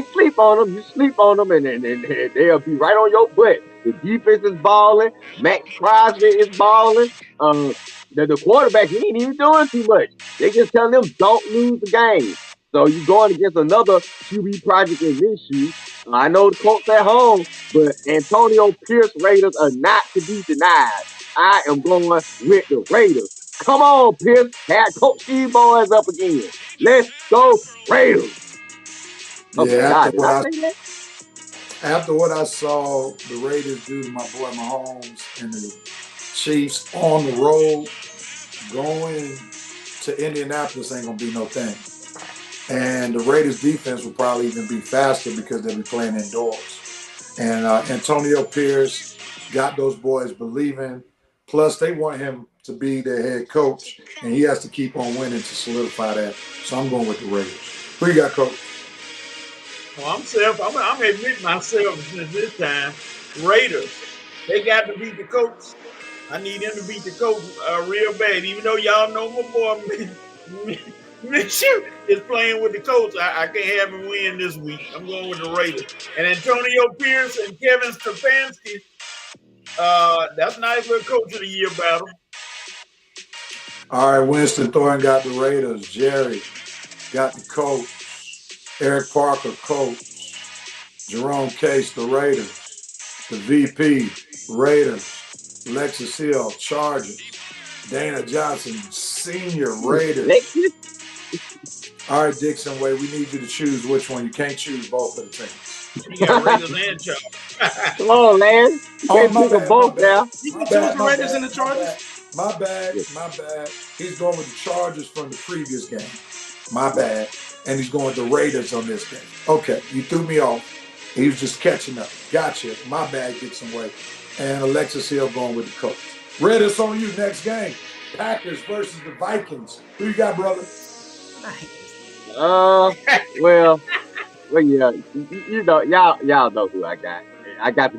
[SPEAKER 2] sleep on them. You sleep on them, and they'll be right on your butt. The defense is balling. Max Crosby is balling. The quarterback, he ain't even doing too much. They just telling them don't lose the game. So you're going against another QB project in this year. I know the Colts at home, but Antonio Pierce Raiders are not to be denied. I am going with the Raiders. Come on, Pierce. Have Coach Steve boys up again. Let's go, Raiders.
[SPEAKER 3] Yeah, after what I saw the Raiders do to my boy Mahomes and the Chiefs on the road, going to Indianapolis ain't going to be no thing. And the Raiders defense will probably even be faster because they'll be playing indoors. And Antonio Pierce got those boys believing. Plus, they want him to be the head coach, and he has to keep on winning to solidify that. So I'm going with the Raiders. Who you got, Coach?
[SPEAKER 4] Well, I'm admitting myself since this time. Raiders. They got to beat the coach. I need them to beat the coach real bad. Even though y'all know my boy Mitchell is playing with the coach, I can't have him win this week. I'm going with the Raiders. And Antonio Pierce and Kevin Stefanski, that's a nice little coach of the year battle.
[SPEAKER 3] All right, Winston Thornton got the Raiders. Jerry got the coach. Eric Parker, coach. Jerome Case, the Raiders. The VP, Raiders. Lexus Hill, Chargers. Dana Johnson, Senior, Raiders. All right, Dixon Way, we need you to choose which one. You can't choose both of the teams.
[SPEAKER 4] You got Raiders and Chargers.
[SPEAKER 2] Come on, man. You can't pick them both now.
[SPEAKER 5] You can choose the Raiders and the Chargers.
[SPEAKER 3] My bad. He's going with the Chargers from the previous game. My bad. And he's going with the Raiders on this game. Okay, you threw me off. He was just catching up. Gotcha. My bad, Dixon Way. And Alexis Hill going with the coach. Red, it's on you. Next game. Packers versus the Vikings. Who you got, brother?
[SPEAKER 2] Well, yeah. You know, y'all know who I got. I got to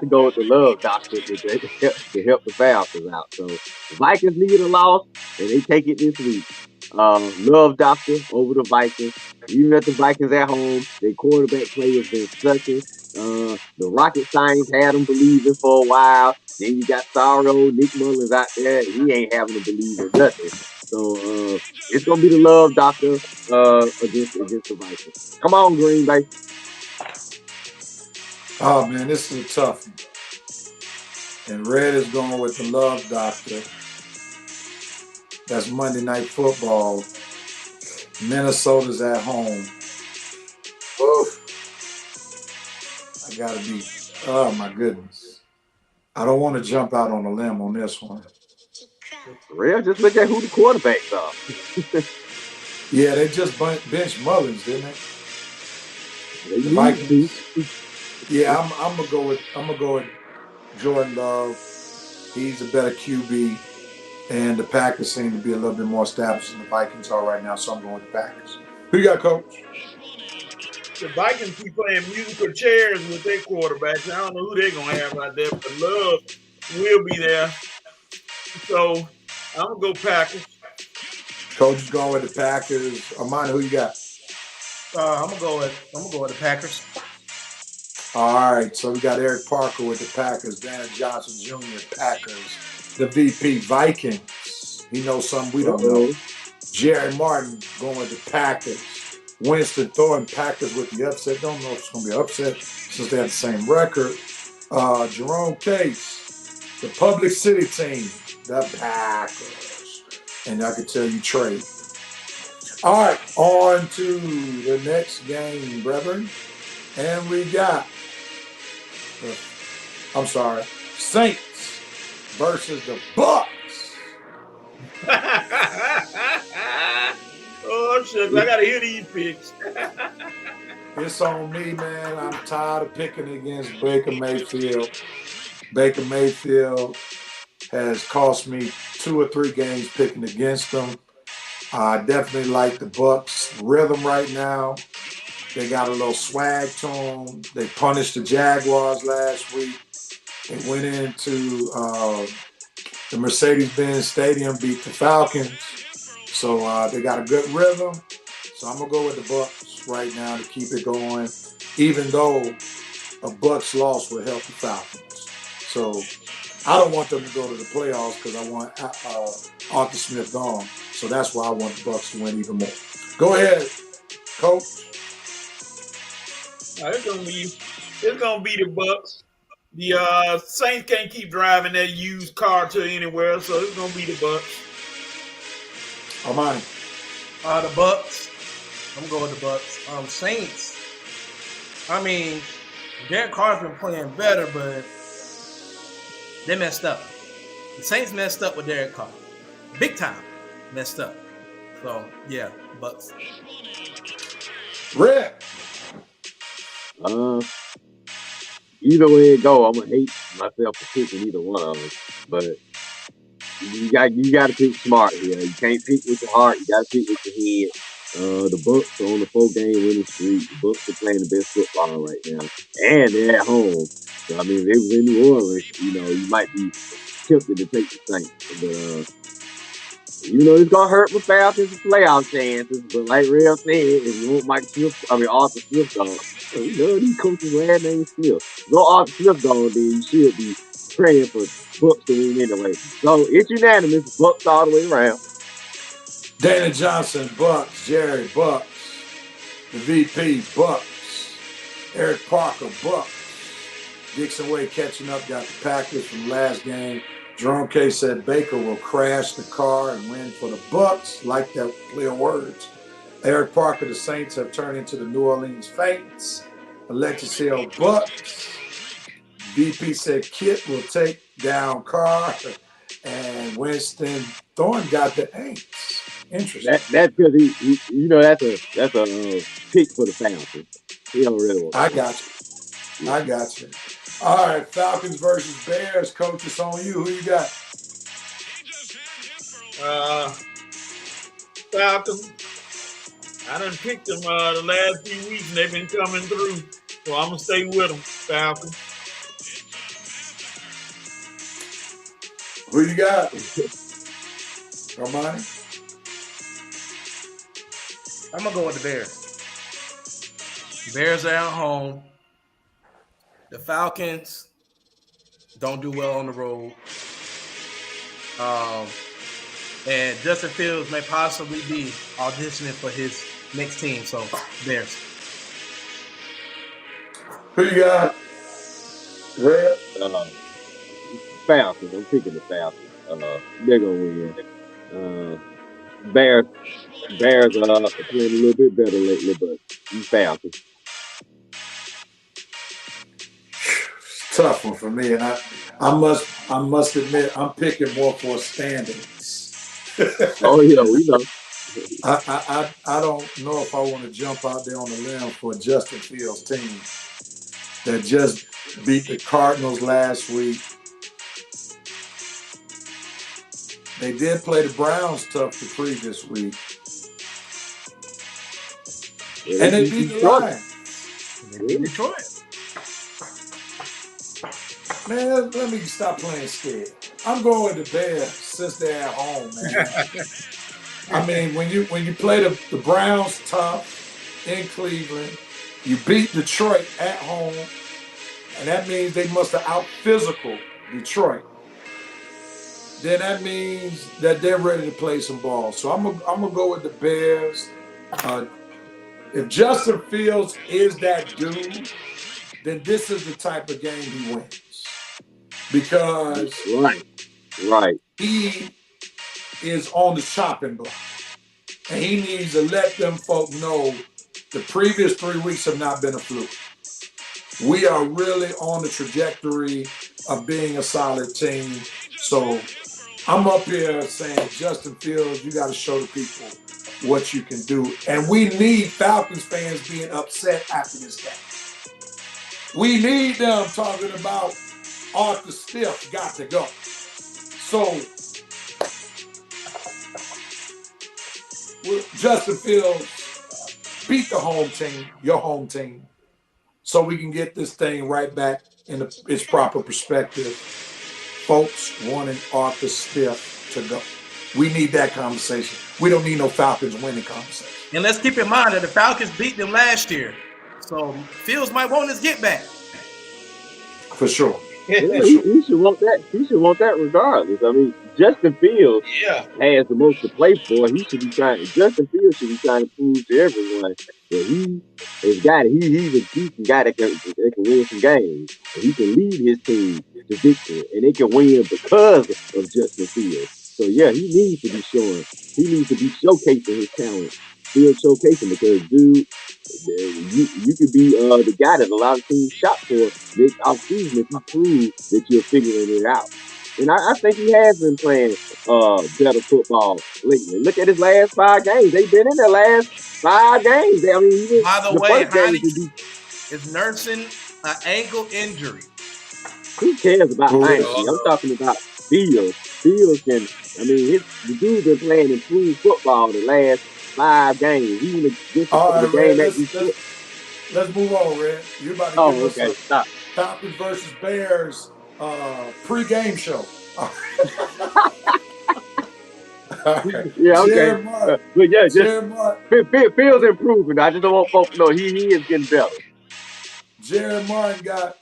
[SPEAKER 2] go with the love doctor to help the Falcons out. So the Vikings need a loss, and they take it this week. Love doctor over the Vikings. Even at the Vikings at home, their quarterback play has been sucking. The rocket science had them believing for a while. Then you got sorrow, Nick Mullins out there. He ain't having to believe in nothing. So it's gonna be the love doctor against the Vikings. Come on, Green Bay.
[SPEAKER 3] Oh man, this is a tough one. And Red is going with the love doctor. That's Monday Night Football. Minnesota's at home. Woo. I gotta be. Oh my goodness. I don't want to jump out on a limb on this one.
[SPEAKER 2] Real, just look at who the quarterbacks are.
[SPEAKER 3] Yeah, they just benched Mullins, didn't they?
[SPEAKER 2] The Vikings.
[SPEAKER 3] Yeah, I'm gonna go with Jordan Love. He's a better QB, and the Packers seem to be a little bit more established than the Vikings are right now. So I'm going with the Packers. Who you got, Coach?
[SPEAKER 4] The Vikings keep playing musical chairs with their quarterbacks. I don't know who they're gonna have out there, but Love will be there. So I'm gonna go Packers.
[SPEAKER 3] Coach is going with the Packers. Armani, who you got?
[SPEAKER 5] I'm gonna go with the Packers.
[SPEAKER 3] All right, so we got Eric Parker with the Packers, Dana Johnson Jr. Packers, the VP Vikings. He knows something we don't know. Jerry Martin going with the Packers. Winston Thornton, Packers with the upset. Don't know if it's going to be an upset since they have the same record. Jerome Case, the Public City team, the Packers. And I can tell you trade. All right, on to the next game, brethren. And we got, Saints versus the Bucks.
[SPEAKER 4] Oh, shit. I got to hear these picks.
[SPEAKER 3] It's on me, man. I'm tired of picking against Baker Mayfield. Baker Mayfield has cost me 2 or 3 games picking against them. I definitely like the Bucks' rhythm right now. They got a little swag to them. They punished the Jaguars last week. They went into the Mercedes-Benz Stadium, beat the Falcons. So they got a good rhythm. So I'm going to go with the Bucks right now to keep it going, even though a Bucks loss will help the Falcons. So I don't want them to go to the playoffs because I want Arthur Smith gone. So that's why I want the Bucks to win even more. Go ahead, Coach.
[SPEAKER 4] It's gonna be the Bucks. The Saints can't keep driving that used car to anywhere, so it's gonna be the Bucks.
[SPEAKER 3] Armani.
[SPEAKER 5] The Bucks. I'm going with the Bucks. Saints. I mean, Derek Carr's been playing better, but they messed up. The Saints messed up with Derek Carr. Big time messed up. So, yeah, Bucks.
[SPEAKER 3] Red.
[SPEAKER 2] Either way it go, I'm gonna hate myself for picking either one of them. But you got to pick smart here. You can't pick with your heart. You got to pick with your head. The Bucks are on the 4-game winning streak. The Bucks are playing the best football right now, and they're at home. So I mean, if they was in New Orleans, you might be tempted to take the Saints, but it's gonna hurt my Falcons' playoff chances. But like Real said, if you want Arthur Smith gone, these coaches' last name Smith. Go Arthur Smith gone, then you should be praying for Bucks to win anyway. So it's unanimous, Bucks all the way around.
[SPEAKER 3] Dana Johnson, Bucks. Jerry, Bucks. The VP, Bucks. Eric Parker, Bucks. Dixon Way catching up, got the Packers from last game. Jerome K said Baker will crash the car and win for the Bucks. Like that play of words. Eric Parker, the Saints have turned into the New Orleans Saints. Alexis Hill, Bucks. VP said Kit will take down Carr. And Winston Thorne got the Aints. Interesting.
[SPEAKER 2] That's because that's a pick for the Falcons. He don't really want.
[SPEAKER 3] I got you. All right, Falcons versus Bears. Coach, it's on you. Who you got?
[SPEAKER 4] Falcons. I done picked them the last few weeks, and they've been coming through. So I'm going to stay with them, Falcons.
[SPEAKER 3] Who you got? Armani?
[SPEAKER 5] I'm going to go with the Bears. The Bears are at home. The Falcons don't do well on the road. And Justin Fields may possibly be auditioning for his next team. So, Bears.
[SPEAKER 3] Who you got? Red?
[SPEAKER 2] Falcons. I'm picking the Falcons. They're going to win. Bears are playing a little bit better lately, but Falcons.
[SPEAKER 3] Tough one for me, and I must admit I'm picking more for standings.
[SPEAKER 2] Oh yeah, we know.
[SPEAKER 3] I don't know if I want to jump out there on the limb for Justin Fields' team that just beat the Cardinals last week. They did play the Browns tough the previous week, and they beat the Lions.
[SPEAKER 5] They beat Detroit.
[SPEAKER 3] Man, let me stop playing scared. I'm going with the Bears since they're at home, man. I mean, when you play the Browns tough in Cleveland, you beat Detroit at home, and that means they must have out-physical Detroit. Then that means that they're ready to play some ball. So I'm gonna go with the Bears. If Justin Fields is that dude, then this is the type of game he wins. Because
[SPEAKER 2] right,
[SPEAKER 3] he is on the chopping block. And he needs to let them folk know the previous 3 weeks have not been a fluke. We are really on the trajectory of being a solid team. So I'm up here saying, Justin Fields, you got to show the people what you can do. And we need Falcons fans being upset after this game. We need them talking about Arthur Smith got to go. So Justin Fields beat the home team, your home team, so we can get this thing right back in its proper perspective. Folks wanting Arthur Smith to go. We need that conversation. We don't need no Falcons winning conversation.
[SPEAKER 5] And let's keep in mind that the Falcons beat them last year. So Fields might want his get back.
[SPEAKER 3] For sure.
[SPEAKER 2] Yeah, he should want that. He should want that regardless. I mean, Justin Fields has the most to play for. Justin Fields should be trying to prove to everyone that he has got it. He's a decent guy that can win some games. And he can lead his team to victory, and they can win because of Justin Fields. So yeah, he needs to be showing. He needs to be showcasing his talent. Field showcasing because, dude, you could be the guy that a lot of teams shop for this offseason if you prove that you're figuring it out. And I think he has been playing better football lately. Look at his last 5 games. They've been in their last 5 games. I mean,
[SPEAKER 5] by the way, Heine is nursing an ankle injury.
[SPEAKER 2] Who cares about Heine? I'm talking about Fields. Fields can. I mean, the dude's been playing improved football the last 5 games. Even just
[SPEAKER 3] All
[SPEAKER 2] the
[SPEAKER 3] right,
[SPEAKER 2] game
[SPEAKER 3] Red.
[SPEAKER 2] that we took.
[SPEAKER 3] Let's move on, Red. You're about to give
[SPEAKER 2] Oh,
[SPEAKER 3] us
[SPEAKER 2] okay.
[SPEAKER 3] a
[SPEAKER 2] Stop.
[SPEAKER 3] Falcons versus Bears pre-game show. All right.
[SPEAKER 2] Yeah, okay.
[SPEAKER 3] Jared Martin.
[SPEAKER 2] But yeah, just
[SPEAKER 3] Jared Martin.
[SPEAKER 2] Fields improving. I just don't want folks to know he is getting better.
[SPEAKER 3] Jared Martin got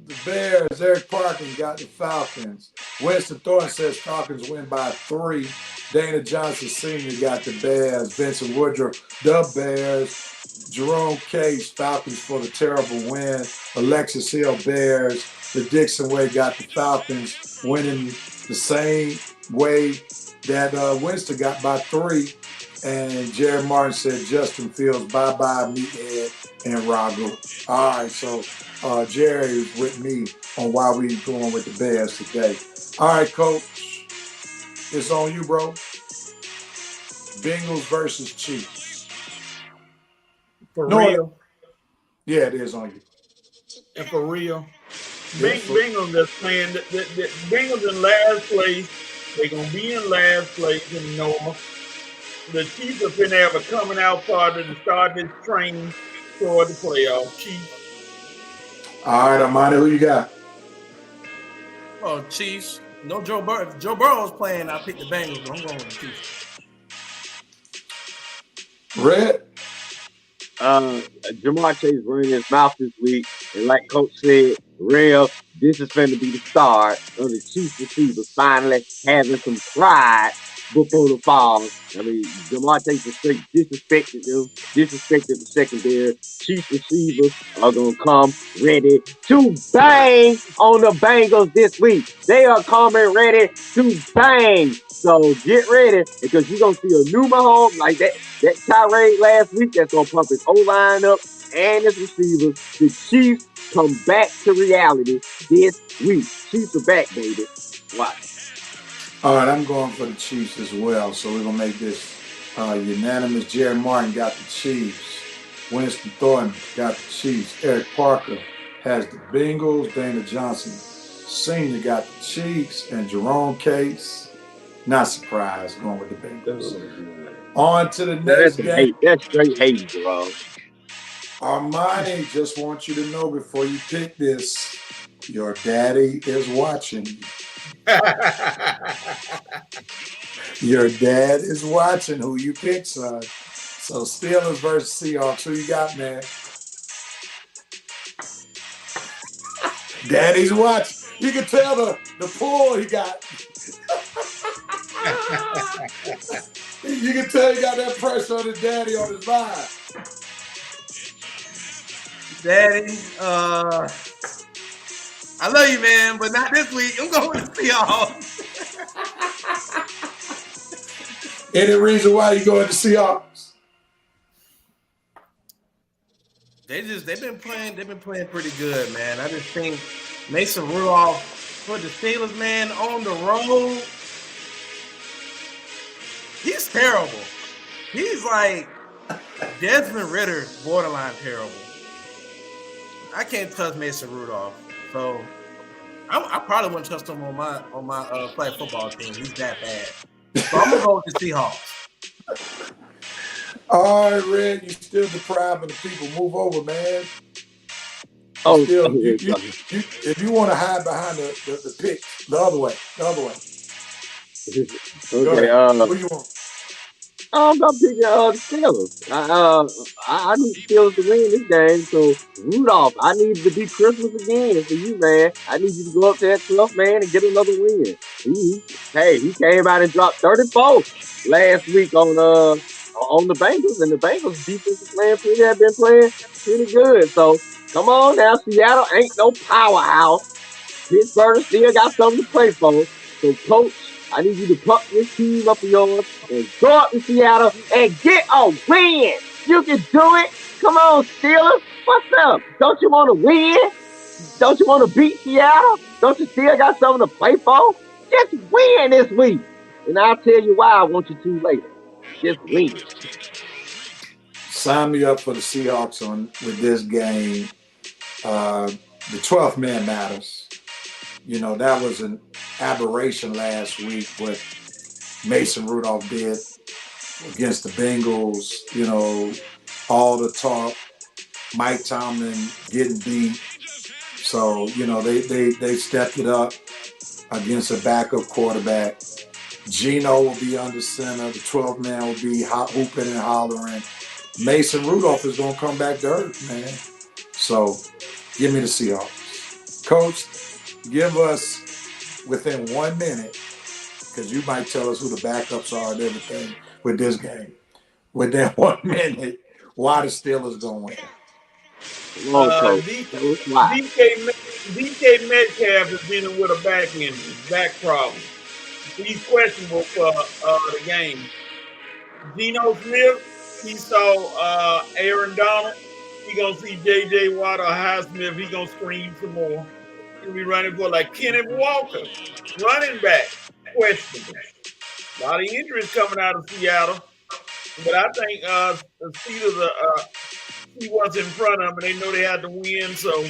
[SPEAKER 3] the Bears. Eric Parkin got the Falcons. Winston Thornton says Falcons win by 3. Dana Johnson Sr. got the Bears. Vincent Woodruff, the Bears. Jerome Case, Falcons for the terrible win. Alexis Hill, Bears. The Dixon way got the Falcons winning the same way that Winston got by 3. And Jared Martin said Justin Fields, bye-bye, meathead, and Ragu. All right, so Jerry is with me on why we going with the Bears today. All right, Coach, it's on you, bro. Bengals versus Chiefs.
[SPEAKER 4] For real.
[SPEAKER 3] Yeah, it is on you.
[SPEAKER 4] And for real.
[SPEAKER 3] Yeah,
[SPEAKER 4] Bengals just playing. The Bengals in last place. They're going to be in last place in the North. The Chiefs are going to have a coming out party to start this train toward the playoffs. Chiefs.
[SPEAKER 3] All right, Armani, who you got?
[SPEAKER 5] Oh, Chiefs. No Joe Burrow. If Joe Burrow's playing, I pick the Bengals, but I'm going with the Chiefs.
[SPEAKER 3] Red?
[SPEAKER 2] Jamar Chase running his mouth this week, and like Coach said, Rev, this is going to be the start of the Chiefs receivers finally having some pride before the fall. I mean, Jamar Chase is straight disrespected the secondary. Chiefs receivers are going to come ready to bang on the Bengals this week. They are coming ready to bang. So get ready, because you're going to see a new Mahomes like that tirade last week that's going to pump his O-line up and his receivers. The Chiefs come back to reality this week. Chiefs are back, baby. Watch.
[SPEAKER 3] All right, I'm going for the Chiefs as well. So we're going to make this unanimous. Jared Martin got the Chiefs. Winston Thornton got the Chiefs. Eric Parker has the Bengals. Dana Johnson Sr. got the Chiefs. And Jerome Case, not surprised, going with the Bengals. On to the next game.
[SPEAKER 2] That's straight hate, bro.
[SPEAKER 3] Armani, just want you to know before you pick this, your daddy is watching you. Your dad is watching who you pick, son. So Steelers versus Seahawks. Who you got, man? Daddy's watching. You can tell the pull he got. You can tell he got that pressure on his daddy on his mind.
[SPEAKER 5] Daddy, I love you, man, but not this week. I'm going with the Seahawks.
[SPEAKER 3] Any reason why you going to Seahawks?
[SPEAKER 5] They've been playing pretty good, man. I just think Mason Rudolph for the Steelers, man, on the road, he's terrible. He's like Desmond Ritter, borderline terrible. I can't trust Mason Rudolph, so I probably wouldn't trust him on my flag football team. He's that bad. So I'm gonna go with the Seahawks.
[SPEAKER 3] All right, Red, you still depriving the people. Move over, man. If you want to hide behind the pick, the other way.
[SPEAKER 2] Okay.
[SPEAKER 3] Who you want?
[SPEAKER 2] I'm picking the Steelers. I need the Steelers to win this game. So Rudolph, I need to be Christmas again for you, man. I need you to go up to that 12th man and get another win. He came out and dropped 34 last week on the Bengals, and the Bengals defensive have been playing pretty good. So come on now, Seattle ain't no powerhouse. Pittsburgh still got something to play for. So Coach, I need you to pump this team up of yours and go up to Seattle and get a win. You can do it. Come on, Steelers. What's up? Don't you want to win? Don't you want to beat Seattle? Don't you still got something to play for? Just win this week. And I'll tell you why I want you to later. Just win.
[SPEAKER 3] Sign me up for the Seahawks with this game. The 12th man matters. You know, that was aberration last week what Mason Rudolph did against the Bengals. You know, all the talk, Mike Tomlin getting beat. So, you know, they stepped it up against a backup quarterback. Geno will be under center. The 12th man will be hooping and hollering. Mason Rudolph is going to come back to earth, man. So, give me the Seahawks. Coach, give us, within 1 minute, because you might tell us who the backups are and everything with this game. Within 1 minute, why the Steelers going to win?
[SPEAKER 4] DK Metcalf is dealing with a back injury, back problem. He's questionable for the game. Geno Smith, he saw Aaron Donald. He gonna see J.J. Watt or Highsmith. He gonna scream some more. He'll be running for like Kenneth Walker, running back, questionable. A lot of injuries coming out of Seattle, but I think the Steelers see what's in front of them, and they know they had to win. So,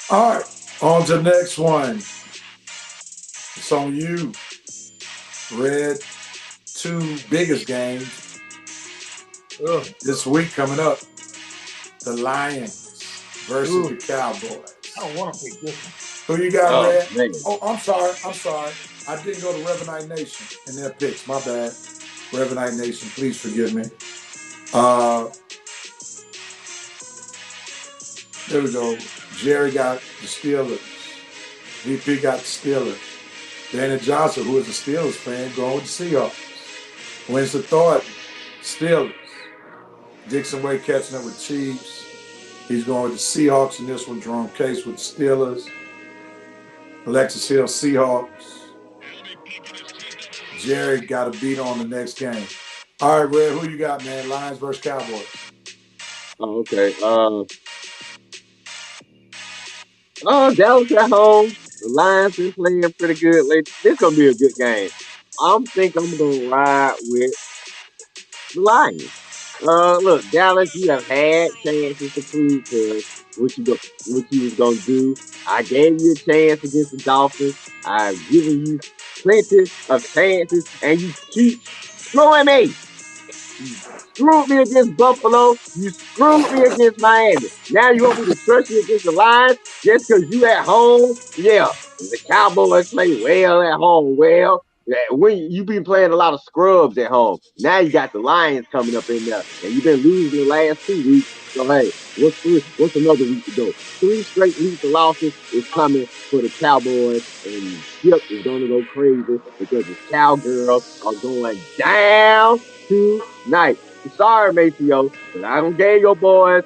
[SPEAKER 3] all right, on to the next one. It's on you, Red. 2 biggest games this week coming up. The Lions versus the Cowboys.
[SPEAKER 4] I don't want to pick this one.
[SPEAKER 3] Who you got, Red?
[SPEAKER 2] Man.
[SPEAKER 3] Oh, I'm sorry. I didn't go to Revenite Nation in their picks. My bad. Revenite Nation, please forgive me. There we go. Jerry got the Steelers. VP got the Steelers. Danny Johnson, who is a Steelers fan, going with the Seahawks. Winston Thornton, Steelers. Dixon Way catching up with Chiefs. He's going with the Seahawks in this one. Jerome Case with the Steelers. Alexis Hill, Seahawks. Jerry got a beat on the next game. All right, Red, who you got, man? Lions versus Cowboys.
[SPEAKER 2] Oh, okay. Dallas at home. The Lions been playing pretty good lately. This gonna be a good game. I'm gonna ride with the Lions. Look, Dallas, you have had chances to prove to what you was gonna do. I gave you a chance against the Dolphins. I've given you plenty of chances, and you keep screwing me. You screwed me against Buffalo. You screwed me against Miami. Now you want me to trust you against the Lions just because you at home? Yeah, the Cowboys play well at home. Well, when you been playing a lot of scrubs at home, now you got the Lions coming up in there, and you've been losing the last 2 weeks. So hey, what's another week to go? 3 straight weeks of losses is coming for the Cowboys, and Skip is going to go crazy because the Cowgirls are going down tonight. I'm sorry, Maceo, but I don't give your boys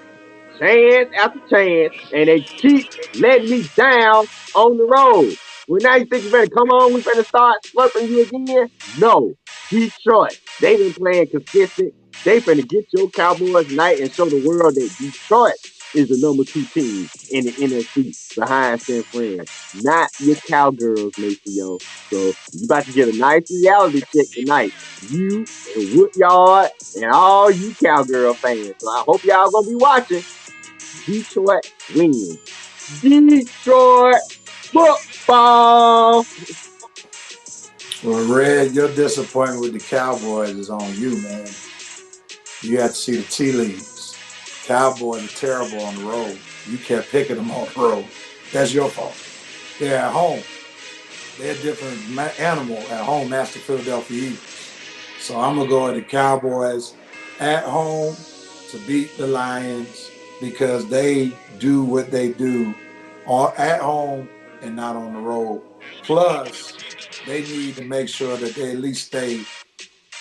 [SPEAKER 2] chance after chance, and they keep letting me down on the road. Well, now you think you better come on, we better start slurping you again? No. Detroit, they been playing consistent. They finna get your Cowboys tonight and show the world that Detroit is the number 2 team in the NFC behind San Fran. Not your Cowgirls, Maceo. So you about to get a nice reality check tonight. You and Woodyard and all you Cowgirl fans. So I hope y'all gonna be watching. Detroit wins. Detroit football.
[SPEAKER 3] Well, Red, your disappointment with the Cowboys is on you, man. You have to see the tea leaves. Cowboys are terrible on the road. You kept picking them on the road. That's your fault. They're at home. They're a different animal at home. That's the Philadelphia Eagles. So I'm going to go with the Cowboys at home to beat the Lions because they do what they do at home and not on the road. Plus, they need to make sure that they at least stay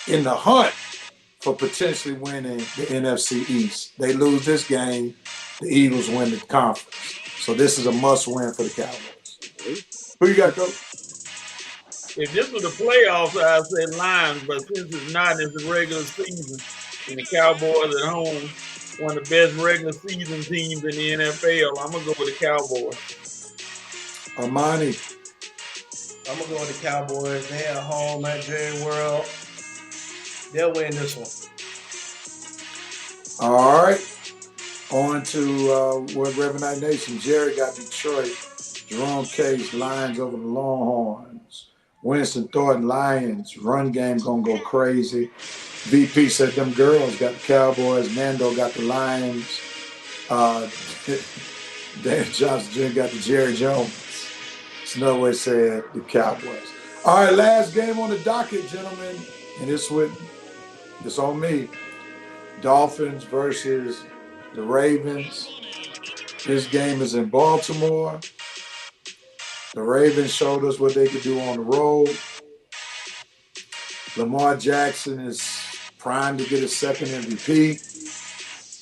[SPEAKER 3] in the hunt for potentially winning the NFC East. They lose this game, the Eagles win the conference. So this is a must-win for the Cowboys. Who you got, Coach?
[SPEAKER 4] If this was the playoffs, I'd say Lions, but since it's not, it's the regular season, and the Cowboys at home, one of the best regular season teams in the NFL, I'm going to go with the Cowboys.
[SPEAKER 3] Armani.
[SPEAKER 5] I'm going to go with the Cowboys. They at home at Jerry World. They'll win this one.
[SPEAKER 3] All right. On to what Revenite Nation. Jerry got Detroit. Jerome Case, Lions over the Longhorns. Winston Thornton, Lions. Run game going to go crazy. VP said them girls got the Cowboys. Nando got the Lions. Dan Johnson Jr. got the Jerry Jones. Snowway said the Cowboys. All right, last game on the docket, gentlemen. And it's on me. Dolphins versus the Ravens. This game is in Baltimore. The Ravens showed us what they could do on the road. Lamar Jackson is primed to get a second MVP.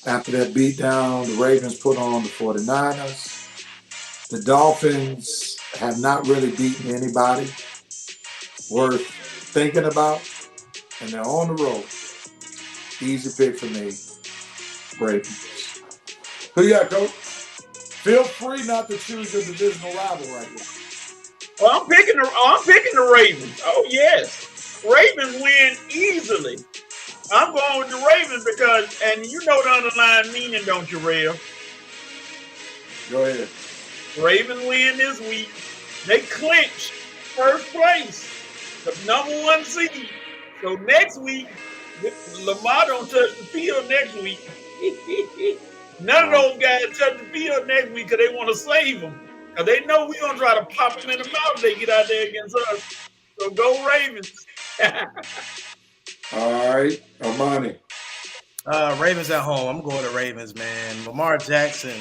[SPEAKER 3] After that beatdown the Ravens put on the 49ers. The Dolphins have not really beaten anybody worth thinking about, and they're on the road. Easy pick for me, Ravens. Who you got, Coach? Feel free not to choose your divisional rival right now.
[SPEAKER 4] Well, I'm picking the Ravens. Oh yes, Ravens win easily. I'm going with the Ravens because, and you know the underlying meaning, don't you, Rev?
[SPEAKER 3] Go ahead.
[SPEAKER 4] Ravens win this week. They clinch first place, the #1 seed. So next week, Lamar don't touch the field next week. None of those guys touch the field next week because they want to save them. Because they know we're going to try to pop them in the mouth if they get out there against us. So go Ravens.
[SPEAKER 3] All right, Armani.
[SPEAKER 5] Ravens at home. I'm going to Ravens, man. Lamar Jackson,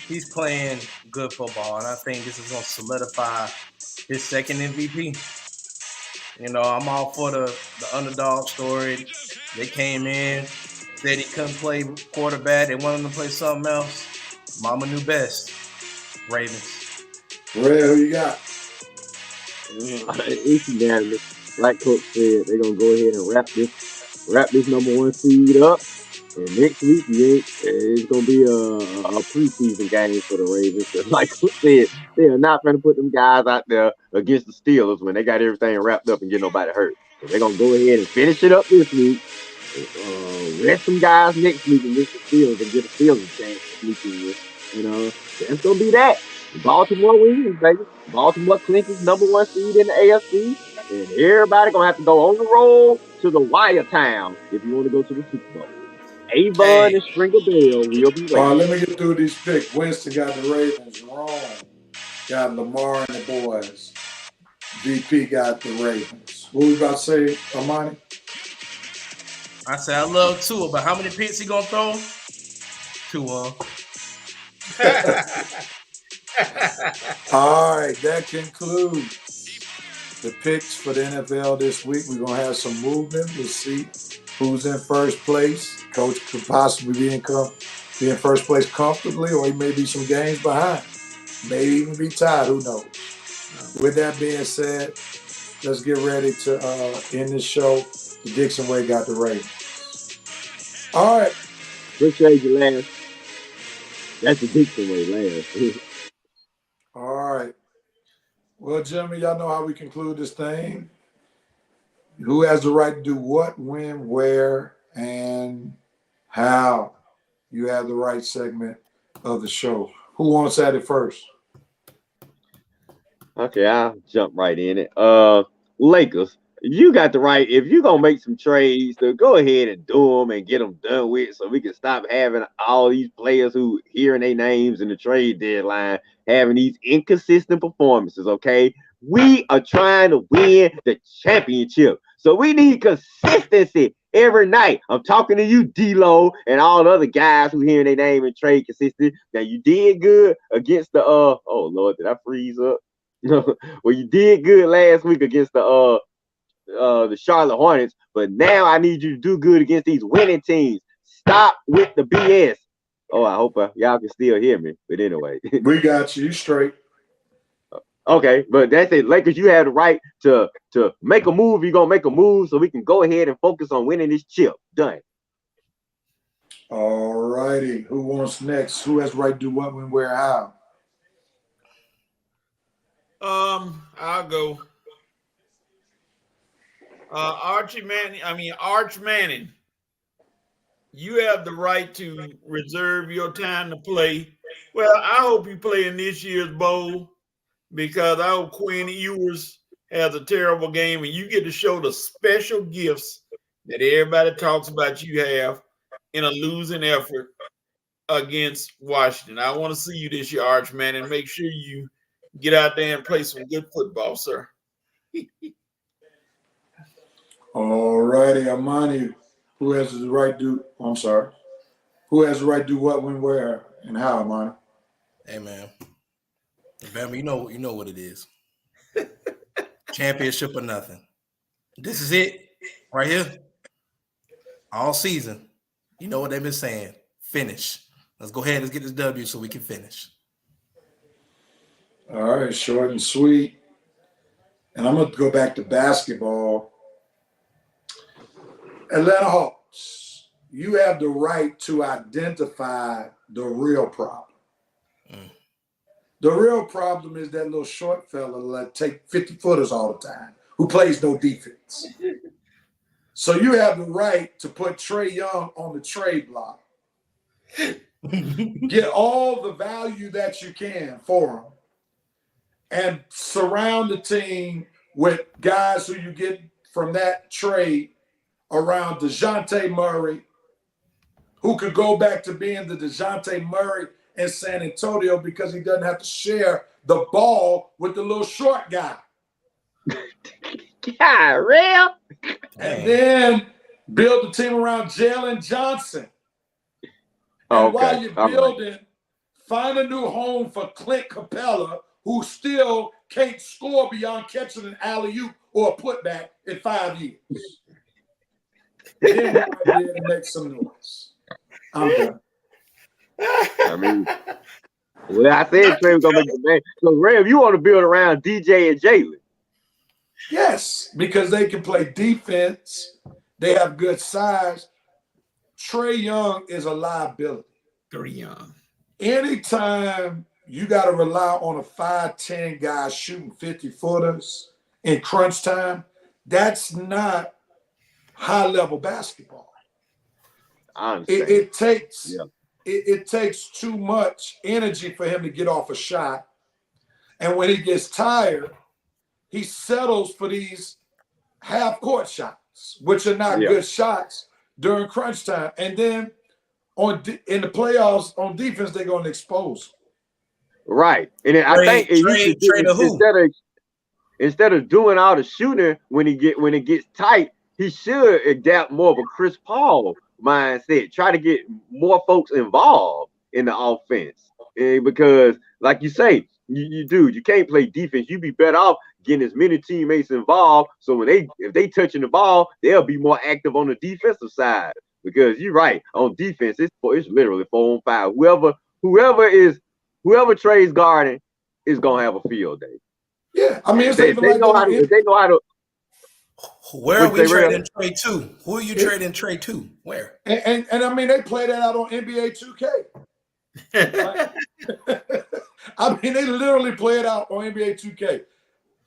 [SPEAKER 5] he's playing good football, and I think this is going to solidify his second MVP. You know, I'm all for the underdog story. They came in, said he couldn't play quarterback. They wanted him to play something else. Mama knew best. Ravens.
[SPEAKER 3] Red, who you got?
[SPEAKER 2] It's unanimous. Like Coach said, they're gonna go ahead and wrap this #1 seed up. And next week, it's gonna be a preseason game for the Ravens. Like Coach said, they are not going to put them guys out there against the Steelers when they got everything wrapped up and get nobody hurt. So they're gonna go ahead and finish it up this week. Rest some guys next week against the Steelers and get the Steelers a chance to sneak in. You know, that's gonna be that. Baltimore wins, baby. Baltimore clinches #1 seed in the AFC, and everybody gonna have to go on the road to the Wire Town if you want to go to the Super Bowl. Avon and Stringer Bell will be waiting.
[SPEAKER 3] All right, let me get through these picks. Winston got the Ravens. Jerome got Lamar and the boys. VP got the Ravens. What we about to say, Armani?
[SPEAKER 5] I said I love Tua, but how many picks he gonna throw? 2 on.
[SPEAKER 3] All right, that concludes the picks for the NFL this week. We're going to have some movement. We'll see who's in first place. Coach could possibly be in first place comfortably, or he may be some games behind. Maybe even be tied. Who knows? With that being said, let's get ready to end this show. The Dixon Way got the Ravens. All right.
[SPEAKER 2] Appreciate you, Lance. That's the Dixon Way, Lance.
[SPEAKER 3] All right. Well, gentlemen, y'all know how we conclude this thing. Who has the right to do what, when, where, and how? You have the right segment of the show. Who wants at it first?
[SPEAKER 2] Okay, I'll jump right in it. Lakers, you got the right. If you're gonna make some trades, to go ahead and do them and get them done with, so we can stop having all these players who hearing their names in the trade deadline having these inconsistent performances. Okay, we are trying to win the championship, so we need consistency every night. I'm talking to you, D-Lo, and all the other guys who hearing their name in trade consistent. Now you did good against the oh Lord, did I freeze up? Well, you did good last week against the Charlotte Hornets, but now I need you to do good against these winning teams. Stop with the BS. Oh, I hope y'all can still hear me. But anyway,
[SPEAKER 3] we got you straight.
[SPEAKER 2] Okay, but that's it. Lakers, you have the right to make a move. You're gonna make a move so we can go ahead and focus on winning this chip. Done.
[SPEAKER 3] All righty. Who wants next? Who has the right to do what, when, where, how?
[SPEAKER 4] I'll go. Arch Manning, you have the right to reserve your time to play. Well, I hope you play in this year's bowl. because I hope Quinn Ewers has a terrible game and you get to show the special gifts that everybody talks about you have in a losing effort against Washington. I want to see you this year, Archman, and make sure you get out there and play some good football, sir.
[SPEAKER 3] All righty, Armani, who has the right to – I'm sorry. Who has the right to do what, when, where, and how, Armani?
[SPEAKER 5] Hey, man. Bama, you know what it is. Championship or nothing. This is it right here. All season. You know what they've been saying. Finish. Let's go ahead and get this W so we can finish.
[SPEAKER 3] All right, short and sweet. And I'm going to go back to basketball. Atlanta Hawks, you have the right to identify the real problem. The real problem is that little short fella that take 50-footers all the time who plays no defense. So you have the right to put Trae Young on the trade block. Get all the value that you can for him and surround the team with guys who you get from that trade around DeJounte Murray, who could go back to being the DeJounte Murray in San Antonio because he doesn't have to share the ball with the little short guy.
[SPEAKER 2] God, real?
[SPEAKER 3] And then build the team around Jalen Johnson. And
[SPEAKER 2] Okay.
[SPEAKER 3] while you're building, find a new home for Clint Capella, who still can't score beyond catching an alley-oop or a putback in 5 years. Then we might be able to make some noise. I'm done.
[SPEAKER 2] I mean, well, I said Trey was gonna make the man. So, Rev, you want to build around DJ and Jalen?
[SPEAKER 3] Yes, because they can play defense. They have good size. Trae Young is a liability.
[SPEAKER 4] Trae Young.
[SPEAKER 3] Anytime you got to rely on a 5'10" guy shooting 50-footers in crunch time, that's not high-level basketball.
[SPEAKER 2] I understand.
[SPEAKER 3] It takes too much energy for him to get off a shot. And when he gets tired, he settles for these half-court shots, which are not good shots during crunch time. And then in the playoffs, on defense, they're going to expose him.
[SPEAKER 2] Right. And I think instead of doing all the shooting when it gets tight, he should adapt more of a Chris Paul mindset. Try to get more folks involved in the offense. Because, like you say, you can't play defense. You be better off getting as many teammates involved. So if they touching the ball, they'll be more active on the defensive side. Because you're right, on defense, it's literally 4-on-5. Whoever Trey's guarding is gonna have a field day.
[SPEAKER 3] Yeah, I mean,
[SPEAKER 2] they know how to.
[SPEAKER 5] Where are we trading Trey to? Who are you trading Trey to? Where?
[SPEAKER 3] And I mean, they play that out on NBA 2K. I mean, they literally play it out on NBA 2K.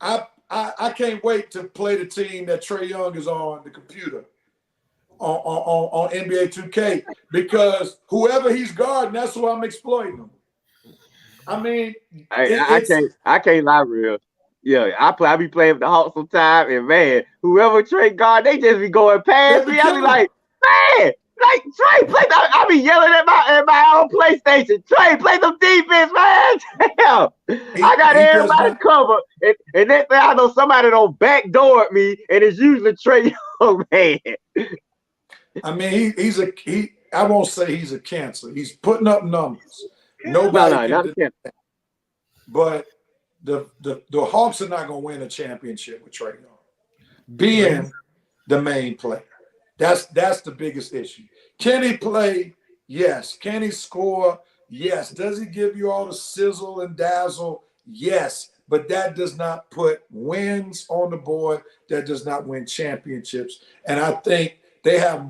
[SPEAKER 3] I can't wait to play the team that Trae Young is on the computer on NBA 2K, because whoever he's guarding, that's who I'm exploiting him. I mean,
[SPEAKER 2] I can't lie, real. Yeah, I be playing with the Hawks sometime, and man, whoever Trey guard, they just be going past me. I be like, man, like Trey, play. I be yelling at my own PlayStation. Trey, play some defense, man. Damn, I got everybody covered, and next thing I know, somebody don't backdoor me, and it's usually Trey Young, man.
[SPEAKER 3] I mean, I won't say he's a cancer. He's putting up numbers. Nobody
[SPEAKER 2] not a cancer.
[SPEAKER 3] But the Hawks are not going to win a championship with Trae Young being the main player. That's the biggest issue. Can he play? Yes. Can he score? Yes. Does he give you all the sizzle and dazzle? Yes. But that does not put wins on the board. That does not win championships. And I think they have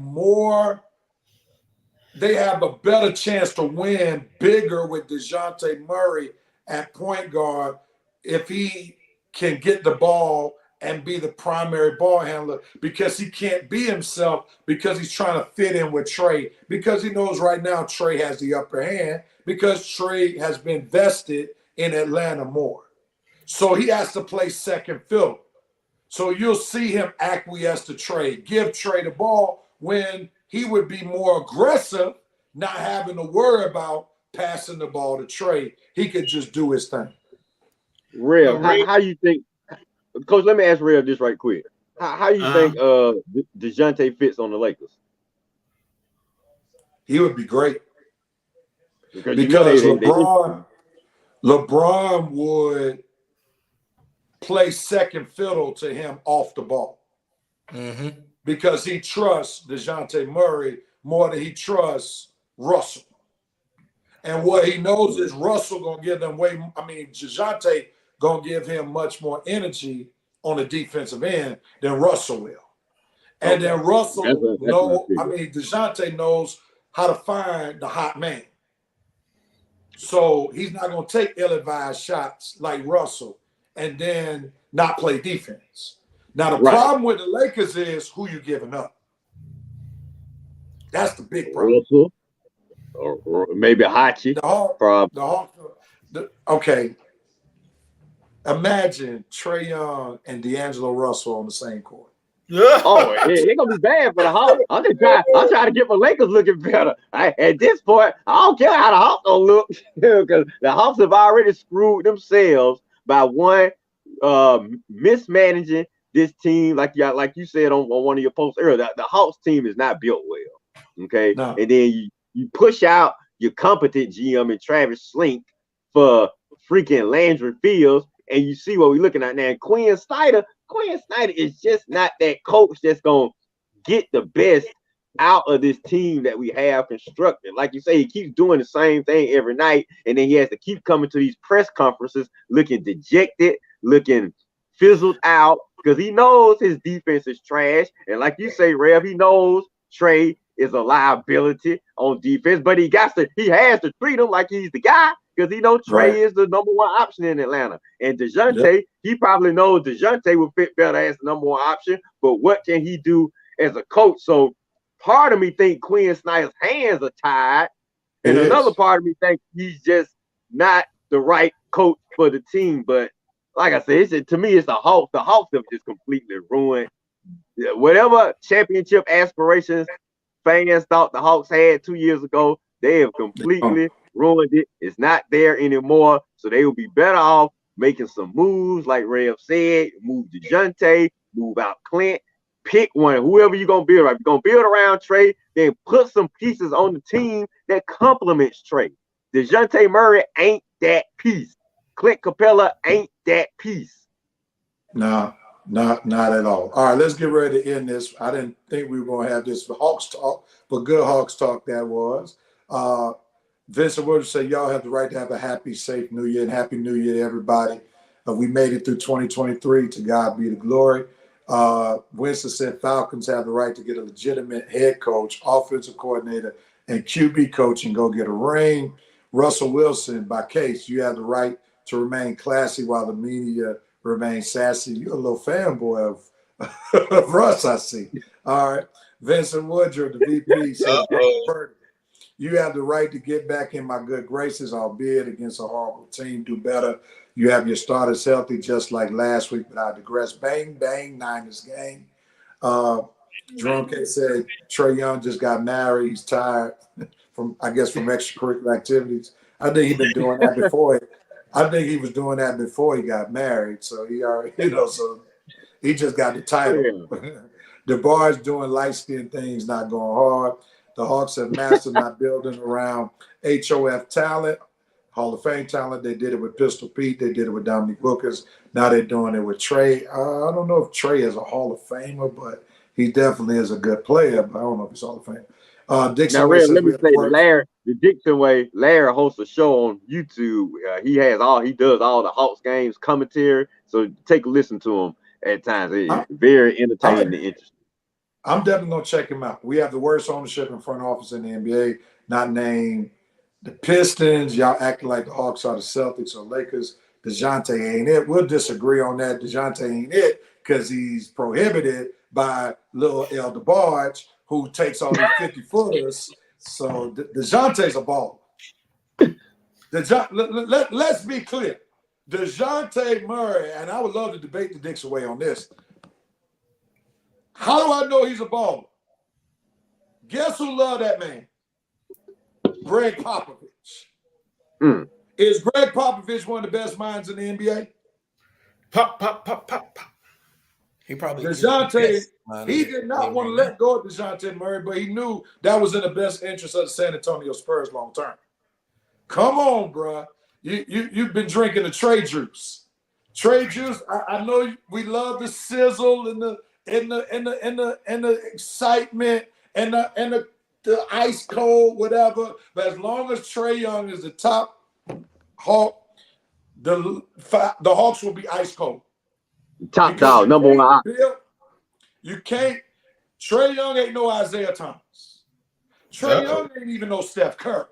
[SPEAKER 3] a better chance to win bigger with DeJounte Murray at point guard if he can get the ball and be the primary ball handler, because he can't be himself because he's trying to fit in with Trae, because he knows right now Trae has the upper hand because Trae has been vested in Atlanta more. So he has to play second fiddle. So you'll see him acquiesce to Trey, give Trey the ball when he would be more aggressive, not having to worry about passing the ball to Trey. He could just do his thing.
[SPEAKER 2] Rev, how you think, Coach, let me ask Rev this right quick. How you think DeJounte fits on the Lakers?
[SPEAKER 3] He would be great.
[SPEAKER 2] Because
[SPEAKER 3] LeBron would play second fiddle to him off the ball.
[SPEAKER 5] Mm-hmm.
[SPEAKER 3] Because he trusts DeJounte Murray more than he trusts Russell. And what he knows is Russell going to give them DeJounte going to give him much more energy on the defensive end than Russell will. And then Russell DeJounte knows how to find the hot man. So he's not going to take ill-advised shots like Russell and then not play defense. Now, the problem with the Lakers is who you giving up. That's the big problem.
[SPEAKER 2] Russell, or maybe Hachi.
[SPEAKER 3] Okay. Imagine Trae Young and D'Angelo Russell on the same court.
[SPEAKER 2] It's gonna be bad for the Hawks. I'm trying to get my Lakers looking better. At this point, I don't care how the Hawks gonna look because the Hawks have already screwed themselves by one mismanaging this team. Like you said on one of your posts earlier, the Hawks team is not built well. Okay, no. And then you push out your competent GM and Travis Slink for freaking Landry Fields, and you see what we're looking at now. Quinn Snyder is just not that coach that's going to get the best out of this team that we have constructed. Like you say, he keeps doing the same thing every night, and then he has to keep coming to these press conferences looking dejected, looking fizzled out, because he knows his defense is trash. And like you say, Rev, he knows Trey is a liability on defense, but he has to treat him like he's the guy, because he knows Trey is the number one option in Atlanta. And DeJounte, he probably knows DeJounte would fit better as the number one option, but what can he do as a coach? So part of me think Quinn Snyder's hands are tied, and another part of me think he's just not the right coach for the team. But like I said, to me, it's the Hawks. The Hawks have just completely ruined whatever championship aspirations fans thought the Hawks had 2 years ago. They have completely ruined it. It's not there anymore. So they will be better off making some moves, like Rev said. Move DeJounte, move out Clint, pick one, whoever you're going to build. If you're going to build around Trey, then put some pieces on the team that complements Trey. DeJounte Murray ain't that piece. Clint Capella ain't that piece.
[SPEAKER 3] No, not at all. All right, let's get ready to end this. I didn't think we were going to have this Hawks talk, but good Hawks talk that was. Vincent Williams said, y'all have the right to have a happy, safe New Year, and Happy New Year to everybody. We made it through 2023. To God be the glory. Winston said Falcons have the right to get a legitimate head coach, offensive coordinator, and QB coach and go get a ring. Russell Wilson, by case, you have the right to remain classy while the media remains sassy. You're a little fanboy of Russ, I see. All right. Vincent Woodruff, the VP, said, you have the right to get back in my good graces, albeit against a horrible team. Do better. You have your starters healthy, just like last week, but I digress. Bang, bang, Niners game. Jerome K said Trae Young just got married. He's tired from extracurricular activities. I think he's been doing that before. I think he was doing that before he got married. So he already, so he just got the title. The bar's doing light-skinned things, not going hard. The Hawks have mastered not building around HOF talent, Hall of Fame talent. They did it with Pistol Pete. They did it with Dominique Wilkins. Now they're doing it with Trey. I don't know if Trey is a Hall of Famer, but he definitely is a good player. But I don't know if he's Hall of Fame. Dixon
[SPEAKER 2] now, Red, let me say, the Dixon way. Larry hosts a show on YouTube. He does all the Hawks games commentary. So take a listen to him at times. It's very entertaining and interesting.
[SPEAKER 3] I'm definitely going to check him out. We have the worst ownership in front office in the NBA, not named the Pistons. Y'all acting like the Hawks are the Celtics or Lakers. DeJounte ain't it. We'll disagree on that. DeJounte ain't it because he's prohibited by little El DeBarge, who takes all these 50-footers. So DeJounte's a baller. Let's be clear. DeJounte Murray, and I would love to debate the Dixon way on this. How do I know he's a baller? Guess who loved that man? Greg Popovich. Is Greg Popovich one of the best minds in the NBA?
[SPEAKER 5] Pop. He probably
[SPEAKER 3] DeJounte, he did not want to let go of DeJounte Murray, but he knew that was in the best interest of the San Antonio Spurs long term. Come on, bro. You've been drinking the Trey juice. Trey juice. I know we love the sizzle and the excitement and the ice cold, whatever. But as long as Trae Young is the top Hawk, the Hawks will be ice cold.
[SPEAKER 2] Top dog, number one.
[SPEAKER 3] You can't. Trae Young ain't no Isaiah Thomas. Trae Young ain't even no Steph Curry.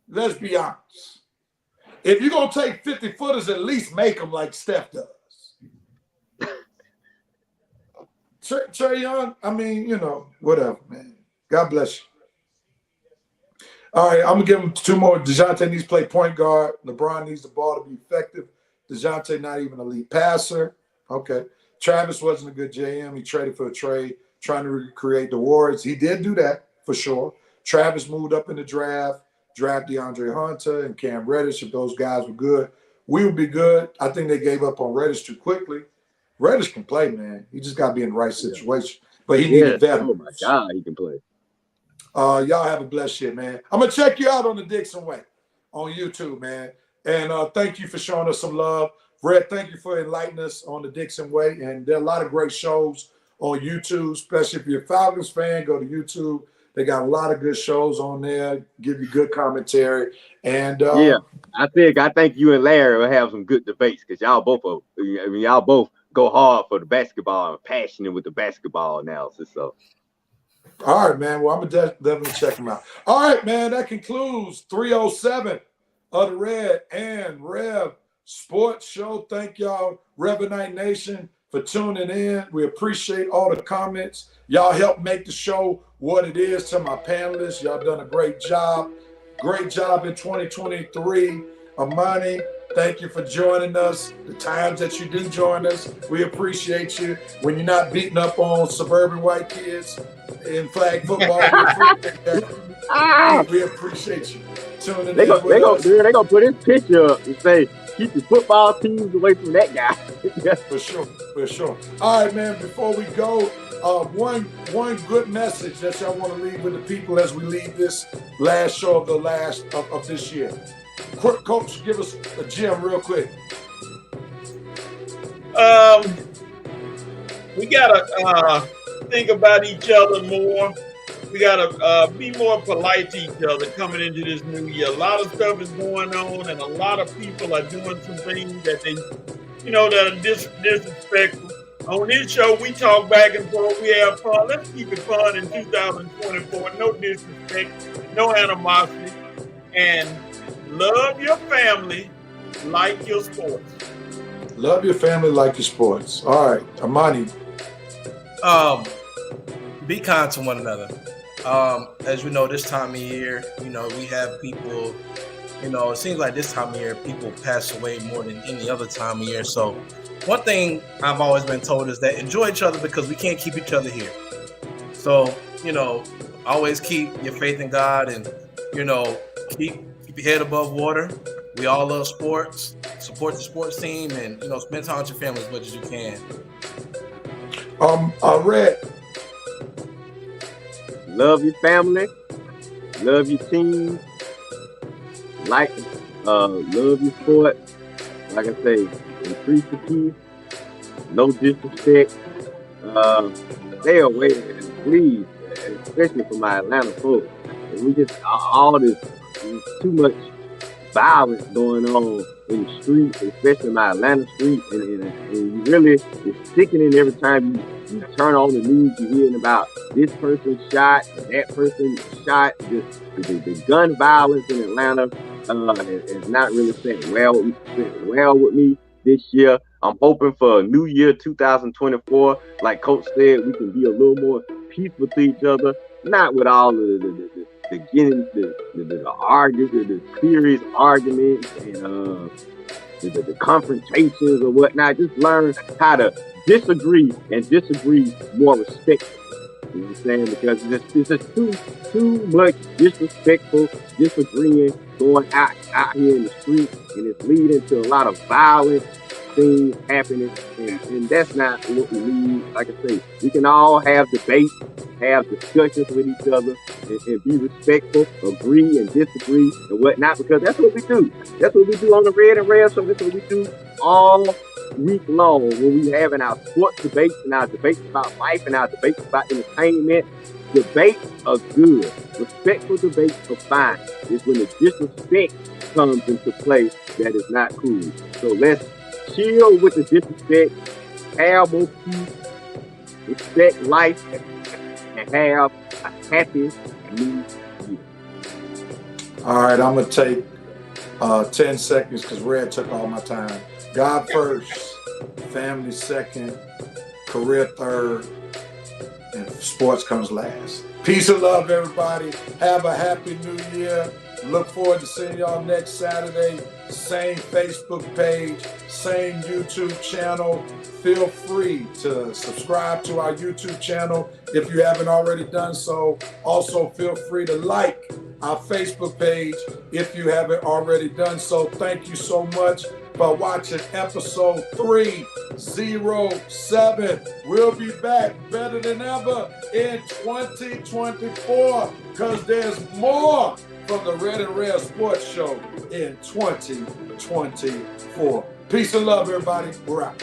[SPEAKER 3] Let's be honest. If you're going to take 50-footers, at least make them like Steph does. Trae Young, I mean, whatever, man. God bless you. All right, I'm going to give him two more. DeJounte needs to play point guard. LeBron needs the ball to be effective. DeJounte not even a lead passer. Okay. Travis wasn't a good JM. He traded for a trade, trying to recreate the Warriors. He did do that, for sure. Travis moved up in the draft DeAndre Hunter and Cam Reddish. If those guys were good, we would be good. I think they gave up on Reddish too quickly. Reddish can play, man. He just got to be in the right situation. But he needed veterans.
[SPEAKER 2] Oh, my God, he can play.
[SPEAKER 3] Y'all have a blessed shit, man. I'm going to check you out on the Dixon Way on YouTube, man. And thank you for showing us some love. Red, thank you for enlightening us on the Dixon Way. And there are a lot of great shows on YouTube, especially if you're a Falcons fan, go to YouTube. They got a lot of good shows on there, give you good commentary. And
[SPEAKER 2] I think you and Larry will have some good debates because y'all both go hard for the basketball and passionate with the basketball analysis. So,
[SPEAKER 3] all right, man. Well, I'm gonna definitely check them out. All right, man. That concludes 307 of the Red and Rev Sports Show. Thank y'all, Revenite Nation, for tuning in. We appreciate all the comments. Y'all help make the show what it is. To my panelists, y'all done a great job. Great job in 2023. Armani, thank you for joining us. The times that you do join us, we appreciate you. When you're not beating up on suburban white kids in flag football, we appreciate you. Tuning
[SPEAKER 2] they gonna put his picture up and say, keep the football teams away from that guy.
[SPEAKER 3] For sure. All right, man, before we go, one good message that y'all want to leave with the people as we leave this last show of this year. Quick, Coach, give us a gem real quick.
[SPEAKER 4] We gotta think about each other more. We gotta be more polite to each other coming into this new year. A lot of stuff is going on, and a lot of people are doing some things that they, that are disrespectful. On this show, we talk back and forth. We have fun. Let's keep it fun in 2024. No disrespect, no animosity, and love your family like your sports.
[SPEAKER 3] Love your family like your sports. All right, Armani.
[SPEAKER 5] Be kind to one another. As you know, this time of year, we have people, it seems like this time of year, people pass away more than any other time of year. So one thing I've always been told is that enjoy each other because we can't keep each other here. So, always keep your faith in God and, keep your head above water. We all love sports, support the sports team, and, spend time with your family as much as you can.
[SPEAKER 3] Red.
[SPEAKER 2] Love your family, love your team, love your sport. Like I say, increase the peace, no disrespect. Stay away, please, especially for my Atlanta folks. We just all this too much violence going on in the streets, especially my Atlanta streets, and you really, it's sickening every time you turn on the news. You're hearing about this person shot, that person shot. Just the gun violence in Atlanta is not really sitting well with me this year. I'm hoping for a new year, 2024. Like Coach said, we can be a little more peaceful to each other, not with all the serious arguments and the confrontations or whatnot. Just learn how to disagree and disagree more respectfully. You know what I'm saying? Because it's just too much disrespectful disagreeing going out here in the street, and it's leading to a lot of violent things happening, and that's not what we need. Like I say, we can all have debates, have discussions with each other, and be respectful, agree and disagree and whatnot, because that's what we do. That's what we do on the Red and Rev. So that's what we do all week long when we having our sports debates and our debates about life and our debates about entertainment. Debates are good. Respectful debates are fine. It's when the disrespect comes into play that is not cool. So let's chill with the disrespect, have more peace, respect life, and have a happy new year.
[SPEAKER 3] All right, I'm going to take 10 seconds because Red took all my time. God first, family second, career third, and sports comes last. Peace and love, everybody. Have a happy new year. Look forward to seeing y'all next Saturday. Same Facebook page, same YouTube channel. Feel free to subscribe to our YouTube channel if you haven't already done so. Also, feel free to like our Facebook page if you haven't already done so. Thank you so much for watching episode 307. We'll be back better than ever in 2024 because there's more from the Red and Rev Sports Show in 2024. Peace and love, everybody. We're out.